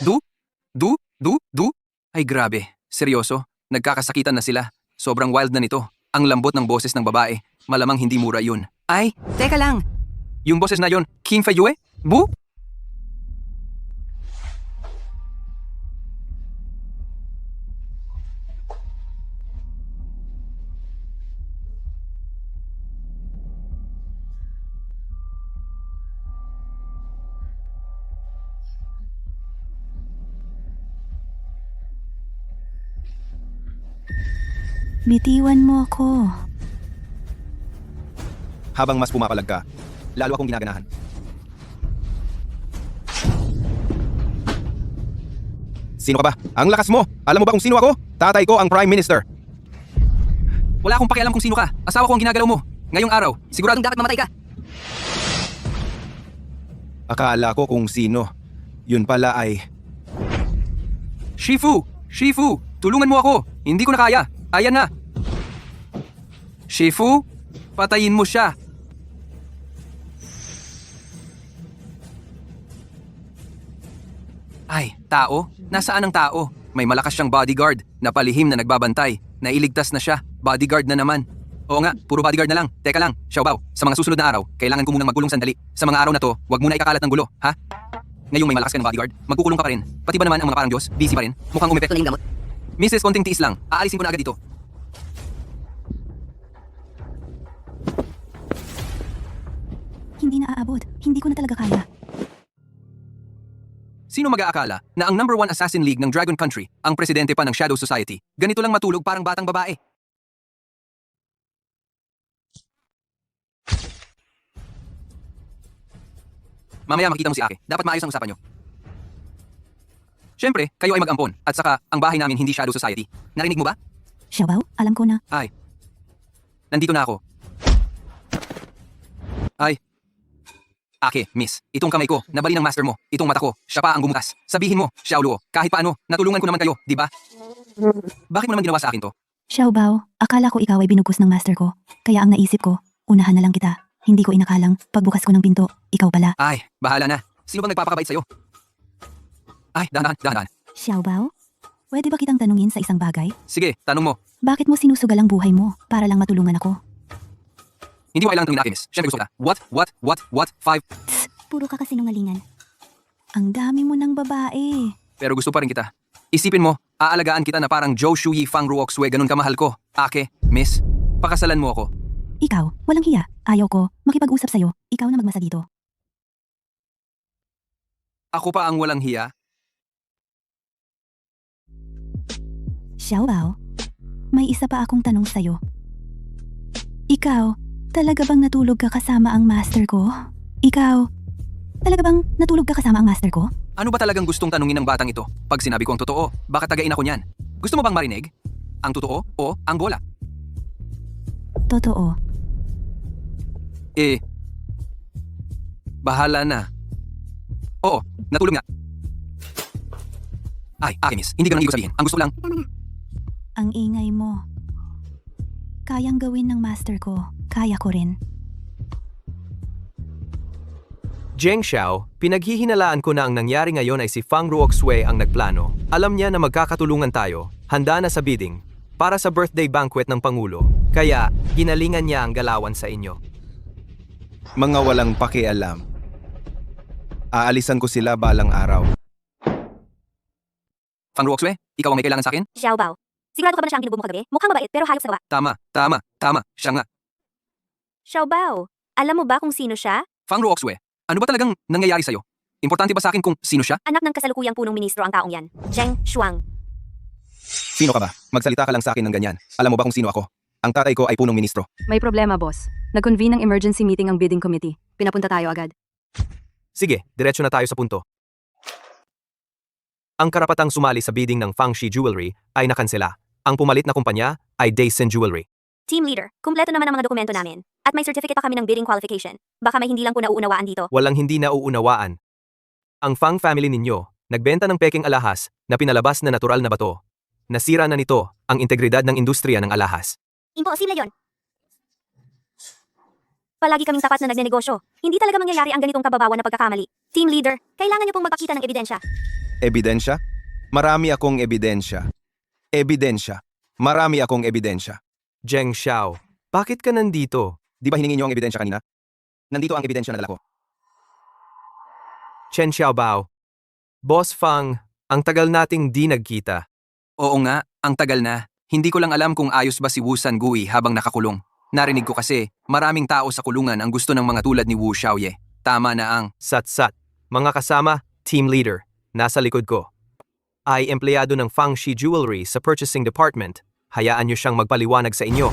Speaker 2: Du? Ay grabe. Seryoso. Nagkakasakitan na sila. Sobrang wild na nito. Ang lambot ng boses ng babae. Malamang hindi mura yun. Ay, teka lang. Yung boses na yun, King Feiyue? Bu?
Speaker 9: Bitiwan mo ako.
Speaker 11: Habang mas pumapalag ka, lalo akong ginaganahan. Sino ka ba? Ang lakas mo! Alam mo ba kung sino ako? Tatay ko ang Prime Minister.
Speaker 2: Wala akong pakialam kung sino ka. Asawa ko ang ginagalaw mo. Ngayong araw, siguradong dapat mamatay ka.
Speaker 11: Akala ko kung sino. Yun pala ay...
Speaker 2: Shifu! Tulungan mo ako. Hindi ko na kaya. Ayan na. Shifu, patayin mo siya. Ay, tao? Nasaan ang tao? May malakas siyang bodyguard na palihim na nagbabantay. Nailigtas na siya. Bodyguard na naman. Oo nga, puro bodyguard na lang. Teka lang, Xiaobao, sa mga susunod na araw, kailangan ko munang magkulong sandali. Sa mga araw na to, wag muna ikakalat ng gulo, ha? Ngayong may malakas ka ng bodyguard, magkukulong ka pa rin. Pati ba naman ang mga parang Diyos, busy pa rin? Mukhang umepekto na yung gamot. Mrs. Konting tiis lang, aalisin ko na agad dito.
Speaker 9: Hindi na aabot. Hindi ko na talaga kaya.
Speaker 2: Sino mag-aakala na ang #1 assassin league ng Dragon Country, ang presidente pa ng Shadow Society, ganito lang matulog parang batang babae? Mamaya makita mo si Ake. Dapat maayos ang usapan nyo. Siyempre, kayo ay mag-ampon. At saka, ang bahay namin hindi Shadow Society. Narinig mo ba?
Speaker 9: Xiaobao, alam ko na.
Speaker 2: Ay. Nandito na ako. Ay. Ake, miss. Itong kamay ko, nabali ng master mo. Itong mata ko, siya pa ang gumutas. Sabihin mo, Xiaoluo, kahit paano, natulungan ko naman kayo, di ba? Bakit mo naman ginawa sa akin to?
Speaker 9: Xiaobao, akala ko ikaw ay binugos ng master ko. Kaya ang naisip ko, unahan na lang kita. Hindi ko inakalang, pagbukas ko ng pinto, ikaw pala.
Speaker 2: Ay, bahala na. Sino bang nagpapakabait sa'yo? Ay, dahan-dahan.
Speaker 9: Xiaobao, pwede ba kitang tanungin sa isang bagay?
Speaker 2: Sige, tanong mo.
Speaker 9: Bakit mo sinusugal ang buhay mo para lang matulungan ako?
Speaker 2: Hindi mo kailangan tanongin na miss. Siyempre gusto ka. What? 5.
Speaker 9: Puro ka kasinungalingan. Ang dami mo ng babae.
Speaker 2: Pero gusto pa rin kita. Isipin mo, aalagaan kita na parang Zhou Shuyi Fang Ruoxue, ganun kamahal ko. Ake, miss, pakasalan mo ako.
Speaker 9: Ikaw, walang hiya. Ayaw ko, makipag-usap sa'yo. Ikaw na magmasa dito.
Speaker 2: Ako pa ang walang hiya?
Speaker 9: Xiaobao, may isa pa akong tanong sa'yo. Ikaw, talaga bang natulog ka kasama ang master ko? Ikaw, talaga bang natulog ka kasama ang master ko?
Speaker 2: Ano ba talagang gustong tanungin ng batang ito? Pag sinabi ko ang totoo, baka tagain ako niyan. Gusto mo bang marinig? Ang totoo o ang bola?
Speaker 9: Totoo.
Speaker 2: Bahala na. Oo, natulog nga. Ay, miss, hindi ganun ibig sabihin. Ang gusto lang...
Speaker 9: Ang ingay mo. Kayang gawin ng master ko. Kaya ko rin.
Speaker 3: Zheng Xiao, pinaghihinalaan ko na ang nangyari ngayon ay si Fang Ruoxue ang nagplano. Alam niya na magkakatulungan tayo, handa na sa bidding, para sa birthday banquet ng Pangulo. Kaya, ginalingan niya ang galawan sa inyo.
Speaker 11: Mga walang pakialam. Aalisan ko sila balang araw.
Speaker 2: Fang Ruoxue, ikaw ang may kailangan sa akin?
Speaker 9: Xiaobao, sigurado ka ba na siya ang binubuo mo kagabi? Mukhang mabait pero hayop sa gawa.
Speaker 2: Tama. Siya nga.
Speaker 9: Xiaobao, alam mo ba kung sino siya?
Speaker 2: Fang Ruoxue, ano ba talagang nangyayari sa'yo? Importante ba sa akin kung sino siya?
Speaker 9: Anak ng kasalukuyang punong ministro ang taong yan. Zheng Shuang.
Speaker 11: Sino ka ba? Magsalita ka lang sa akin ng ganyan. Alam mo ba kung sino ako? Ang tatay ko ay punong ministro.
Speaker 5: May problema, boss. Nag-convene ng emergency meeting ang bidding committee. Pinapunta tayo agad.
Speaker 3: Sige, diretso na tayo sa punto. Ang karapatang sumali sa bidding ng Fangxi Jewelry ay nakansela. Ang pumalit na kumpanya ay Daisen Jewelry.
Speaker 9: Team leader, kumpleto naman ang mga dokumento namin. At may certificate pa kami ng bidding qualification. Baka may hindi lang po nauunawaan dito.
Speaker 3: Walang hindi nauunawaan. Ang Fang family ninyo, nagbenta ng peking alahas na pinalabas na natural na bato. Nasira na nito ang integridad ng industriya ng alahas.
Speaker 9: Imposible yon. Palagi kaming tapat na nagnenegosyo. Hindi talaga mangyayari ang ganitong kababawan na pagkakamali. Team leader, kailangan niyo pong magpakita ng ebidensya.
Speaker 11: Ebidensya? Marami akong ebidensya. Marami akong ebidensya.
Speaker 3: Zheng Xiao, bakit ka nandito?
Speaker 11: Di ba hiningi niyo ang ebidensya kanina? Nandito ang ebidensya na dala ko.
Speaker 3: Chen Xiaobao. Boss Fang, ang tagal nating di nagkita.
Speaker 2: Oo nga, ang tagal na. Hindi ko lang alam kung ayos ba si Wu Sangui habang nakakulong. Narinig ko kasi, maraming tao sa kulungan ang gusto ng mga tulad ni Wu Xiaoye. Tama na ang...
Speaker 3: Sat-sat. Mga kasama, team leader. Nasa likod ko. Ay empleyado ng Fangxi Jewelry sa purchasing department. Hayaan niyo siyang magpaliwanag sa inyo.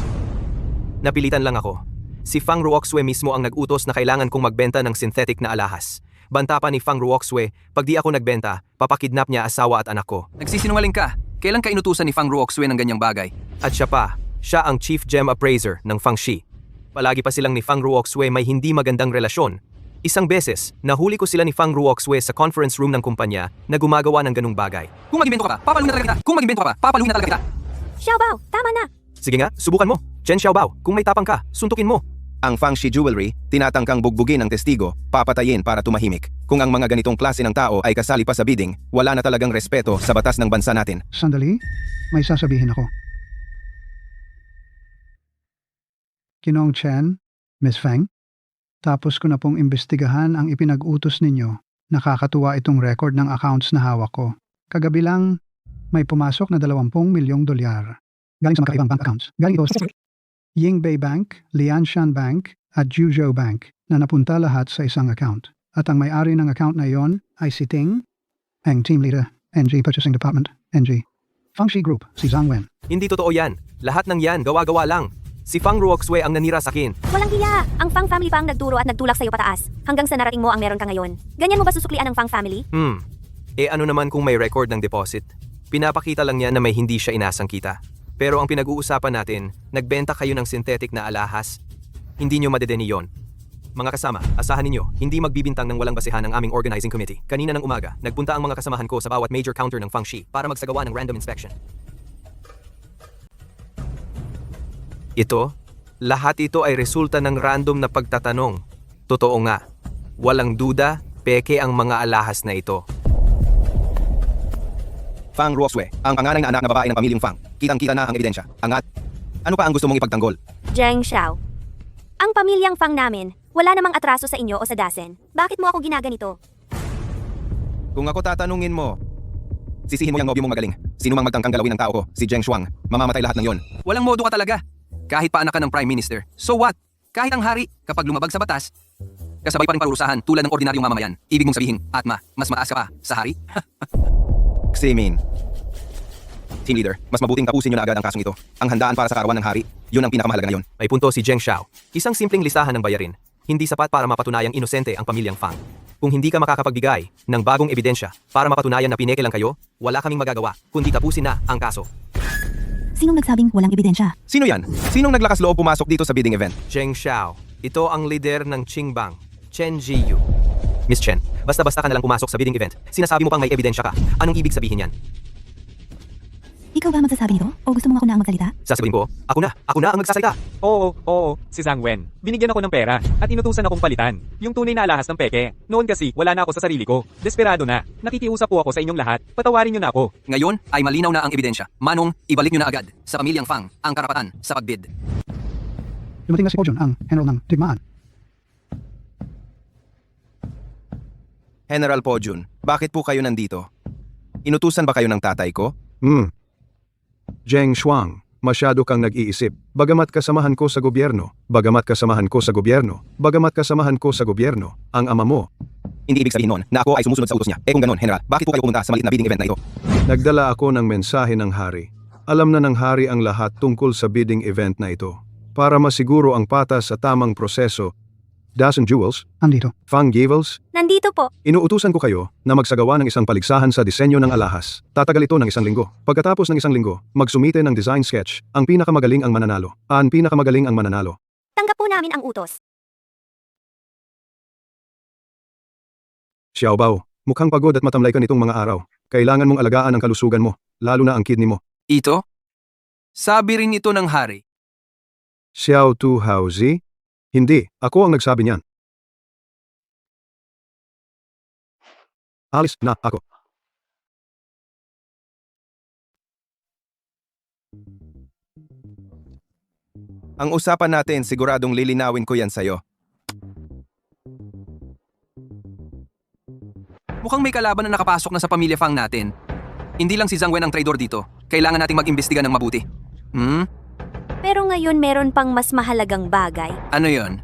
Speaker 3: Napilitan lang ako. Si Fang Ruoxue mismo ang nag-utos na kailangan kong magbenta ng synthetic na alahas. Banta pa ni Fang Ruoxue, pag di ako nagbenta, papakidnap niya asawa at anak ko.
Speaker 2: Nagsisinungaling ka. Kailan ka inutusan ni Fang Ruoxue ng ganyang bagay?
Speaker 3: At siya pa, siya ang chief gem appraiser ng Fangxi. Palagi pa silang ni Fang Ruoxue may hindi magandang relasyon. Isang beses, nahuli ko sila ni Fang Ruoxue sa conference room ng kumpanya na gumagawa ng ganung bagay.
Speaker 2: Kung mag-invento ka pa, papaluin na talaga kita. Kung mag-invento ka pa, papaluin na talaga kita.
Speaker 9: Xiaobao, tama na.
Speaker 3: Sige nga, subukan mo. Chen Xiaobao, kung may tapang ka, suntukin mo.
Speaker 11: Ang Fang Shi Jewelry, tinatangkang bugbugin ang testigo, papatayin para tumahimik. Kung ang mga ganitong klase ng tao ay kasali pa sa bidding, wala na talagang respeto sa batas ng bansa natin.
Speaker 8: Sandali, may sasabihin ako. Kinong Chen, Miss Feng, tapos ko na pong imbestigahan ang ipinag-utos ninyo. Nakakatuwa itong record ng accounts na hawak ko. Kagabi lang, may pumasok na 20 milyong dolyar. Galing sa magkakaibang bank accounts. Galing ito sa Yingbei Bank, Lianshan Bank, at Juzhou Bank na napunta lahat sa isang account. At ang may-ari ng account na iyon ay si Ting, ang team leader, NG Purchasing Department, NG. Fangxi Group, si Zhang Wen.
Speaker 3: Hindi totoo yan. Lahat ng yan, gawa-gawa lang. Si Fang Ruoxue ang nanira sa akin.
Speaker 9: Walang hiya! Ang Fang family pa ang nagturo at nagtulak sa'yo pataas. Hanggang sa narating mo ang meron ka ngayon. Ganyan mo ba susuklian ng Fang family?
Speaker 3: Ano naman kung may record ng deposit? Pinapakita lang niya na may hindi siya inasang kita. Pero ang pinag-uusapan natin, nagbenta kayo ng synthetic na alahas. Hindi nyo madedeni yon. Mga kasama, asahan ninyo, hindi magbibintang ng walang basehan ang aming organizing committee. Kanina ng umaga, nagpunta ang mga kasamahan ko sa bawat major counter ng Fangxi para magsagawa ng random inspection. Lahat ito ay resulta ng random na pagtatanong. Totoo nga, walang duda, peke ang mga alahas na ito.
Speaker 11: Fang Ruoxue, ang panganay na anak na babae ng pamilyang Fang. Kitang-kita na ang ebidensya. Angat. Ano pa ang gusto mong ipagtanggol?
Speaker 9: Zheng Xiao. Ang pamilyang Fang namin, wala namang atraso sa inyo o sa dasen. Bakit mo ako ginaganito?
Speaker 11: Kung ako tatanungin mo, sisihin mo yung nobyo mong magaling. Sino mang magtangkang galawin ng tao ko, si Zheng Shuang, mamamatay lahat ng yon.
Speaker 2: Walang modo ka talaga. Kahit pa anak ka ng Prime Minister. So what? Kahit ang hari, kapag lumabag sa batas, kasabay pa rin parurusahan tulad ng ordinaryong mamamayan. Ibig mong sabihin, Atma, mas mataas ka pa sa hari?
Speaker 11: Ximin. Team leader, mas mabuting tapusin nyo na agad ang kasong ito. Ang handaan para sa karawan ng hari, yun ang pinakamahalaga ngayon.
Speaker 3: May punto si Zheng Xiao. Isang simpleng listahan ng bayarin. Hindi sapat para mapatunayang inosente ang pamilyang Fang. Kung hindi ka makakapagbigay ng bagong ebidensya para mapatunayan na pineke lang kayo, wala kaming magagawa, kundi tapusin na ang kaso.
Speaker 9: Sinong nagsabing walang ebidensya?
Speaker 11: Sino yan? Sinong naglakas loob pumasok dito sa bidding event?
Speaker 3: Zheng Xiao. Ito ang lider ng Qingbang, Chen Jiyu. Miss Chen, basta-basta ka nalang pumasok sa bidding event. Sinasabi mo pang may ebidensya ka. Anong ibig sabihin yan?
Speaker 9: Ikaw ba magsasabi nito? O gusto mo ako na ang magsalita?
Speaker 3: Sasabihin ko, ako na ang magsasalita.
Speaker 1: Oo, si Zhang Wen. Binigyan ako ng pera at inutusan akong palitan. Yung tunay na alahas ng peke. Noon kasi, wala na ako sa sarili ko. Desperado na. Nakikiusap po ako sa inyong lahat. Patawarin niyo na ako.
Speaker 2: Ngayon ay malinaw na ang ebidensya. Manong, ibalik nyo na agad sa pamilyang Fang ang karapatan sa pagbid.
Speaker 8: Dumating na si Pojun, ang general ng digmaan.
Speaker 11: General Pojun, bakit po kayo nandito? Inutusan ba kayo ng tatay ko?
Speaker 6: Zheng Shuang, masyado kang nag-iisip. Bagamat kasamahan ko sa gobyerno, ang ama mo.
Speaker 11: Hindi ibig sabihin nun na ako ay sumusunod sa utos niya. Kung ganon, General, bakit po kayo pumunta sa maliit na bidding event na ito?
Speaker 6: Nagdala ako ng mensahe ng hari. Alam na ng hari ang lahat tungkol sa bidding event na ito. Para masiguro ang patas sa tamang proseso, Dazen Jewels,
Speaker 8: Andito.
Speaker 6: Fang Gavels,
Speaker 9: Nandito po.
Speaker 6: inuutusan ko kayo na magsagawa ng isang paligsahan sa disenyo ng alahas. Tatagal ito ng 1 linggo. Pagkatapos ng 1 linggo, magsumite ng design sketch. Ang pinakamagaling ang mananalo.
Speaker 9: Tanggap po namin ang utos.
Speaker 6: Xiaobao, mukhang pagod at matamlay ka nitong mga araw. Kailangan mong alagaan ang kalusugan mo, lalo na ang kidney mo.
Speaker 2: Ito? Sabi rin ito ng hari.
Speaker 6: Xiao Tu Haozi? Hindi, ako ang nagsabi niyan. Alis na ako.
Speaker 11: Ang usapan natin, siguradong lilinawin ko yan sa'yo.
Speaker 2: Mukhang may kalaban na nakapasok na sa pamilya Fang natin. Hindi lang si Zhang Wen ang traidor dito. Kailangan nating mag-imbestiga ng mabuti.
Speaker 9: Pero ngayon meron pang mas mahalagang bagay.
Speaker 2: Ano yon?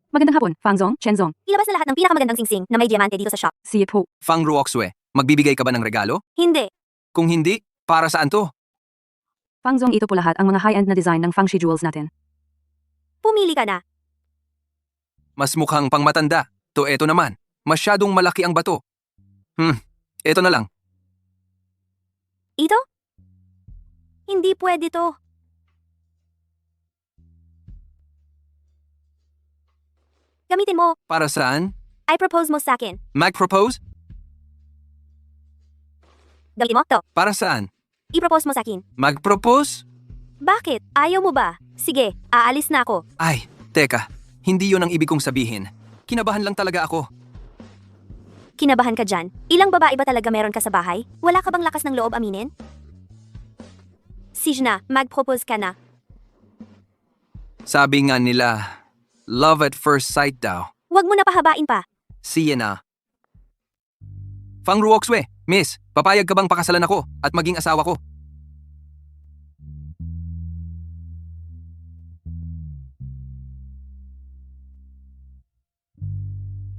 Speaker 5: Magandang hapon, Fang Zong, Chen Zong.
Speaker 9: Ilabas na lahat ng pinakamagandang singsing na may diamante dito sa shop.
Speaker 5: See it po.
Speaker 2: Fang Ruoxue, magbibigay ka ba ng regalo?
Speaker 9: Hindi.
Speaker 2: Kung hindi, para saan to?
Speaker 5: Fang Zong, ito po lahat ang mga high-end na design ng Fangxi Jewels natin.
Speaker 9: Pumili ka na.
Speaker 2: Mas mukhang pangmatanda. To eto naman. Masyadong malaki ang bato. Eto na lang.
Speaker 9: Ito? Hindi pwede to. Gamitin mo.
Speaker 2: Para saan?
Speaker 9: I propose mo sa akin.
Speaker 2: Mag-propose?
Speaker 9: Gamitin mo to.
Speaker 2: Para saan?
Speaker 9: I-propose mo sa akin.
Speaker 2: Mag-propose?
Speaker 9: Bakit? Ayaw mo ba? Sige, aalis na ako.
Speaker 2: Ay, teka. Hindi yon ang ibig kong sabihin. Kinabahan lang talaga ako.
Speaker 9: Kinabahan ka dyan? Ilang babae ba talaga meron ka sa bahay? Wala ka bang lakas ng loob aminin? Sijna, mag-propose ka na.
Speaker 2: Sabi nga nila, love at first sight daw.
Speaker 9: Huwag mo na pahabain pa.
Speaker 2: Siya na. Fang Ruoxue, miss, papayag ka bang pakasalan ako at maging asawa ko?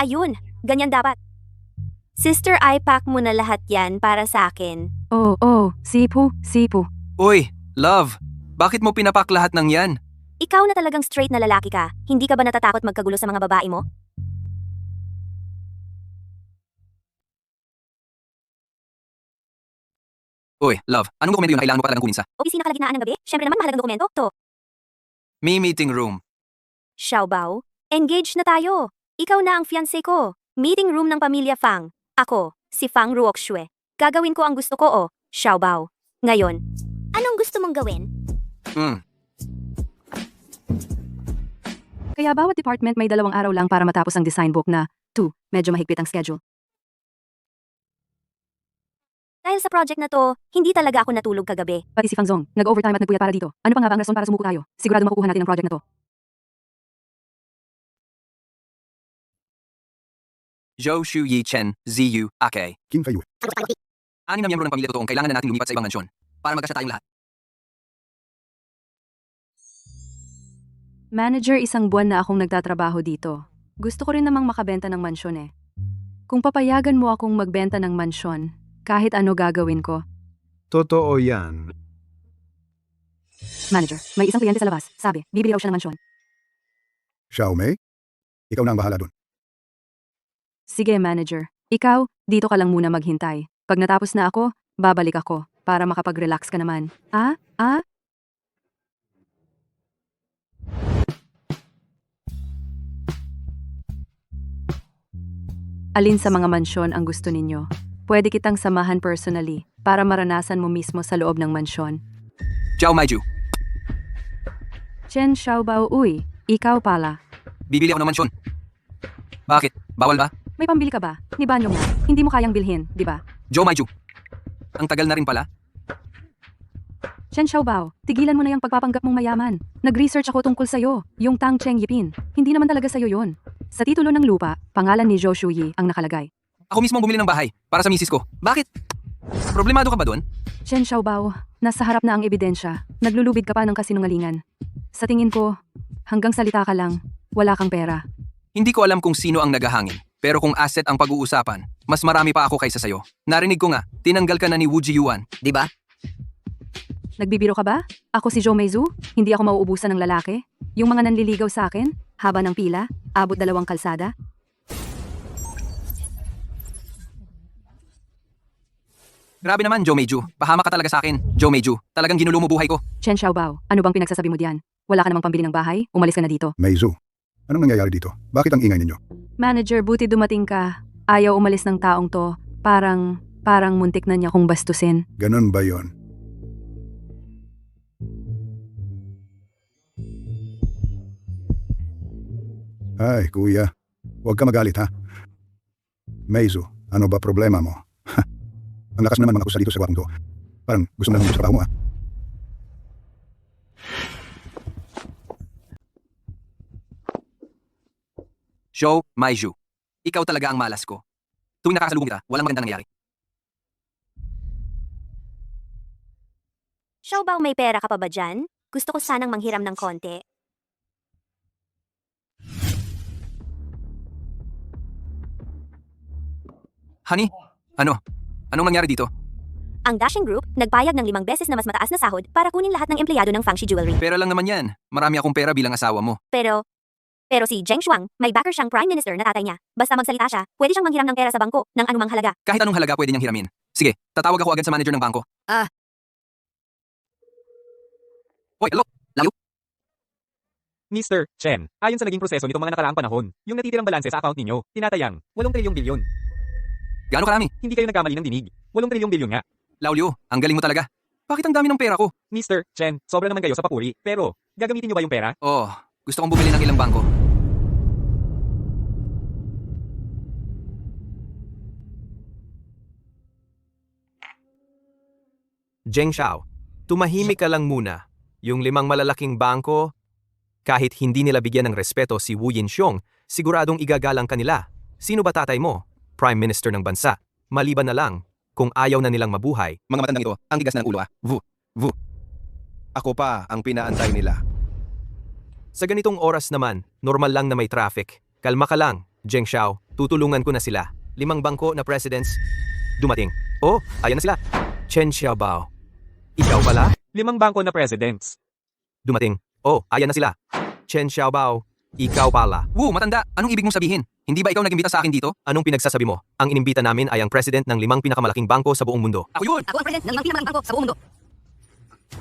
Speaker 9: Ayun, ganyan dapat. Sister, ipack mo na lahat yan para sa akin.
Speaker 5: Oh, sipu.
Speaker 2: Uy, love, bakit mo pinapak lahat ng yan?
Speaker 9: Ikaw na talagang straight na lalaki ka. Hindi ka ba natatakot magkagulo sa mga babae mo?
Speaker 2: Uy, love, anong dokumento yun na kailangan mo pa talagang kunin sa
Speaker 9: Opisina kalagitnaan ng gabi? Siyempre naman mahalagang dokumento. To.
Speaker 2: meeting room?
Speaker 9: Xiaobao, engaged na tayo. Ikaw na ang fiancé ko. Meeting room ng pamilya Fang. Ako, si Fang Ruoxue. Gagawin ko ang gusto ko, Xiaobao. Ngayon, anong gusto mong gawin?
Speaker 5: Kaya bawat department may 2 araw lang para matapos ang design book na 2. Medyo mahigpit ang schedule.
Speaker 9: Dahil sa project na to, hindi talaga ako natulog kagabi.
Speaker 5: Pati si Fang Zong, nag-overtime at nagpuyat para dito. Ano pa nga ba ang rason para sumuko tayo? Sigurado makukuha natin ang project na to.
Speaker 2: Zhou Shu Yi Chen, Ziyu, Ake.
Speaker 13: King Fayue.
Speaker 2: 6 na miyembro ng pamilya totoong kailangan na natin lumipat sa ibang mansyon para magkasya tayong lahat.
Speaker 5: Manager, 1 buwan na akong nagtatrabaho dito. Gusto ko rin namang makabenta ng mansyon eh. Kung papayagan mo akong magbenta ng mansyon, kahit ano gagawin ko.
Speaker 6: Totoo yan.
Speaker 5: Manager, may isang kliyente sa labas. Sabi, bibili raw siya ng mansyon.
Speaker 13: Xiaomei, ikaw na ang bahala dun.
Speaker 5: Sige, manager. Ikaw, dito ka lang muna maghintay. Pag natapos na ako, babalik ako para makapag-relax ka naman. Alin sa mga mansyon ang gusto ninyo? Pwede kitang samahan personally para maranasan mo mismo sa loob ng mansyon.
Speaker 2: Zhao Maiju,
Speaker 5: Chen Xiaobao, uy, ikaw pala.
Speaker 2: bibili ako ng mansyon. Bakit? Bawal ba?
Speaker 5: May pambili ka ba? Ni Banyong na. Hindi mo kayang bilhin, di ba?
Speaker 2: Zhou Maiju. Ang tagal na rin pala.
Speaker 5: Chen Xiaobao, tigilan mo na yung pagpapanggap mong mayaman. Nag-research ako tungkol sa'yo, yung Tang Cheng Yipin. Hindi naman talaga sa'yo yon. Sa titulo ng lupa, pangalan ni Zhou Shuyi ang nakalagay.
Speaker 2: Ako mismo ang bumili ng bahay para sa misis ko. Bakit? Problemado ka ba doon?
Speaker 5: Chen Xiaobao, nasa harap na ang ebidensya. Naglulubid ka pa ng kasinungalingan. Sa tingin ko, hanggang salita ka lang, wala kang pera.
Speaker 2: Hindi ko alam kung sino ang naghahangin. Pero kung asset ang pag-uusapan, mas marami pa ako kaysa sayo. Narinig ko nga, tinanggal ka na ni Wu Jiyuan, di ba?
Speaker 5: Nagbibiro ka ba? Ako si Zhou Meizu, hindi ako mauubusan ng lalaki. Yung mga nanliligaw sa akin, haba ng pila, abot 2 kalsada.
Speaker 2: Grabe naman, Zhou Meiju. Pahama ka talaga sa akin, Zhou Meiju. Talagang ginulo mo buhay ko.
Speaker 5: Chen Xiaobao, ano bang pinagsasabi mo diyan? Wala ka namang pambili ng bahay, umalis ka na dito.
Speaker 13: Meizu, anong nangyayari dito? Bakit ang ingay ninyo?
Speaker 5: Manager, buti dumating ka. Ayaw umalis ng taong to. Parang muntik na niya kong bastusin.
Speaker 13: Ganon ba yon? Ay, kuya. Huwag ka magalit, ha? Meizu, ano ba problema mo? Ang lakas naman mga kusa dito sa gwapong to. Parang gusto mo lang sa trabaho mo, ha?
Speaker 2: Zhou Maiju. Ikaw talaga ang malas ko. Tuwing nakasalubong kita, walang maganda nangyayari.
Speaker 9: Xiaobao, may pera ka pa ba dyan? Gusto ko sanang manghiram ng konti.
Speaker 2: Honey, ano? Anong nangyari dito?
Speaker 9: Ang Dashing Group, nagpayag ng 5 beses na mas mataas na sahod para kunin lahat ng empleyado ng Fangshi Jewelry.
Speaker 2: Pera lang naman yan. Marami akong pera bilang asawa mo.
Speaker 9: Pero si Zheng Shuang, may backer siyang prime minister na tatay niya. Basta magsalita siya, pwede siyang manghiram ng pera sa bangko ng anumang halaga.
Speaker 2: Kahit anong halaga pwede niyang hiramin. Sige, tatawag ako agad sa manager ng bangko. Hoy, hello? Layo?
Speaker 1: Mr. Chen, ayon sa naging proseso nitong mga nakaraang panahon, yung natitirang balanse sa account ninyo, tinatayang 8 trilyong bilyon.
Speaker 2: Gaano karami?
Speaker 1: Hindi kayo nagkamali ng dinig. 8 trilyong bilyon nga.
Speaker 2: Laulyo, ang galing mo talaga. Bakit ang dami ng pera ko?
Speaker 1: Mr. Chen, sobra naman kayo sa papuri. Pero, gagamitin niyo ba yung pera?
Speaker 2: Oh, gusto kong bumili ng ilang bangko.
Speaker 3: Zheng Xiao, tumahimik ka lang muna. Yung 5 malalaking bangko, kahit hindi nila bigyan ng respeto si Wu Yinxiong, siguradong igagalang kanila. Sino ba tatay mo? Prime Minister ng bansa. Maliban na lang, kung ayaw na nilang mabuhay.
Speaker 11: Mga matandang ito, ang tigas ng ulo Vu. Ako pa ang pinaantay nila.
Speaker 3: Sa ganitong oras naman, normal lang na may traffic. Kalma ka lang, Zheng Xiao, tutulungan ko na sila. 5 bangko na presidents, dumating. Oh, ayan na sila. Chen Xiaobao. Ikaw pala?
Speaker 1: 5 bangko na presidents.
Speaker 3: Dumating. Oh, ayan na sila. Chen Xiaobao. Ikaw pala.
Speaker 2: Wu, matanda, anong ibig mong sabihin? Hindi ba ikaw nag-imbita sa akin dito?
Speaker 3: Anong pinagsasabi mo? Ang inimbita namin ay ang president ng 5 pinakamalaking bangko sa buong mundo.
Speaker 2: Ako yun!
Speaker 10: Ako ang president ng 5 pinakamalaki bangko sa buong mundo.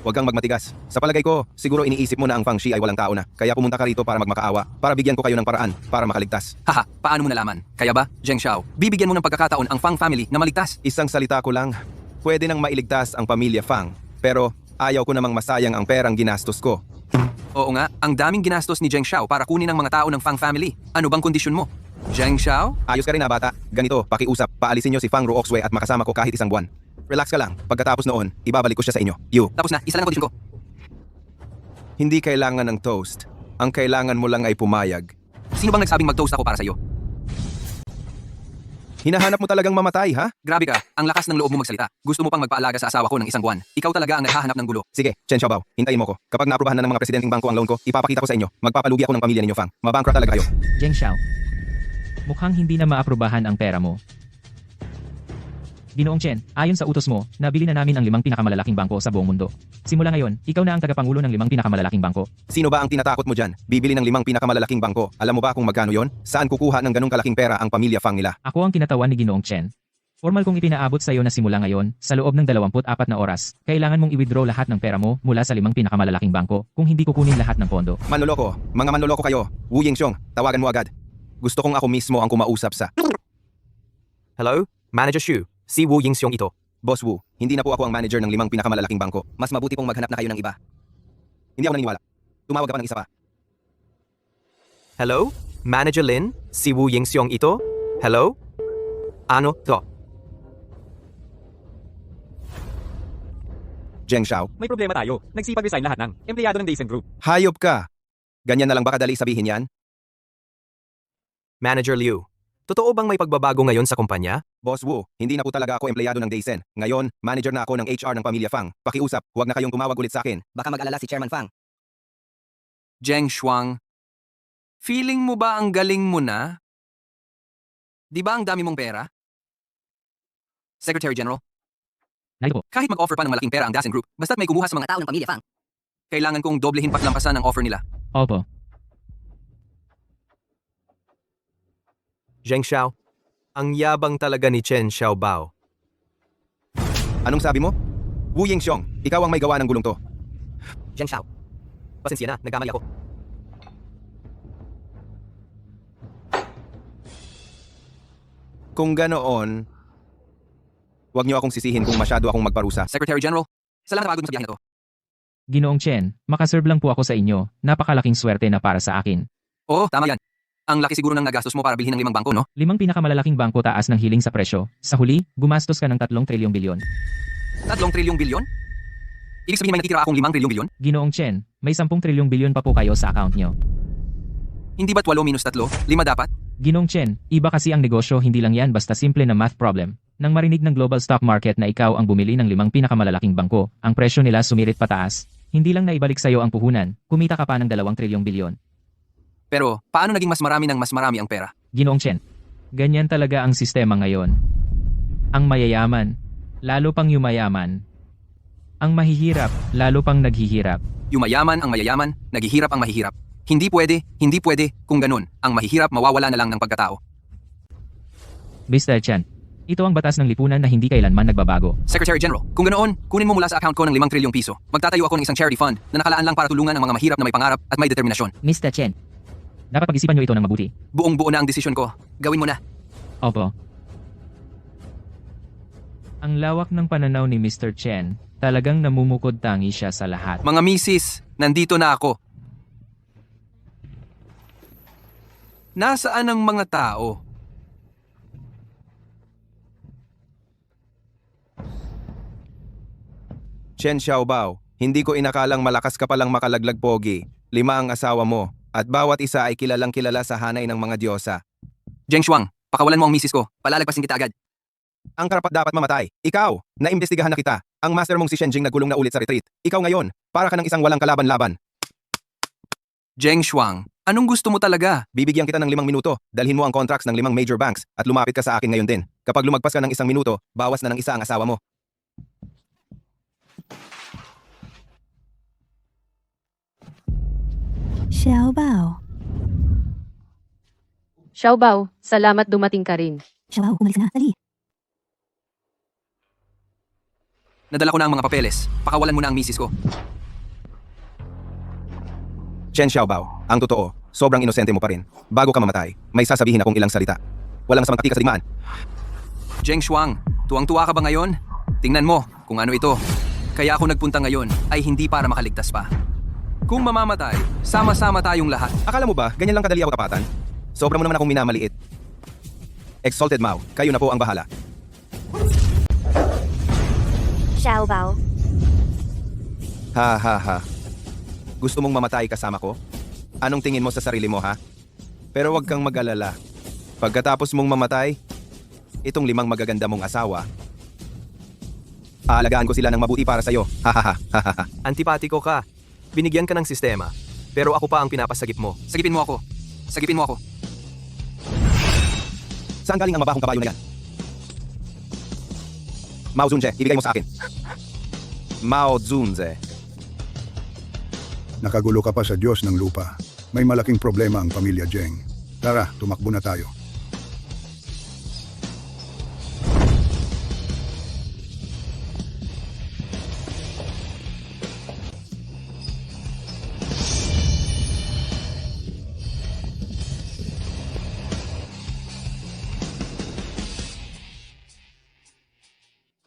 Speaker 11: Huwag kang magmatigas. Sa palagay ko, siguro iniisip mo na ang Fang Shi ay walang tao na. Kaya pumunta ka rito para magmakaawa, para bigyan ko kayo ng paraan, para makaligtas.
Speaker 2: Haha, paano mo nalaman? Kaya ba, Zheng Xiao, bibigyan mo ng pagkakataon ang Fang family na maligtas?
Speaker 11: Isang salita ko lang, pwede nang mailigtas ang pamilya Fang. Pero ayaw ko namang masayang ang perang ginastos ko.
Speaker 2: Oo nga, ang daming ginastos ni Zheng Xiao para kunin ang mga tao ng Fang family. Ano bang kondisyon mo? Zheng Xiao?
Speaker 11: Ayos ka rin na bata. Ganito, pakiusap, paalisin nyo si Fang Ruoxue at makasama ko kahit 1 buwan. Relax ka lang. Pagkatapos noon, ibabalik ko siya sa inyo. You.
Speaker 2: Tapos na, isa lang ang kondisyon ko.
Speaker 11: Hindi kailangan ng toast. Ang kailangan mo lang ay pumayag.
Speaker 2: Sino bang nagsabing mag-toast ako para sa'yo?
Speaker 11: Hinahanap mo talagang mamatay, ha?
Speaker 2: Grabe ka, ang lakas ng loob mo magsalita. Gusto mo pang magpaalaga sa asawa ko ng 1 buwan. Ikaw talaga ang naghahanap ng gulo.
Speaker 11: Sige, Chen Xiaobao, hintayin mo ko. Kapag naaprubahan na ng mga presidenteng bangko ang loan ko, ipapakita ko sa inyo. Magpapalugi ako ng pamilya ninyo, Fang. Mabankrupt talaga kayo.
Speaker 4: Zheng Xiao, mukhang hindi na maaprubahan ang pera mo. Ginoong Chen, ayon sa utos mo, nabili na namin ang 5 pinakamalalaking bangko sa buong mundo. Simula ngayon, ikaw na ang tagapangulo ng 5 pinakamalalaking bangko.
Speaker 11: Sino ba ang tinatakot mo dyan? Bibili ng 5 pinakamalalaking bangko. Alam mo ba kung magkano yon? Saan kukuha ng ganong kalaking pera ang pamilya Fang nila?
Speaker 4: Ako ang kinatawan ni Ginoong Chen. Formal kong ipinaabot sa iyo na simula ngayon, sa loob ng 24 na oras, kailangan mong i-withdraw lahat ng pera mo mula sa 5 pinakamalalaking bangko kung hindi kukunin lahat ng pondo.
Speaker 11: Manloloko. Mga manloloko kayo. Wu Yingxiong, tawagan mo agad. Gusto kong ako mismo ang kumausap sa...
Speaker 3: Hello? Manager Xu, si Wu Yingxiong ito.
Speaker 11: Boss Wu, hindi na po ako ang manager ng 5 pinakamalalaking bangko. Mas mabuti pong maghanap na kayo ng iba. Hindi ako naniniwala. Tumawag ka pa ng isa pa.
Speaker 3: Hello? Manager Lin, si Wu Yingxiong ito? Hello? Ano to?
Speaker 11: Zheng Xiao,
Speaker 1: May problema tayo. Nagsipag-resign lahat ng empleyado ng Daisen Group.
Speaker 11: hayop ka. Ganyan na lang ba kadali sabihin yan?
Speaker 3: Manager Liu, totoo bang may pagbabago ngayon sa kumpanya?
Speaker 11: Boss Wu, hindi na po talaga ako empleyado ng Daisen. Ngayon, manager na ako ng HR ng pamilya Fang. Pakiusap, huwag na kayong tumawag ulit sa akin.
Speaker 10: Baka mag-alala si Chairman Fang.
Speaker 2: Zheng Shuang, feeling mo ba ang galing mo na? Di ba ang dami mong pera? Secretary General,
Speaker 4: Narito po.
Speaker 2: kahit mag-offer pa ng malaking pera ang Dasen Group, basta't may kumuha sa mga
Speaker 10: Tao ng pamilya Fang.
Speaker 2: kailangan kong doblehin patlampasan ang offer nila.
Speaker 4: Opo.
Speaker 3: Zheng Xiao, ang yabang talaga ni Chen Xiaobao.
Speaker 11: Anong sabi mo? Wu Yingxiong, ikaw ang may gawa ng gulong to.
Speaker 3: Zheng Xiao, pasensya na, nagkamali ako.
Speaker 11: Kung ganoon, huwag niyo akong sisihin kung masyado akong magparusa.
Speaker 2: Secretary General, salamat na pagod mo sa biyahe na to.
Speaker 4: Ginoong Chen, makaserve lang po ako sa inyo. Napakalaking swerte na para sa akin.
Speaker 2: Oo, tama yan. Ang laki siguro ng nagastos mo para bilhin ng 5 bangko, no?
Speaker 4: 5 pinakamalalaking bangko taas ng hiling sa presyo. Sa huli, gumastos ka ng 3 trilyong bilyon.
Speaker 2: 3 trilyong bilyon? Ibig sabihin may natitira akong 5 trilyong bilyon?
Speaker 4: Ginoong Chen, may 10 trilyong bilyon pa po kayo sa account nyo.
Speaker 2: Hindi ba't 8 minus 3? 5 dapat?
Speaker 4: Ginoong Chen, iba kasi ang negosyo, hindi lang yan basta simple na math problem. Nang marinig ng global stock market na ikaw ang bumili ng 5 pinakamalalaking bangko, ang presyo nila sumirit pataas. Hindi lang naibalik sa'yo ang puhunan, kumita ka pa ng 2 trilyong bilyon.
Speaker 2: Pero, paano naging mas marami ng mas marami ang pera?
Speaker 4: Ginoong Chen, ganyan talaga ang sistema ngayon. Ang mayayaman, lalo pang yumayaman. Ang mahihirap, lalo pang naghihirap.
Speaker 2: Yumayaman ang mayayaman, naghihirap ang mahihirap. Hindi pwede, kung ganun. Ang mahihirap mawawala na lang ng pagkatao.
Speaker 4: Mr. Chen, ito ang batas ng lipunan na hindi kailanman nagbabago.
Speaker 2: Secretary General, kung ganoon, kunin mo mula sa account ko ng 5 trilyong piso. Magtatayo ako ng isang charity fund na nakalaan lang para tulungan ang mga mahirap na may pangarap at may determinasyon.
Speaker 10: Mr. Chen,
Speaker 4: Dapat pag-isipan nyo ito ng mabuti.
Speaker 2: Buong-buo na ang desisyon ko. Gawin mo na.
Speaker 4: Opo. Ang lawak ng pananaw ni Mr. Chen, Talagang namumukod tangi siya sa lahat.
Speaker 2: Mga misis, nandito na ako. Nasaan ang mga tao?
Speaker 11: Chen Xiaobao, hindi ko inakalang malakas ka palang makalaglag pogi. 5 ang asawa mo, at bawat isa ay kilalang kilala sa hanay ng mga diyosa.
Speaker 2: Zheng Shuang, pakawalan mo ang misis ko. Palalagpasin kita agad.
Speaker 11: Ang karapat dapat mamatay. Ikaw, naimbestigahan na kita. Ang master mong si Shen Jing nagkulong na ulit sa retreat. Ikaw ngayon, para ka ng isang walang kalaban-laban.
Speaker 2: Zheng Shuang, anong gusto mo talaga?
Speaker 11: Bibigyan kita ng 5 minuto. Dalhin mo ang contracts ng 5 major banks at lumapit ka sa akin ngayon din. Kapag lumagpas ka ng 1 minuto, bawas na ng 1 ang asawa mo.
Speaker 9: Xiaobao.
Speaker 7: Xiaobao, salamat dumating ka rin.
Speaker 9: Xiaobao, umalis na. Dali.
Speaker 2: Nadala ko na ang mga papeles. Pakawalan mo na ang misis ko.
Speaker 11: Chen Xiaobao, ang totoo, sobrang inosente mo pa rin. Bago ka mamatay, may sasabihin akong ilang salita. Walang samang katika sa digmaan.
Speaker 2: Zheng Shuang, tuwang-tuwa ka ba ngayon? Tingnan mo kung ano ito. Kaya ako nagpunta ngayon ay hindi para makaligtas pa. Kung mamamatay, sama-sama tayong lahat.
Speaker 11: Akala mo ba, ganyan lang kadali ako tapatan? Sobra mo naman akong minamaliit. Exalted Mao, kayo na po ang bahala.
Speaker 9: Xiaobao.
Speaker 11: Ha ha ha. Gusto mong mamatay kasama ko? Anong tingin mo sa sarili mo ha? Pero wag kang mag-alala. Pagkatapos mong mamatay, itong 5 magaganda mong asawa, aalagaan ko sila ng mabuti para sa'yo. Ha ha ha ha ha.
Speaker 3: Antipatiko ka. Binigyan ka ng sistema. Pero ako pa ang pinapasagip mo.
Speaker 2: Sagipin mo ako. Sagipin mo ako.
Speaker 11: Saan galing ang mabahong kabayo na yan? Mao Zunze, ibigay mo sa akin. Mao Zunze.
Speaker 13: Nakagulo ka pa sa Diyos ng lupa. May malaking problema ang pamilya Jeng. Tara, tumakbo na tayo.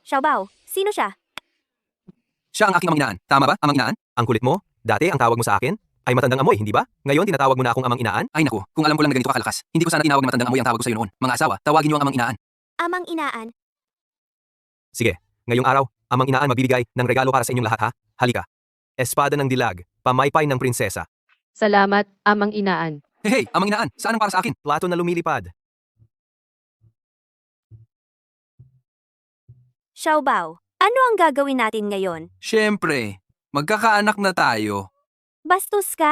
Speaker 9: Xiaobao, sino siya?
Speaker 2: Siya ang aking amang inaan. Tama ba, amang inaan?
Speaker 3: Ang kulit mo? Dati ang tawag mo sa akin ay matandang amoy, hindi ba? Ngayon tinatawag mo na akong amang inaan?
Speaker 2: Ay naku, kung alam ko lang na ganito ka kalakas, hindi ko sana tinawag na matandang amoy ang tawag ko sa'yo noon. Mga asawa, tawagin niyo ang amang inaan.
Speaker 9: Amang inaan.
Speaker 3: Sige, ngayong araw, amang inaan magbibigay ng regalo para sa inyong lahat ha. Halika. Espada ng dilag, pamaypay ng prinsesa,
Speaker 7: Salamat, amang inaan.
Speaker 2: Hey, amang inaan, saan ang para sa akin?
Speaker 3: plato na lumilipad.
Speaker 9: Xiaobao, ano ang gagawin natin ngayon?
Speaker 2: Siyempre, magkakaanak na tayo.
Speaker 9: Bastos ka!